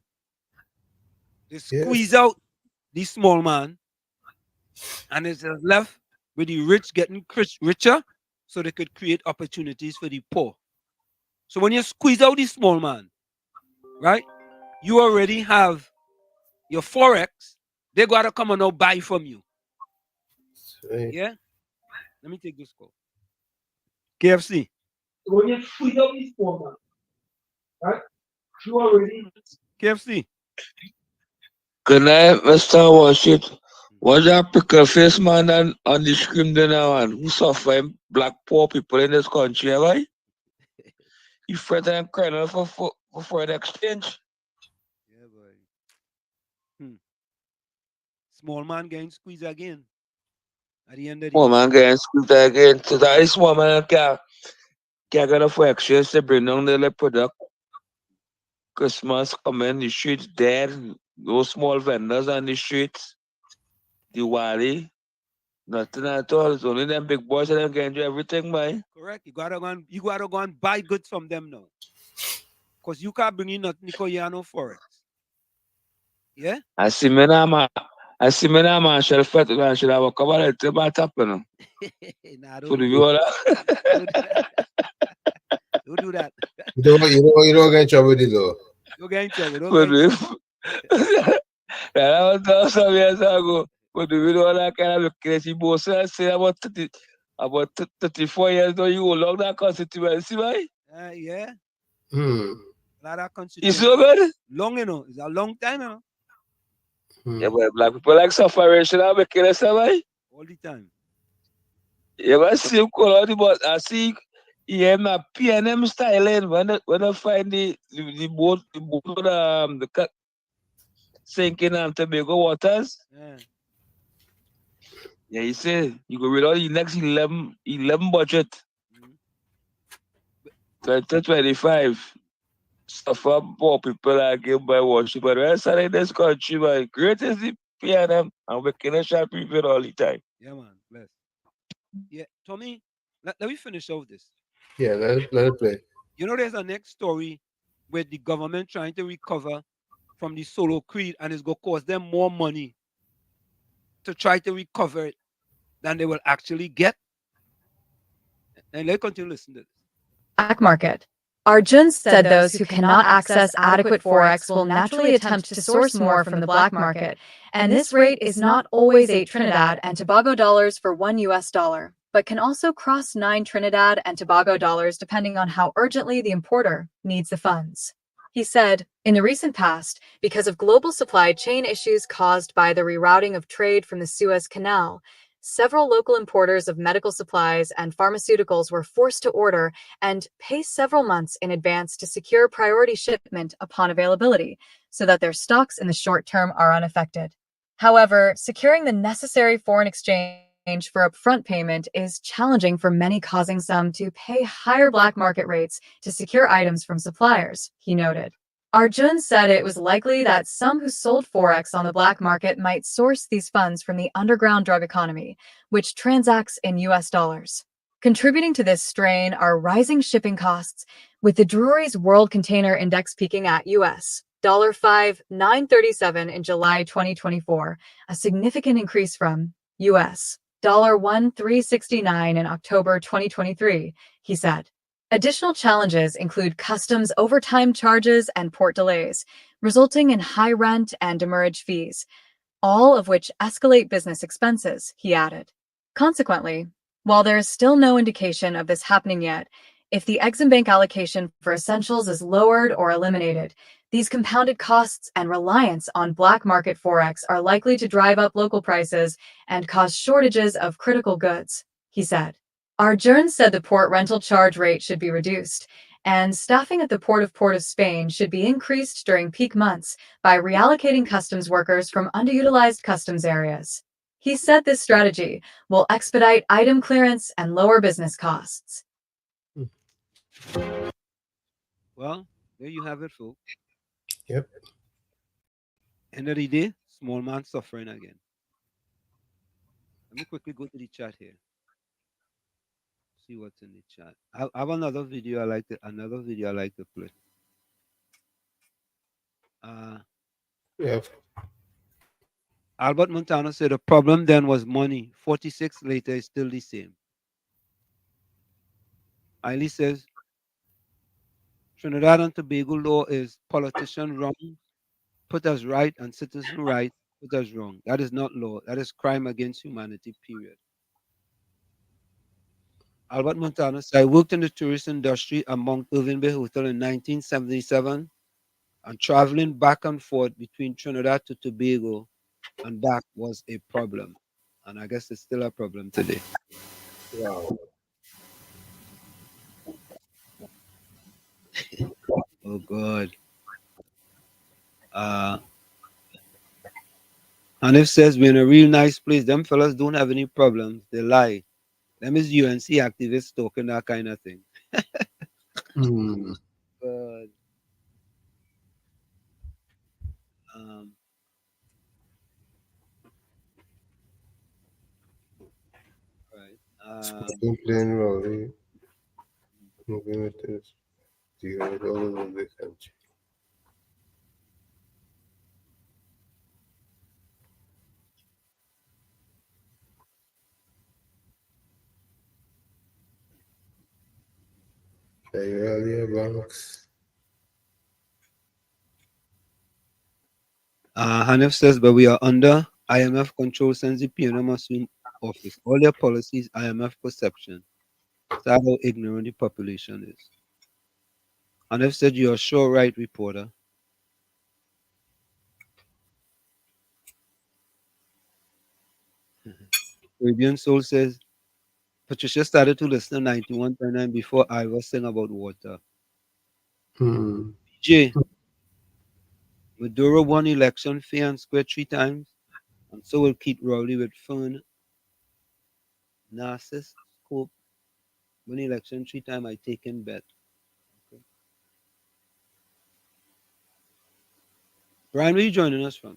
They squeeze out the small man, and it's just left with the rich getting richer so they could create opportunities for the poor. So when you squeeze out the small man, right, you already have your Forex, they got to come and now buy from you. Yeah? Let me take this call. KFC. So when you squeeze out the small man, right, you already KFC. Good night, Mr. Worship. What's that pickle face man on the screen there now, man? Who suffering black poor people in this country, right? You fret and crying for foreign exchange. Yeah, boy. Small man getting squeezed again. At the end of the Small man getting squeezed again. So that is small man can't get enough for exchange to bring down the product. Christmas coming, the streets dead. No small vendors on the streets. Diwali. Nothing at all. It's only them big boys that can do everything, man. Correct. You gotta go and buy goods from them now. Because you can't bring in nothing because you have no Forex. Yeah? I see me now, man, shall fit and should have a cover it to my top, you know. Nah, For the viewer. Don't do that. You don't get in trouble with it though. Don't get in trouble. Don't For get in the trouble. that was done some years ago. But the video that kind of crazy boss say about 34 years ago, you will log that constituency, right? Yeah. Hmm. Lot of It's so good? Long, you know. It's a long time, you know. Yeah, but black people like suffering, should have make it, right? All the time. Yeah, but I see him call out the boss. I see my PNM styling when I find the boat the cut sinking on Tobago waters. Yeah, he said you go read all the next 11 budget. 2025. Suffer poor people like him by worship. But the rest of this country, man, great is the PNM and we can share people all the time. Yeah, man. Bless. Yeah, Tommy, let me finish off this. Yeah, let it play. You know, there's a next story where the government trying to recover from the solo creed and it's going to cost them more money to try to recover it than they will actually get. And let's continue listening to this. Black market. Arjun said those who cannot access adequate Forex will naturally attempt to source more from the black market, and this rate is not always 8 Trinidad and Tobago dollars for $1 US, but can also cross 9 Trinidad and Tobago dollars depending on how urgently the importer needs the funds. He said, in the recent past, because of global supply chain issues caused by the rerouting of trade from the Suez Canal, several local importers of medical supplies and pharmaceuticals were forced to order and pay several months in advance to secure priority shipment upon availability, so that their stocks in the short term are unaffected. However, securing the necessary foreign exchange for upfront payment is challenging for many, causing some to pay higher black market rates to secure items from suppliers, he noted. Arjun said it was likely that some who sold Forex on the black market might source these funds from the underground drug economy, which transacts in US dollars. Contributing to this strain are rising shipping costs, with the Drewry's World Container Index peaking at US $5,937 in July 2024, a significant increase from US $1,369 in October 2023, he said. Additional challenges include customs overtime charges and port delays, resulting in high rent and demurrage fees, all of which escalate business expenses, he added. Consequently, while there is still no indication of this happening yet, if the Exim Bank allocation for essentials is lowered or eliminated, these compounded costs and reliance on black market Forex are likely to drive up local prices and cause shortages of critical goods, he said. Arjern said the port rental charge rate should be reduced, and staffing at the Port of Spain should be increased during peak months by reallocating customs workers from underutilized customs areas. He said this strategy will expedite item clearance and lower business costs. Well, there you have it, folks. Yep. End of the day, small man suffering again. Let me quickly go to the chat here. See what's in the chat. I have another video I like to play. Yeah. Albert Montano said the problem then was money. 46 later is still the same. Eiley says Trinidad and Tobago law is politician wrong, put us right, and citizen right, put us wrong. That is not law. That is crime against humanity, period. Albert Montano said, I worked in the tourist industry at Mount Irving Bay Hotel in 1977, and traveling back and forth between Trinidad to Tobago and back was a problem. And I guess it's still a problem today. Wow. Oh, God. Hanif says, we're in a real nice place. Them fellas don't have any problems. They lie. Them is UNC activists talking that kind of thing. Hmm. God. Smoking plain Rowley. Moving with this. Zero all over the country. Earlier banks. Hanif says, but we are under IMF control since the PNM assumed office. All their policies, IMF perception. That's how ignorant the population is. Hanif said, you are sure right, reporter. Caribbean Soul says, Patricia started to listen to 91.9 before I was saying about water. PJ, Maduro won election fair and square 3 times, and so will Keith Rowley with Fern, Narcissus, Scope. Win election 3 times, I take in bet. Okay. Brian, where are you joining us from?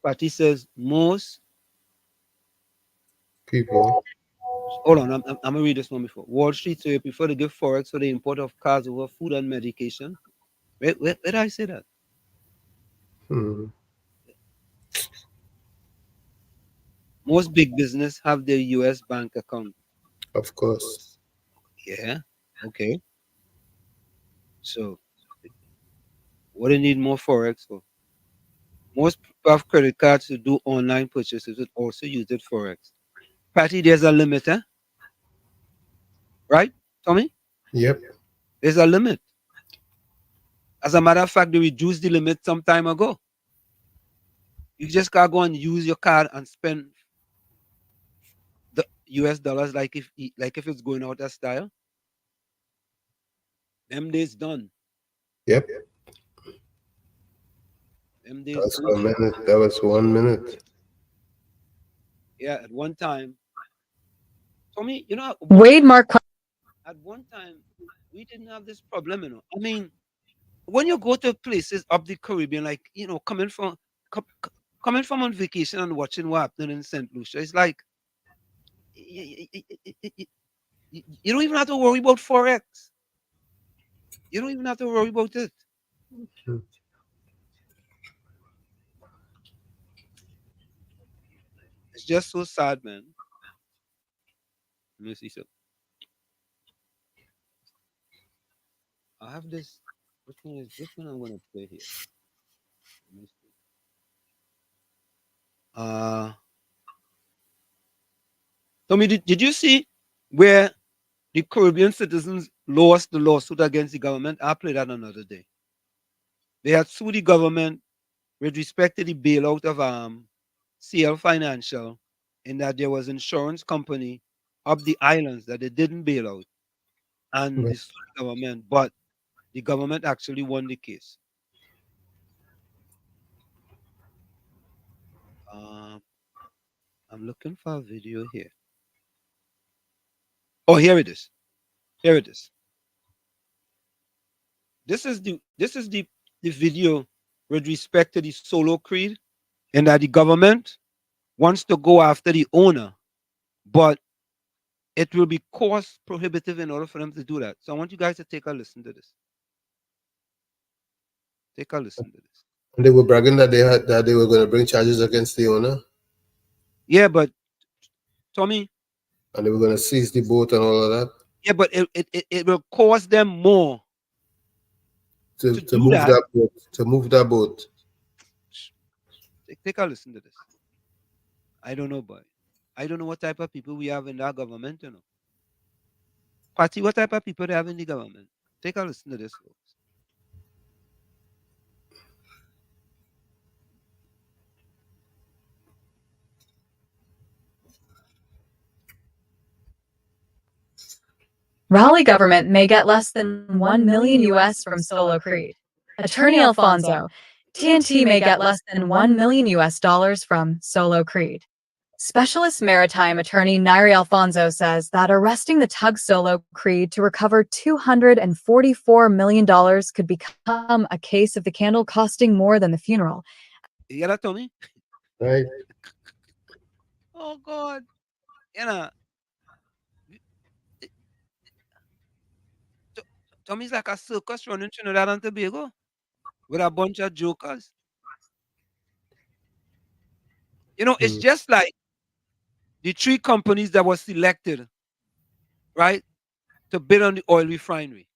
Patty says, most people. Hold on, I'm going to read this one before. Wall Street, so you prefer to give Forex for the import of cars over food and medication? Where did I say that? Most big business have their U.S. bank account. Of course. Yeah, okay. So, what do you need more Forex for? Most people have credit cards to do online purchases that also use it Forex. Patty, there's a limit, eh? Right, Tommy? Yep. There's a limit. As a matter of fact, they reduced the limit some time ago. You just can't go and use your card and spend the US dollars like if it's going out of style. Them days done. Yep. Them days That's done. 1 minute. That was 1 minute. Yeah, at one time. Tommy, you know, Wade Mark. At one time, we didn't have this problem, you know. I mean, when you go to places up the Caribbean, like, you know, coming from on vacation and watching what happened in St. Lucia, it's like You don't even have to worry about Forex. You don't even have to worry about it. It's just so sad, man. Let me see something. I have this. Which one I'm gonna play here? Let me see. Tommy, did you see where the Caribbean citizens lost the lawsuit against the government? I'll play that another day. They had sued the government with respect to the bailout of CL Financial, in that there was insurance company of the islands that they didn't bail out, and they sued the government, but the government actually won the case. I'm looking for a video here. Oh, here it is. Here it is. This is the video with respect to the solo creed, and that the government wants to go after the owner, but it will be cost prohibitive in order for them to do that. So I want you guys to take a listen to this. Take a listen to this. And they were bragging that they were going to bring charges against the owner. Yeah, but Tommy. And they were going to seize the boat and all of that. Yeah, but it will cost them more to move that boat. To move that boat. Take a listen to this. I don't know, boy. I don't know what type of people we have in that government, you know. Patty, what type of people they have in the government? Take a listen to this, folks. Raleigh government may get less than $1 million US from Solo Creed. Attorney Alfonso, TNT may get less than $1 million US from Solo Creed. Specialist maritime attorney Nairi Alfonso says that arresting the tug Solo Creed to recover $244 million could become a case of the candle costing more than the funeral. You hear that, Tommy? Right. Oh, God. You know, Tommy's like a circus running Trinidad and Tobago with a bunch of jokers. You know, it's just like the 3 companies that were selected, right, to bid on the oil refinery.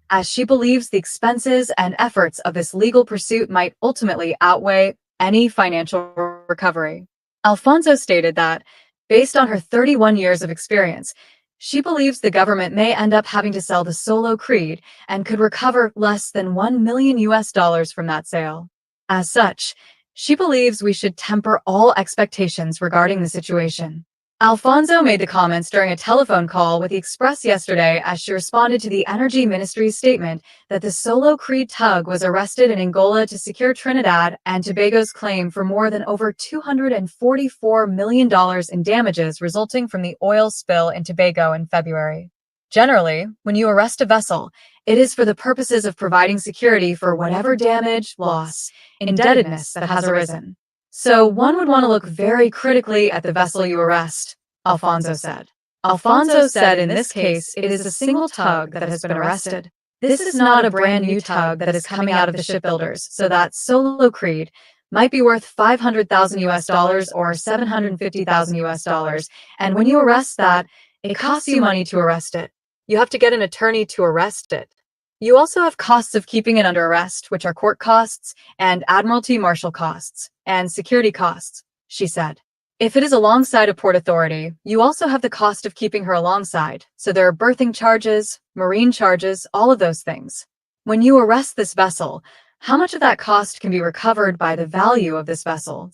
As she believes the expenses and efforts of this legal pursuit might ultimately outweigh any financial recovery. Alfonso stated that, based on her 31 years of experience, she believes the government may end up having to sell the Solo Creed and could recover less than $1 million US from that sale. As such, she believes we should temper all expectations regarding the situation. Alfonso made the comments during a telephone call with the Express yesterday as she responded to the Energy Ministry's statement that the Solo Creed tug was arrested in Angola to secure Trinidad and Tobago's claim for more than over $244 million in damages resulting from the oil spill in Tobago in February. Generally, when you arrest a vessel, it is for the purposes of providing security for whatever damage, loss, indebtedness that has arisen. So one would want to look very critically at the vessel you arrest, Alfonso said. Alfonso said in this case, it is a single tug that has been arrested. This is not a brand new tug that is coming out of the shipbuilders, so that Solo Creed might be worth $500,000 US or $750,000 US. And when you arrest that, it costs you money to arrest it. You have to get an attorney to arrest it. You also have costs of keeping it under arrest, which are court costs and Admiralty Marshal costs and security costs, she said. If it is alongside a port authority, you also have the cost of keeping her alongside. So there are berthing charges, marine charges, all of those things. When you arrest this vessel, how much of that cost can be recovered by the value of this vessel?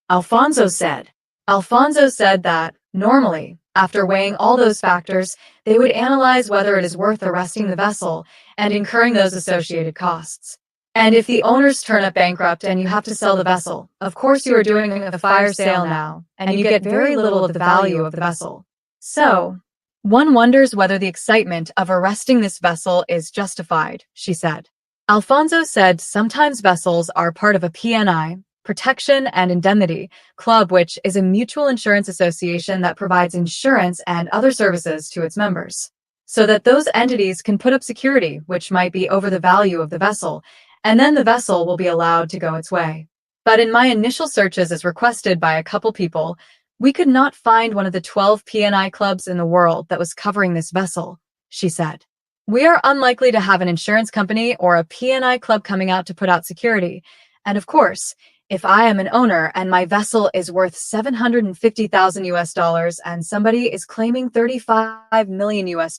Alfonso said that, normally, after weighing all those factors, they would analyze whether it is worth arresting the vessel and incurring those associated costs. And if the owners turn up bankrupt and you have to sell the vessel, of course you are doing a fire sale now, and you get very little of the value of the vessel. So, one wonders whether the excitement of arresting this vessel is justified, she said. Alfonso said sometimes vessels are part of a PNI, Protection and Indemnity Club, which is a mutual insurance association that provides insurance and other services to its members, so that those entities can put up security, which might be over the value of the vessel, and then the vessel will be allowed to go its way. But in my initial searches as requested by a couple people, we could not find one of the 12 P&I clubs in the world that was covering this vessel, she said. We are unlikely to have an insurance company or a P&I club coming out to put out security. And of course, if I am an owner and my vessel is worth $750,000 US and somebody is claiming 35 million US,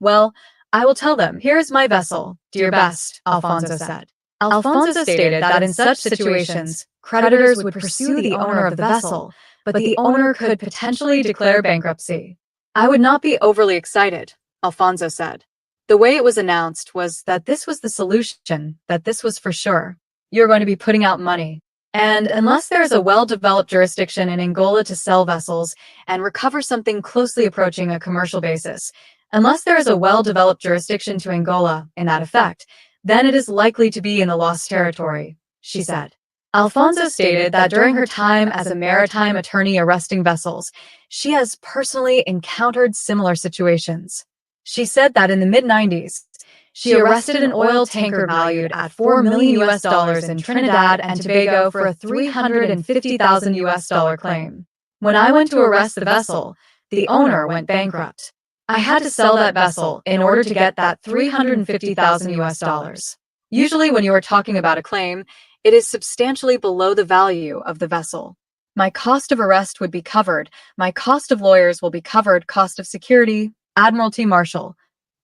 well, I will tell them, here's my vessel, do your best, Alfonso said. Alfonso stated that in such situations, creditors would pursue the owner of the vessel, but the owner could potentially declare bankruptcy. I would not be overly excited, Alfonso said. The way it was announced was that this was the solution, that this was for sure. You're going to be putting out money. And unless there is a well-developed jurisdiction in Angola to sell vessels and recover something closely approaching a commercial basis, unless there is a well-developed jurisdiction to Angola in that effect, then it is likely to be in the lost territory, she said. Alfonso stated that during her time as a maritime attorney arresting vessels, she has personally encountered similar situations. She said that in the mid-90s, she arrested an oil tanker valued at $4 million US in Trinidad and Tobago for a $350,000 US claim. When I went to arrest the vessel, the owner went bankrupt. I had to sell that vessel in order to get that $350,000 US. Usually when you are talking about a claim, it is substantially below the value of the vessel. My cost of arrest would be covered, my cost of lawyers will be covered, cost of security, Admiralty Marshal.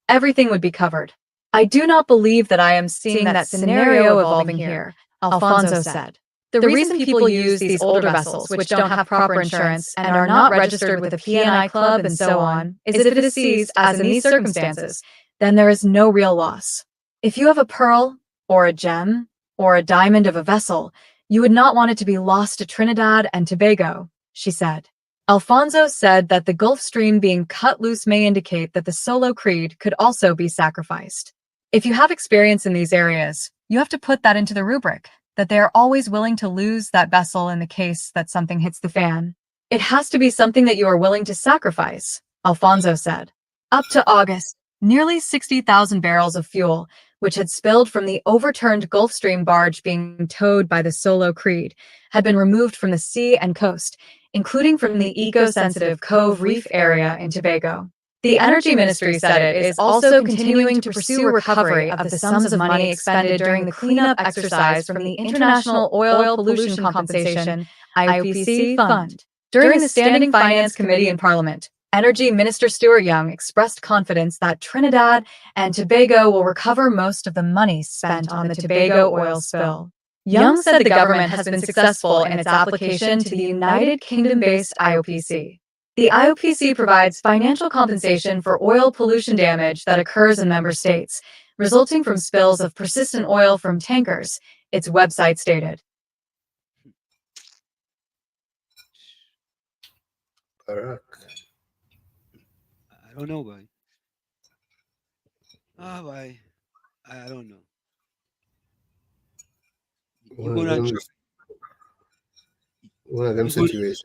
Everything would be covered. I do not believe that I am seeing that scenario evolving here, Alfonso said. The reason people use these older vessels, which don't have proper insurance and are not registered with a P&I club and so on, is if it is seized, as in these circumstances, then there is no real loss. If you have a pearl, or a gem, or a diamond of a vessel, you would not want it to be lost to Trinidad and Tobago, she said. Alfonso said that the Gulf Stream being cut loose may indicate that the Solo Creed could also be sacrificed. If you have experience in these areas, you have to put that into the rubric, that they are always willing to lose that vessel in the case that something hits the fan. It has to be something that you are willing to sacrifice, Alfonso said. Up to August, nearly 60,000 barrels of fuel, which had spilled from the overturned Gulf Stream barge being towed by the Solo Creed, had been removed from the sea and coast, including from the eco-sensitive Cove Reef area in Tobago. The Energy Ministry said it is also continuing to pursue recovery of the sums of money expended during the cleanup exercise from the International Oil Pollution Compensation (IOPC) Fund. During the Standing Finance Committee in Parliament, Energy Minister Stuart Young expressed confidence that Trinidad and Tobago will recover most of the money spent on the Tobago oil spill. Young said the government has been successful in its application to the United Kingdom-based IOPC. The IOPC provides financial compensation for oil pollution damage that occurs in member states, resulting from spills of persistent oil from tankers, its website stated. Barack. I don't know, boy. Ah, boy. I don't know. One of them situations.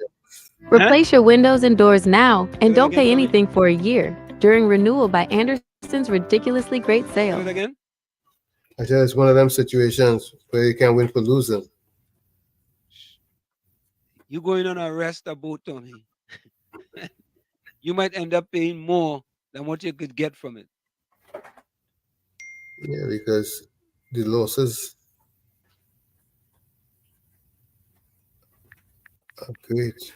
Replace your windows and doors now and don't pay anything for a year during renewal by Anderson's ridiculously great sale. I said it's one of them situations where you can't win for losing. You going on a rest about Tommy. You might end up paying more than what you could get from it. Yeah, because the losses are great.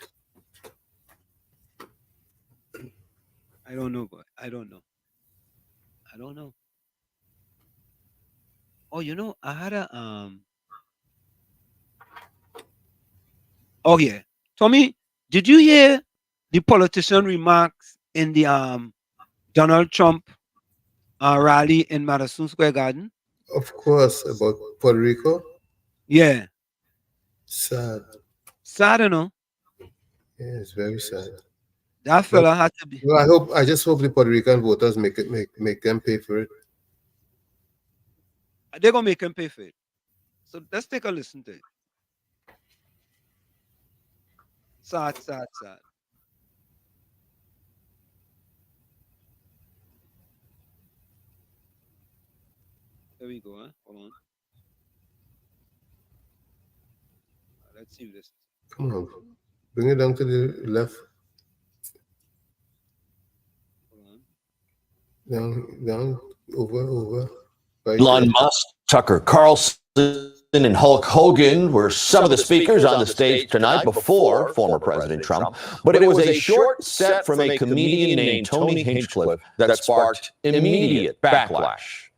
I don't know, boy. I don't know. I don't know. Oh, you know, I had a Oh yeah, Tommy, did you hear the politician remarks in the Donald Trump rally in Madison Square Garden? Of course, about Puerto Rico. Yeah. Sad. Sad, you know. Yeah, it's very sad. That fella had to be. Well, I just hope the Puerto Rican voters make them pay for it. They're gonna make him pay for it. So let's take a listen to it. Sad. There we go, huh? Hold on. Let's see this. Come on. Bring it down to the left. Down, over. Right Elon there. Musk, Tucker Carlson, and Hulk Hogan were some of the speakers on the stage tonight before former President Trump. But it was a short set from a comedian named Tony Hinchcliffe that sparked immediate backlash.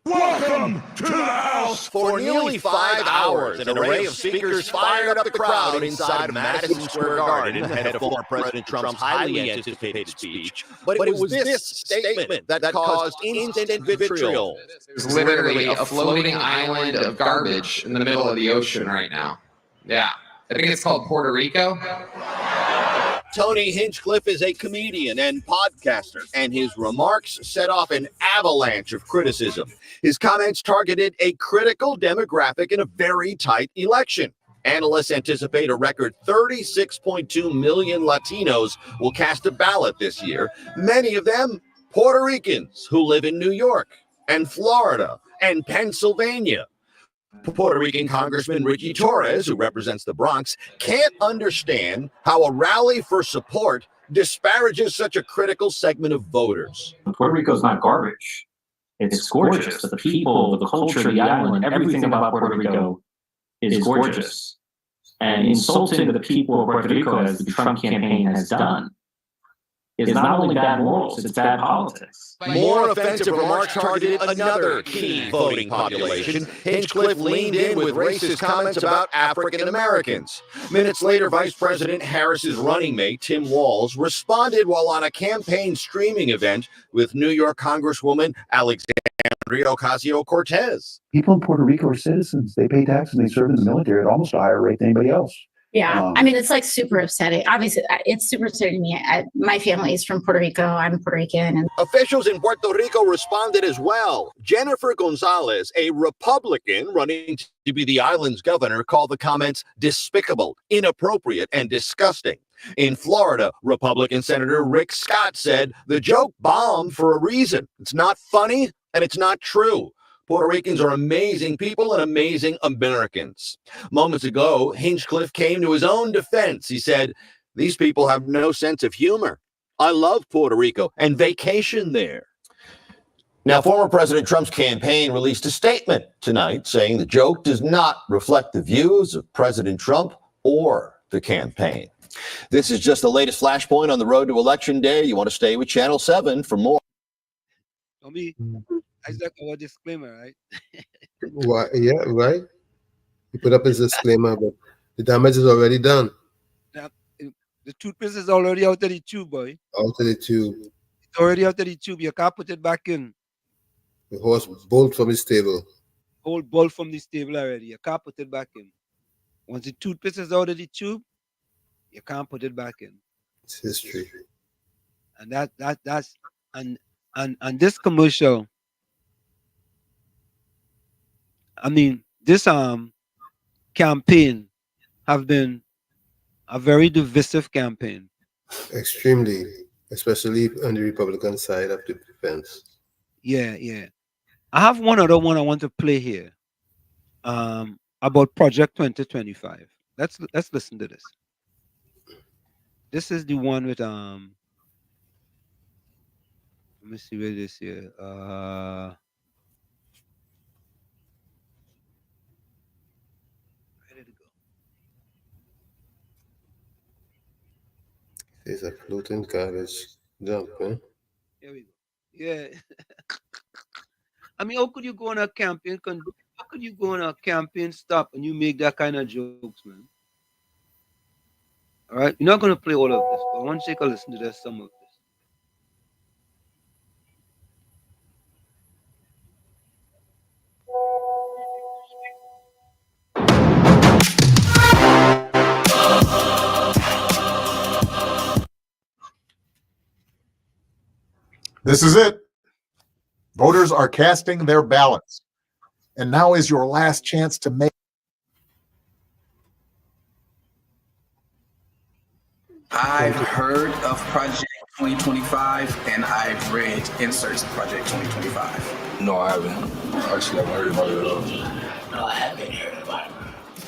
Welcome to the House. For nearly 5 hours, an array of speakers fired up the crowd inside Madison Square Garden ahead of former President Trump's highly anticipated speech. But it was this statement that caused instant vitriol. There's literally a floating island of garbage in the middle of the ocean right now. Yeah. I think it's called Puerto Rico. Tony Hinchcliffe is a comedian and podcaster, and his remarks set off an avalanche of criticism. His comments targeted a critical demographic in a very tight election. Analysts anticipate a record 36.2 million Latinos will cast a ballot this year, many of them Puerto Ricans who live in New York and Florida and Pennsylvania. Puerto Rican Congressman Ricky Torres, who represents the Bronx, can't understand how a rally for support disparages such a critical segment of voters. Puerto Rico's not garbage. It's gorgeous. The people, the culture, the island, everything about Puerto Rico is gorgeous. And insulting the people of Puerto Rico, as the Trump campaign has done, is not only bad morals, it's bad politics. More offensive remarks targeted another key voting population. Hinchcliffe leaned in with racist comments about African Americans. Minutes later, Vice President Harris's running mate, Tim Walz, responded while on a campaign streaming event with New York Congresswoman Alexandria Ocasio-Cortez. People in Puerto Rico are citizens. They pay taxes and they serve in the military at almost a higher rate than anybody else. Yeah, I mean, it's like super upsetting. Obviously, it's super upsetting to me. My family is from Puerto Rico. I'm Puerto Rican. And officials in Puerto Rico responded as well. Jennifer Gonzalez, a Republican running to be the island's governor, called the comments despicable, inappropriate, and disgusting. In Florida, Republican Senator Rick Scott said the joke bombed for a reason. It's not funny and it's not true. Puerto Ricans are amazing people and amazing Americans. Moments ago, Hinchcliffe came to his own defense. He said, "These people have no sense of humor. I love Puerto Rico and vacation there." Now, former President Trump's campaign released a statement tonight saying the joke does not reflect the views of President Trump or the campaign. This is just the latest flashpoint on the road to Election Day. You want to stay with Channel 7 for more. That's like our disclaimer, right? Why, yeah, right. You put up his disclaimer, but the damage is already done. Now, the toothpaste is already out of the tube, boy. Out of the tube. It's already out of the tube. You can't put it back in. The horse bolt from his stable. Whole bolt from the stable already. You can't put it back in. Once the toothpaste is out of the tube, you can't put it back in. It's history. And that's this commercial. I mean, this campaign have been a very divisive campaign. Extremely, especially on the Republican side of the fence. Yeah. I have one other one I want to play here. About Project 2025. Let's listen to this. This is the one with let me see where this here. It's a floating garbage dump, eh? Here we go. Yeah. I mean, how could you go on a campaign? How could you go on a campaign stop and you make that kind of jokes, man? All right, you're not going to play all of this, but I want you to take a listen to this, some of this. This is it. Voters are casting their ballots. And now is your last chance to make. I've heard of Project 2025 and I've read inserts of Project 2025. No, I haven't. Actually, I haven't heard about it at all. No, I haven't heard about it.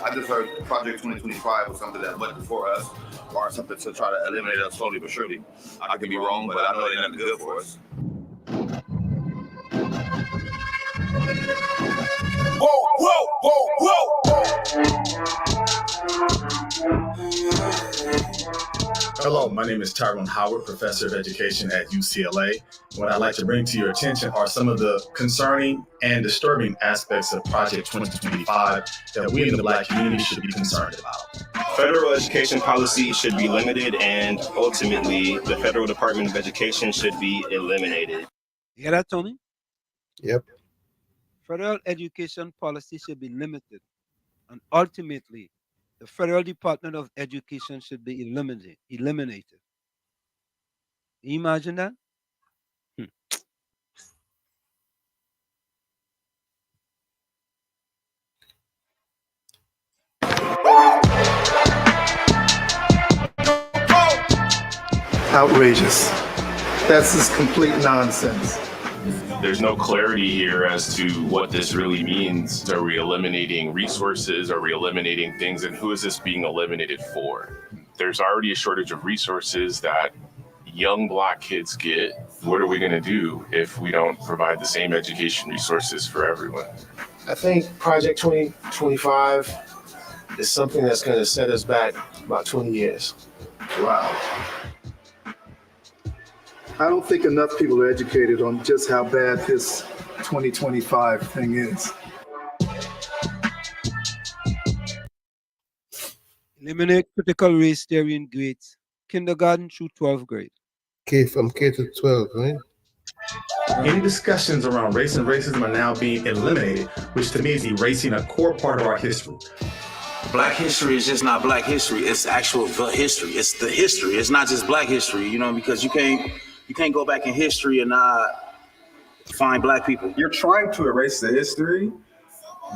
I just heard Project 2025 was something that went before us, or something to try to eliminate us slowly but surely. I could be wrong, but I know they're nothing good for us. Whoa, whoa, whoa, whoa! Hello, my name is Tyrone Howard, Professor of Education at UCLA. What I'd like to bring to your attention are some of the concerning and disturbing aspects of Project 2025 that we in the Black community should be concerned about. Federal education policy should be limited, and ultimately, the Federal Department of Education should be eliminated. You hear that, Tony? Yep. Federal education policy should be limited, and ultimately, the Federal Department of Education should be eliminated. Can you imagine that? Outrageous. That's just complete nonsense. There's no clarity here as to what this really means. Are we eliminating resources? Are we eliminating things? And who is this being eliminated for? There's already a shortage of resources that young Black kids get. What are we going to do if we don't provide the same education resources for everyone? I think Project 2025 is something that's going to set us back about 20 years. Wow. I don't think enough people are educated on just how bad this 2025 thing is. Eliminate critical race theory in grades, kindergarten through 12th grade. From K to 12, right? Any discussions around race and racism are now being eliminated, which to me is erasing a core part of our history. Black history is just not Black history. It's actual history. It's the history. It's not just Black history, you know, because you can't go back in history and not find Black people. You're trying to erase the history,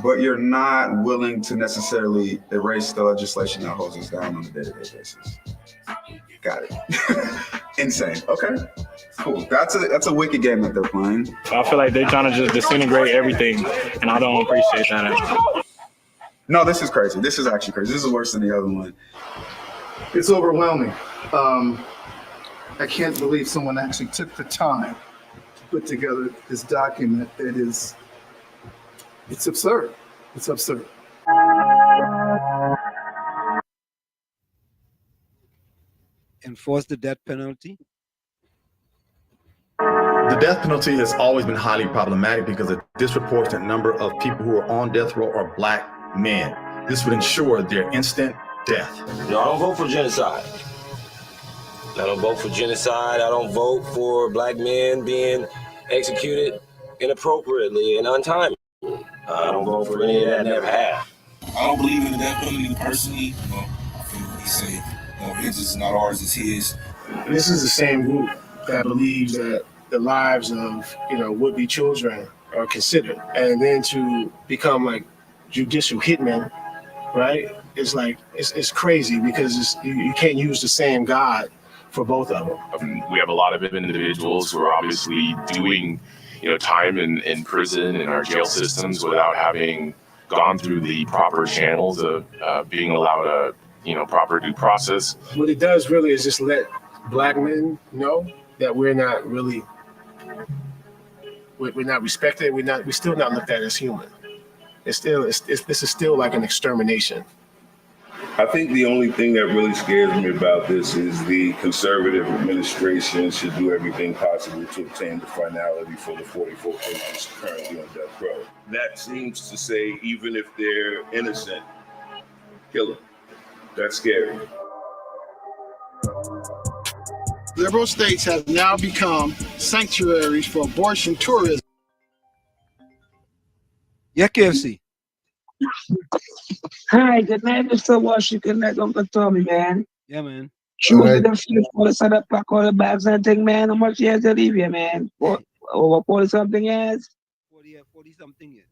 but you're not willing to necessarily erase the legislation that holds us down on a day-to-day basis. Got it. Insane. Okay. Cool. That's a wicked game that they're playing. I feel like they're trying to just disintegrate everything, and I don't appreciate that. No, this is crazy. This is actually crazy. This is worse than the other one. It's overwhelming. I can't believe someone actually took the time to put together this document that is, it's absurd. It's absurd. Enforce the death penalty. The death penalty has always been highly problematic because a disproportionate number of people who are on death row are Black men. This would ensure their instant death. No, I don't vote for genocide. I don't vote for genocide. I don't vote for Black men being executed inappropriately and untimely. I don't vote for any of that, never have. I don't believe in the death penalty personally. I feel what he say, vengeance is not ours, it's his. This is the same group that believes that the lives of, would-be children are considered. And then to become like judicial hitmen, right? It's like, it's crazy because you can't use the same God for both of them. We have a lot of individuals who are obviously doing, time in prison in our jail systems without having gone through the proper channels of being allowed a, proper due process. What it does really is just let Black men know that we're not respected. We're still not looked at as human. This is still like an extermination. I think the only thing that really scares me about this is the conservative administration should do everything possible to obtain the finality for the 44 agents currently on death row. That seems to say even if they're innocent, kill them. That's scary. Liberal states have now become sanctuaries for abortion tourism. Yeah, KFC. Hi, good night, Mr. Washington. That's Uncle Tommy, man. Yeah, man. Shoot me them shit for the set up, pack all the bags and thing, man. How much years to leave here, man? Over 40 something years? 40 something years.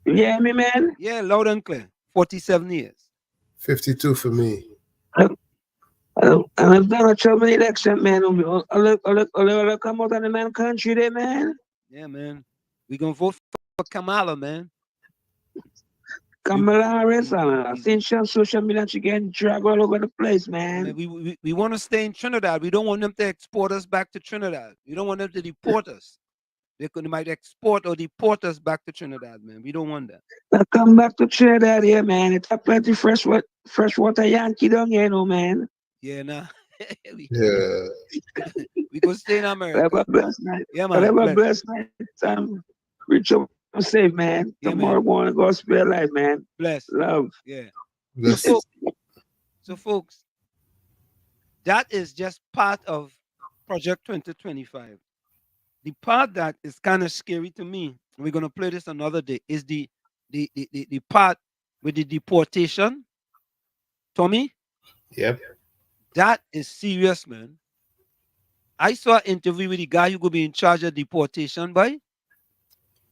You hear me, man? Yeah, loud and clear. 47 years. 52 for me. And if Donald Trump in the election, man, I'll come out of the man country there, man. Yeah, man. We gonna vote for Kamala, man. Kamala Harris, I've seen she on social media, she getting dragged all over the place, man. We want to stay in Trinidad. We don't want them to export us back to Trinidad. We don't want them to deport us. They might export or deport us back to Trinidad, man. We don't want that. Now come back to Trinidad here, man. It's a plenty freshwater Yankee down here, no, man. Yeah, nah. Yeah. We go stay in America. Whatever bless night. Yeah, man. Whatever bless night. Reach up and save, man. Yeah, Tomorrow morning, go spare life, man. Bless. Love. Yeah. Bless. So, folks, that is just part of Project 2025. The part that is kind of scary to me, and we're gonna play this another day, is the part with the deportation. Tommy? Yep. That is serious, man. I saw an interview with the guy who could be in charge of deportation, boy.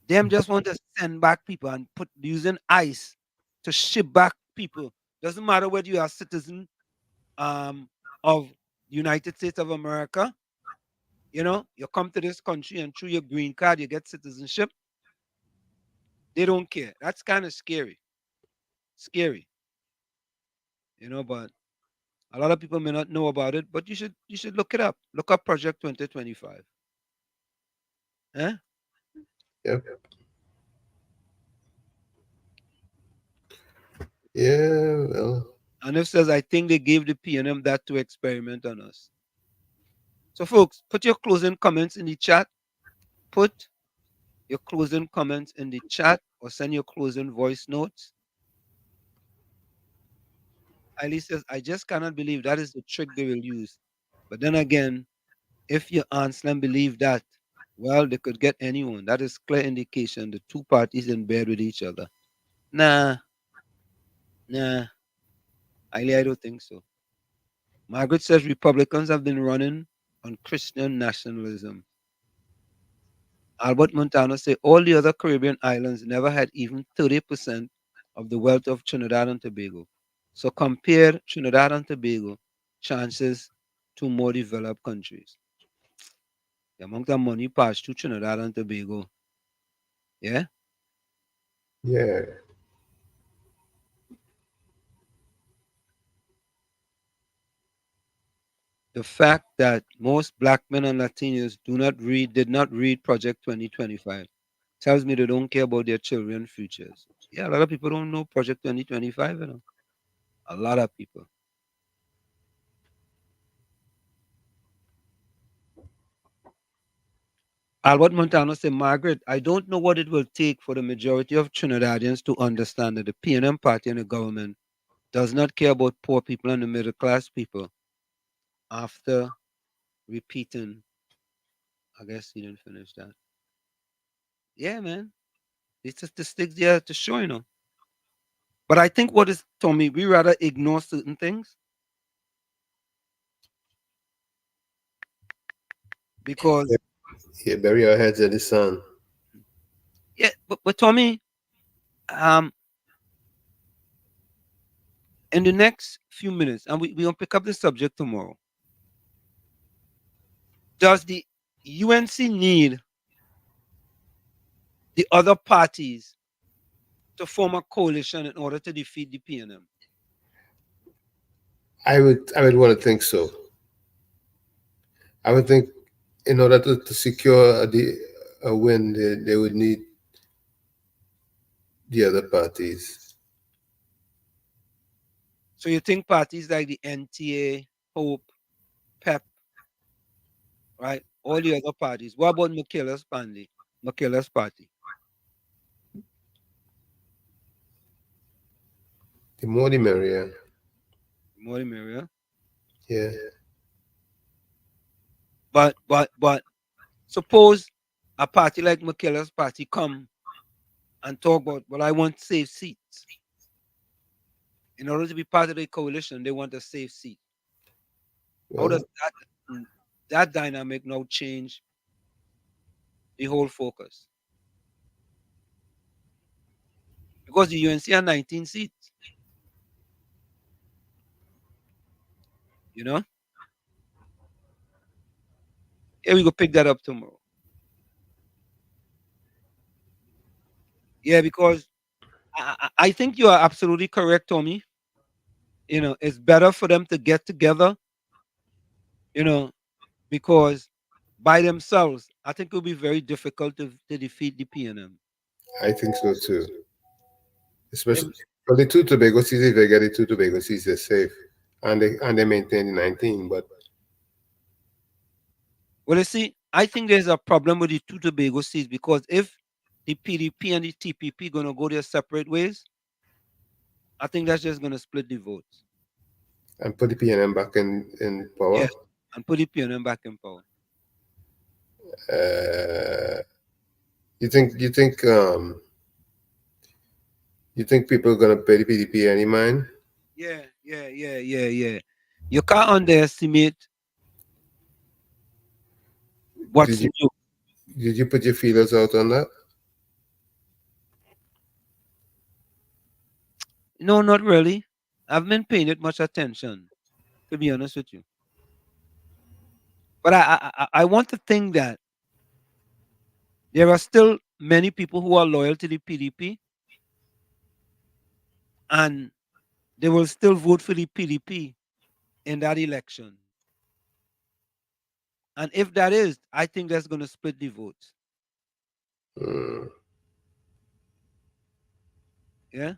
Them just want to send back people and put using ICE to ship back people. Doesn't matter whether you are a citizen of the United States of America. You know, you come to this country and through your green card, you get citizenship. They don't care. That's kind of scary. Scary. You know, but a lot of people may not know about it, but you should look it up. Look up Project 2025. Huh? Yep. Yeah, well. And it says, I think they gave the PNM that to experiment on us. So, folks, put your closing comments in the chat. Put your closing comments in the chat or send your closing voice notes. Ali says, I just cannot believe that is the trick they will use. But then again, if you answer and believe that, well, they could get anyone. That is clear indication the two parties in bed with each other. Nah. I don't think so. Margaret says Republicans have been running on Christian nationalism. Albert Montano says all the other Caribbean islands never had even 30% of the wealth of Trinidad and Tobago. So compare Trinidad and Tobago chances to more developed countries. The amount of money passed through Trinidad and Tobago. Yeah? Yeah. The fact that most black men and Latinos did not read Project 2025 tells me they don't care about their children's futures. Yeah, a lot of people don't know Project 2025, you know. A lot of people. Albert Montano said, Margaret, I don't know what it will take for the majority of Trinidadians to understand that the PNM party and the government does not care about poor people and the middle class people after repeating. I guess he didn't finish that. Yeah, man. These statistics there to show, you know. But I think what is, Tommy, we rather ignore certain things because Yeah, bury your heads in the sun. yeah, but Tommy, in the next few minutes, and we'll pick up the subject tomorrow. Does the UNC need the other parties to form a coalition in order to defeat the PNM? I would want to think so. I would think in order to secure a win, they would need the other parties. So you think parties like the NTA, Hope, PEP, right? All the other parties. What about Michaela's party? The more the merrier. The more the merrier. Yeah. But suppose a party like Michaela's party come and talk about, well, I want safe seats. In order to be part of the coalition, they want a safe seat. How does that dynamic now change the whole focus? Because the UNC had 19 seats. You know? Yeah, we go pick that up tomorrow. Yeah, because I think you are absolutely correct, Tommy. You know, it's better for them to get together, you know, because by themselves, I think it will be very difficult to defeat the PNM. I think so too. Especially for the two Tobago seas, if they get the two Tobago seas, they're safe. And they maintain the 19, but Well, you see, I think there's a problem with the two Tobago seas because if the PDP and the TPP gonna go their separate ways, I think that's just gonna split the votes. and put the PNM back in power. Yeah, and put the PNM back in power. You think people are gonna pay the PDP any mind? Yeah. You can't underestimate what's new. Did you put your feelers out on that? No, not really. I've been paying it much attention, to be honest with you. But I want to think that there are still many people who are loyal to the PDP, and they will still vote for the PDP in that election. And if that is, I think that's going to split the votes. Yeah.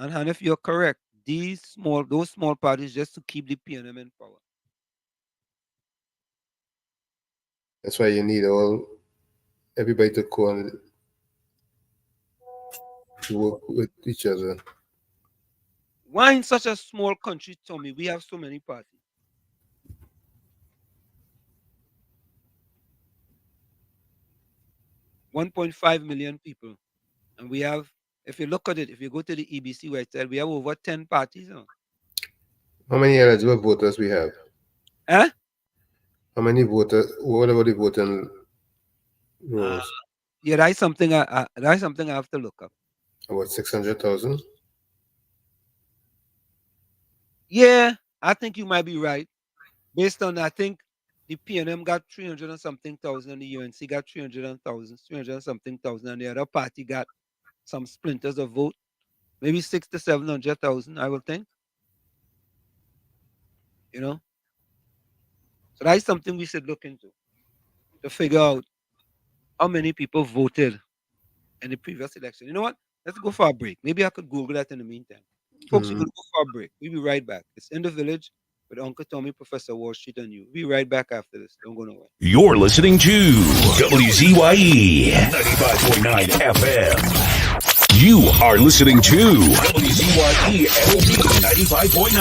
And if you're correct, those small parties just to keep the PNM in power. That's why you need everybody to go and to work with each other. Why in such a small country, Tommy, we have so many parties? $1.5 million people. And we have, if you look at it, if you go to the EBC website, we have over 10 parties. Huh? How many eligible voters we have? Huh? How many voters? What about the voting rolls? Yeah, that's something I have to look up. About 600,000. Yeah, I think you might be right. Based on, I think the PNM got 300 and something thousand, and the UNC got 300 and something thousand, and the other party got some splinters of vote, maybe 600,000 to 700,000, I would think. You know, so that's something we should look into to figure out how many people voted in the previous election. You know what? Let's go for a break. Maybe I could Google that in the meantime. Folks, we're going to go for a break. We'll be right back. It's In the Village with Uncle Tommy, Professor Wall Street, and you. We'll be right back after this. Don't go nowhere. You're listening to WZYE 95.9 FM. You are listening to WZYE LP 95.9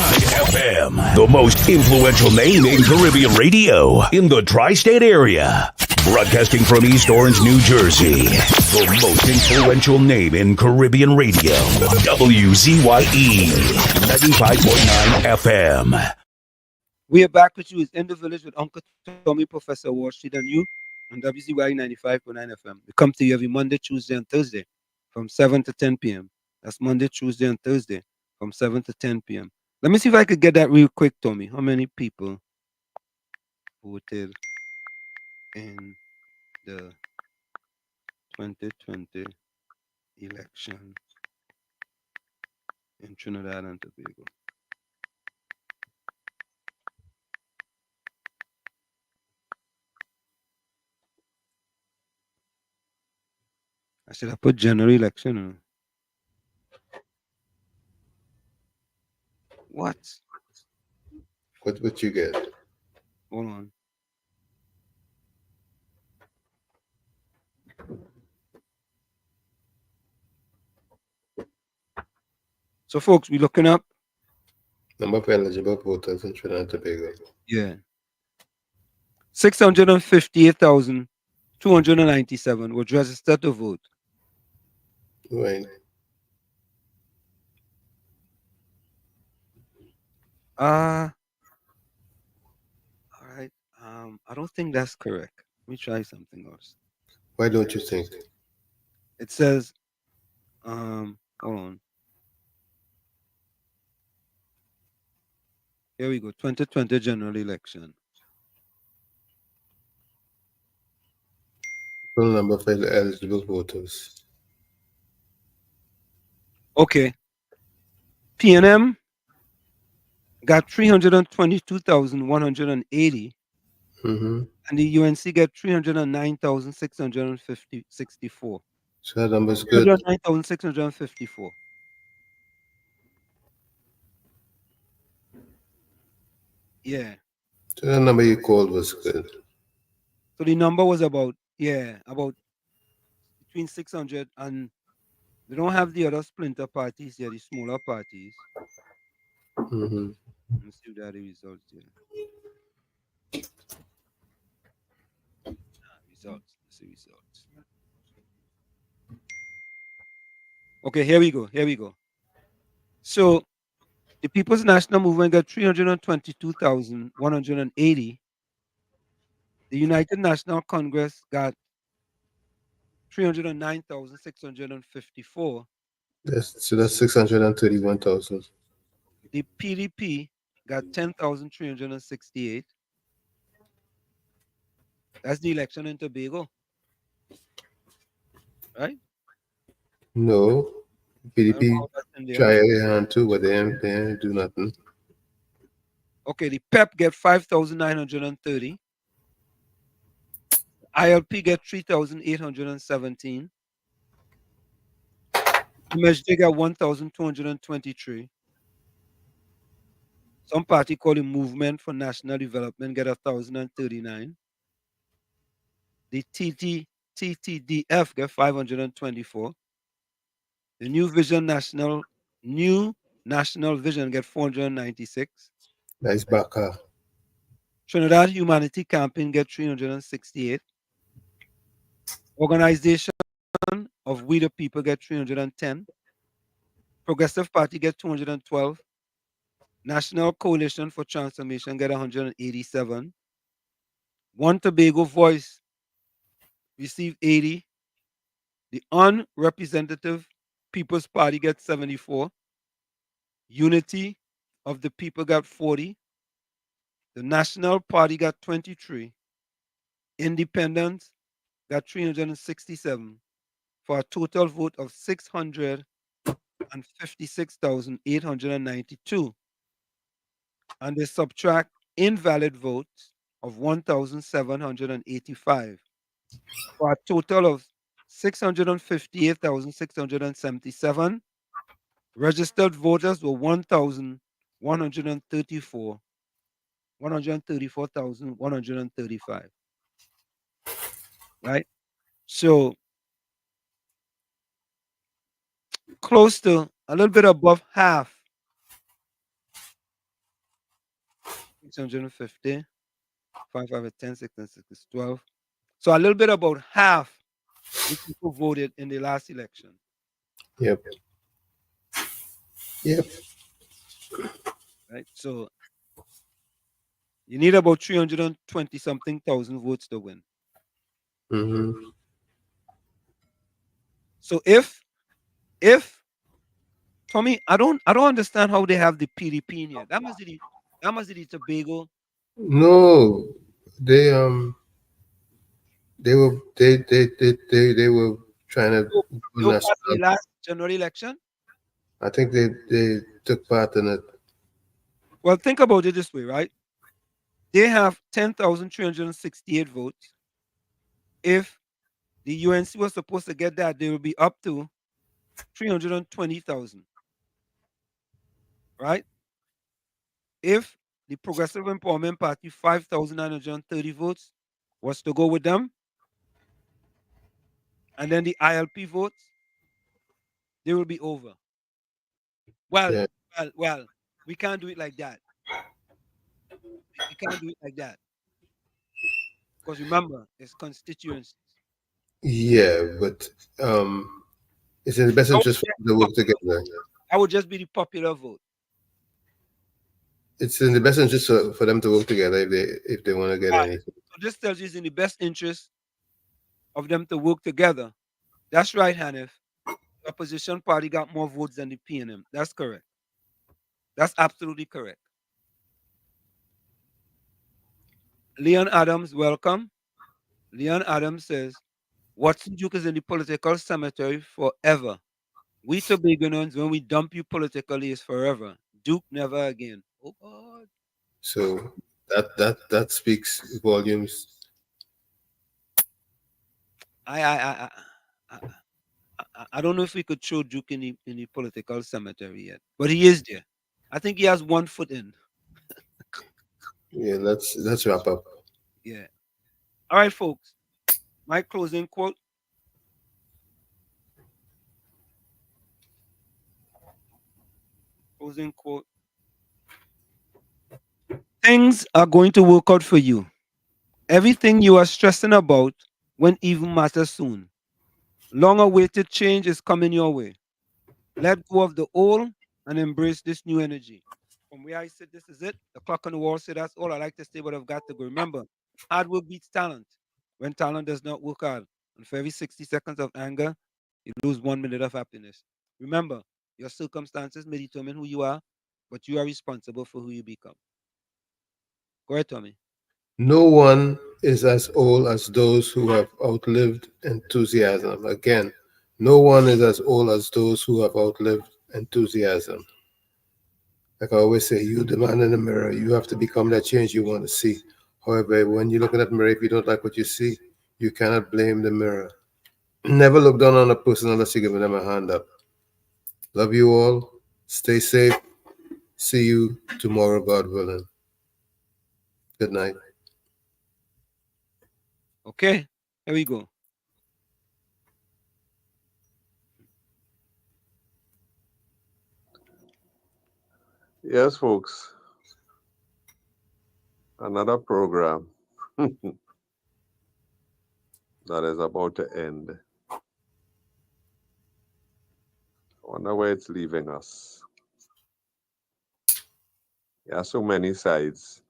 FM, the most influential name in Caribbean radio in the tri-state area. Broadcasting from East Orange, New Jersey, the most influential name in Caribbean radio, WZYE 95.9 FM. We are back with you. It's In the Village with Uncle Tommy, Professor Wall Street, and you on WZYE 95.9 FM. We come to you every Monday, Tuesday, and Thursday from 7 to 10 p.m. That's Monday, Tuesday, and Thursday from 7 to 10 p.m. Let me see if I could get that real quick, Tommy. How many people voted in the 2020 election in Trinidad and Tobago? I should have put general election. What? What would you get? Hold on. So, folks, we're looking up Number of eligible voters in Trinidad and Tobago. Yeah. 658,297 were registered to vote. Right. All right. I don't think that's correct. Let me try something else. Why don't you think? It says, hold on. Here we go. 2020 general election. Total number of eligible voters. Okay. PNM got 322,180. Mm-hmm. And the UNC got 309,664. So that number is good. 309,654. Yeah. So that number you called was good. So the number was about between 600, and they don't have the other splinter parties here, the smaller parties. Mm-hmm. Let's see the results here. Results. Let's see results. Okay, here we go. So the People's National Movement got 322,180. The United National Congress got 309,654. That's 631,000. The PDP got 10,368. That's the election in Tobago, right? No, PDP India. try their hand too, but they ain't do nothing. Okay, the PEP get 5,930. ILP get 3,817. MSJ got 1,223. Some party called the Movement for National Development get 1,039. The TTDF get 524. The New National Vision get 496. Nice backer. Trinidad Humanity Campaign get 368. Organization of We the People get 310. Progressive Party get 212. National Coalition for Transformation get 187. One Tobago Voice received 80. The Unrepresentative People's Party got 74. Unity of the People got 40. The National Party got 23. Independents got 367 for a total vote of 656,892. And they subtract invalid votes of 1,785 for a total of 658,677. Registered voters were 134,135. Right? So close to a little bit above half. 650. 5, 5, 10, 6, 6 is 12. So a little bit about half the people voted in the last election. Yep. Right? So you need about 320 something thousand votes to win. Mm-hmm. So if Tommy, I don't understand how they have the PDP in here. That must be the Tobago. No, they were trying to They were part of the last general election. I think they took part in it. Well, think about it this way, right? They have 10,368 votes. If the UNC was supposed to get that, they will be up to 320,000. Right? If the Progressive Empowerment Party 5,930 votes was to go with them, and then the ILP votes, they will be over. Well, we can't do it like that. We can't do it like that. Because remember, it's constituencies. Yeah, but it's in the best interest for them to work together. That would just be the popular vote. It's in the best interest for them to work together if they want to get anything. So this tells you it's in the best interest of them to work together. That's right, Hanif. The opposition party got more votes than the PNM. That's correct. That's absolutely correct. Leon Adams, welcome. Leon Adams says, Watson Duke is in the political cemetery forever. We Tobagonians, when we dump you politically, is forever. Duke never again. Oh God. So that speaks volumes. I don't know if we could show Duke in the political cemetery yet, but he is there. I think he has 1 foot in. Yeah, let's wrap up. Yeah. All right, folks. My closing quote. Closing quote. Things are going to work out for you. Everything you are stressing about won't even matter soon. Long awaited change is coming your way. Let go of the old and embrace this new energy. From where I sit, this is it. The clock on the wall said that's all I like to say, but I've got to go. Remember, hard work beats talent. When talent does not work hard, and for every 60 seconds of anger, you lose 1 minute of happiness. Remember, your circumstances may determine who you are, but you are responsible for who you become. Go ahead, Tommy. No one is as old as those who have outlived enthusiasm. Again, no one is as old as those who have outlived enthusiasm. Like I always say, you, the man in the mirror, you have to become that change you want to see. However, when you look in that mirror, if you don't like what you see, you cannot blame the mirror. Never look down on a person unless you give them a hand up. Love you all. Stay safe. See you tomorrow, God willing. Good night. Okay, here we go. Yes, folks. Another program that is about to end. I wonder where it's leaving us. There are so many sides.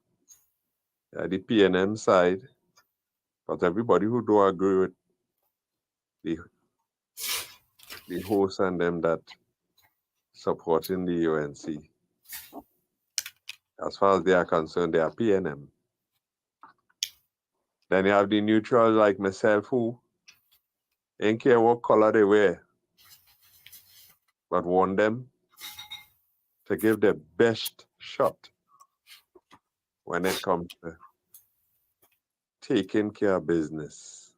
There are the PNM side, but everybody who don't agree with the host and them that supporting the UNC, as far as they are concerned, they are PNM. Then you have the neutrals like myself who ain't care what color they wear, but want them to give their best shot when it comes to taking care of business.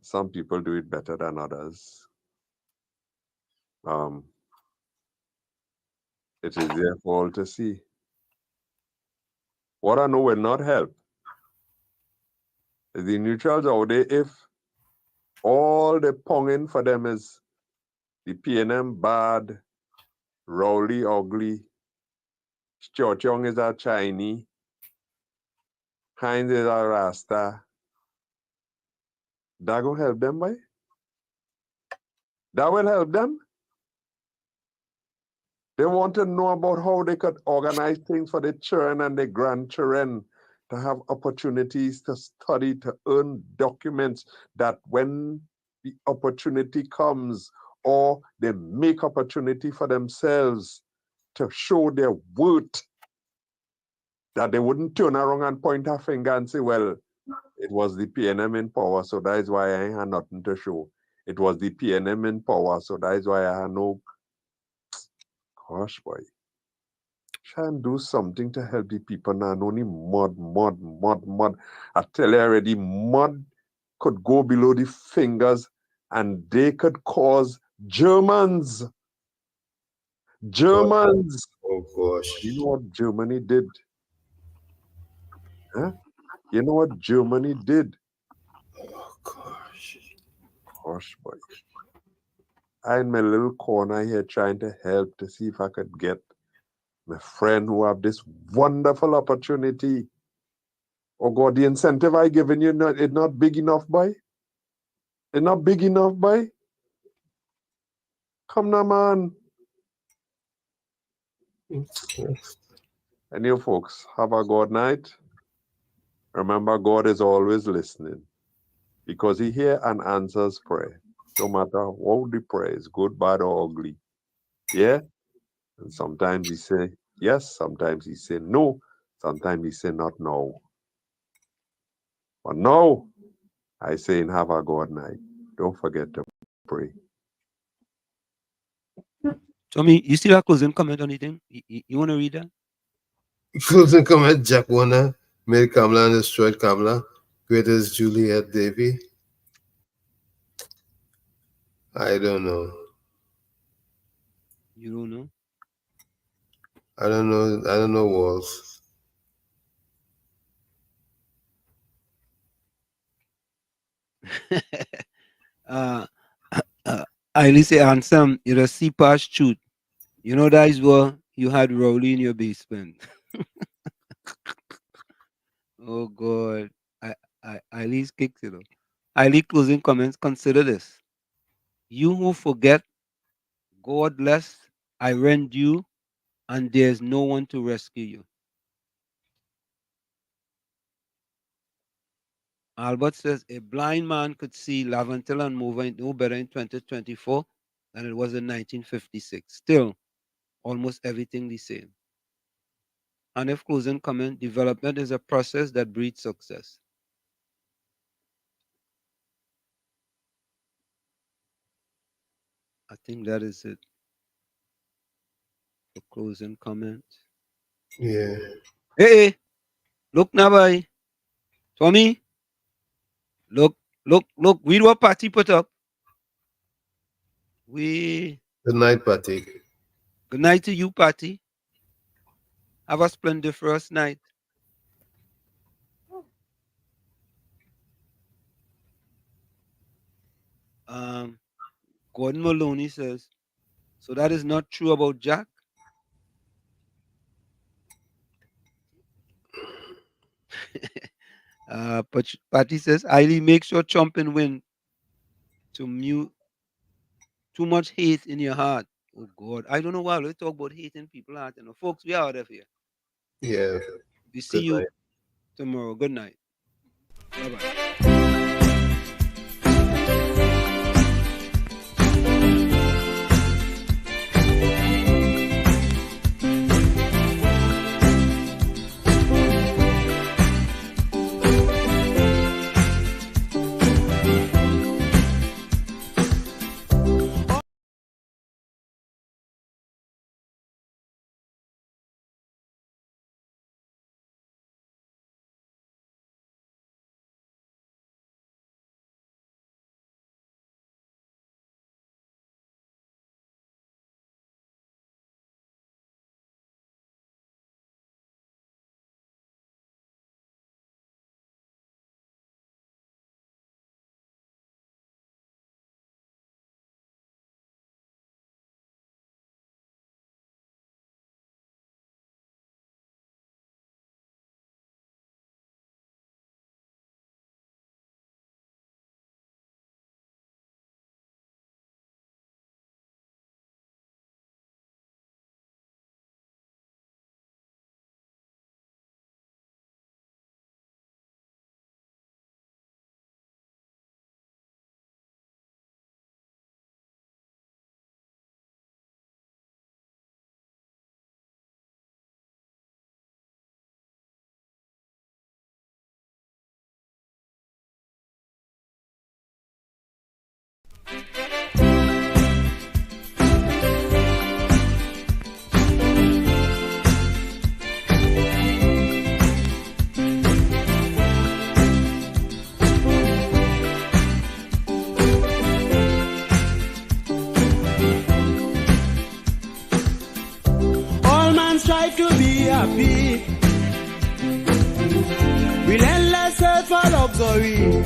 Some people do it better than others. It is there for all to see. What I know will not help is the neutrals out there. If all the ponging for them is the PNM bad, Rowley ugly, Chochong is a Chinese, Heinz is a Rasta, that will help them, boy? That will help them? They want to know about how they could organize things for the children and the grandchildren to have opportunities to study, to earn documents that when the opportunity comes or they make opportunity for themselves to show their worth, that they wouldn't turn around and point a finger and say, well, it was the PNM in power, so that is why I had nothing to show. It was the PNM in power, so that is why I had no. Gosh, boy. Try and do something to help the people now. Only mud. I tell you already, mud could go below the fingers and they could cause Germans. Oh gosh. You know what Germany did? Huh? You know what Germany did? Oh gosh. Gosh, boy. I'm in my little corner here trying to help to see if I could get my friend who have this wonderful opportunity. Oh God, the incentive I given you, it's not big enough, boy. It's not big enough, boy. Come now, man. And you folks, have a good night. Remember, God is always listening because he hears and answers prayer. No matter what the prayer is, good, bad, or ugly. Yeah? And sometimes he say yes, sometimes he say no, Sometimes he say not now. But now, I say have a good night. Don't forget to pray. Tommy, you see that closing comment on anything? You want to read that? Closing comment, Jack Warner made Kamala and destroyed Kamala. Great as Juliet Davy. I don't know. You don't know? I don't know. I don't know walls. I say Ansem, you're a C-pass shoot. You know that is what you had Rowley in your basement. Oh God. I least kicks it up. Highly closing comments. Consider this. You who forget, God bless, I rend you, and there's no one to rescue you. Albert says a blind man could see Laventil and Mover no better in 2024 than it was in 1956. Still, almost everything the same. And if closing comment, development is a process that breeds success. I think that is it. For closing comment. Yeah. Hey, look now, boy. Tommy. Look. Read what Patty put up. Good night, Patty. Good night to you, Patty. Have a splendiferous night. Gordon Maloney says, so that is not true about Jack? Patty says, Eileen, make sure Chompin win to mute too much hate in your heart. Oh God, I don't know why we talk about hating people heart. You know, folks, we are out of here. Yeah. We see you tomorrow. Good night. Bye-bye. Strive to be happy. Relentless search for luxury.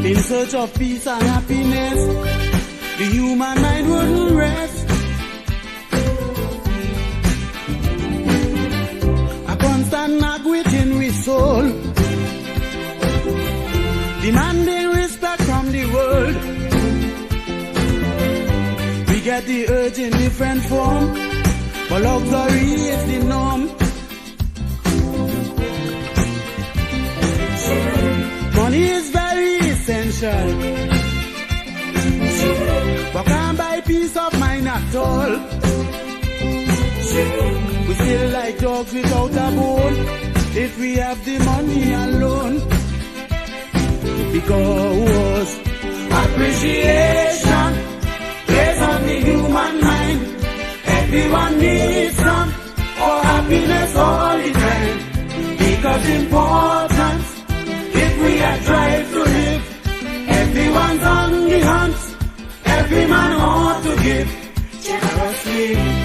In search of peace and happiness, the human mind wouldn't rest. A constant nag within we soul, demanding respect from the world. We get the urge in different form, but luxury is the norm. Money is very essential, but can't buy peace of mind at all. We still like dogs without a bone if we have the money alone. Because appreciation plays on the human mind. Everyone needs some for happiness all the time. Because importance, if we are trying to live, everyone's on the hunt. Every man ought to give generously.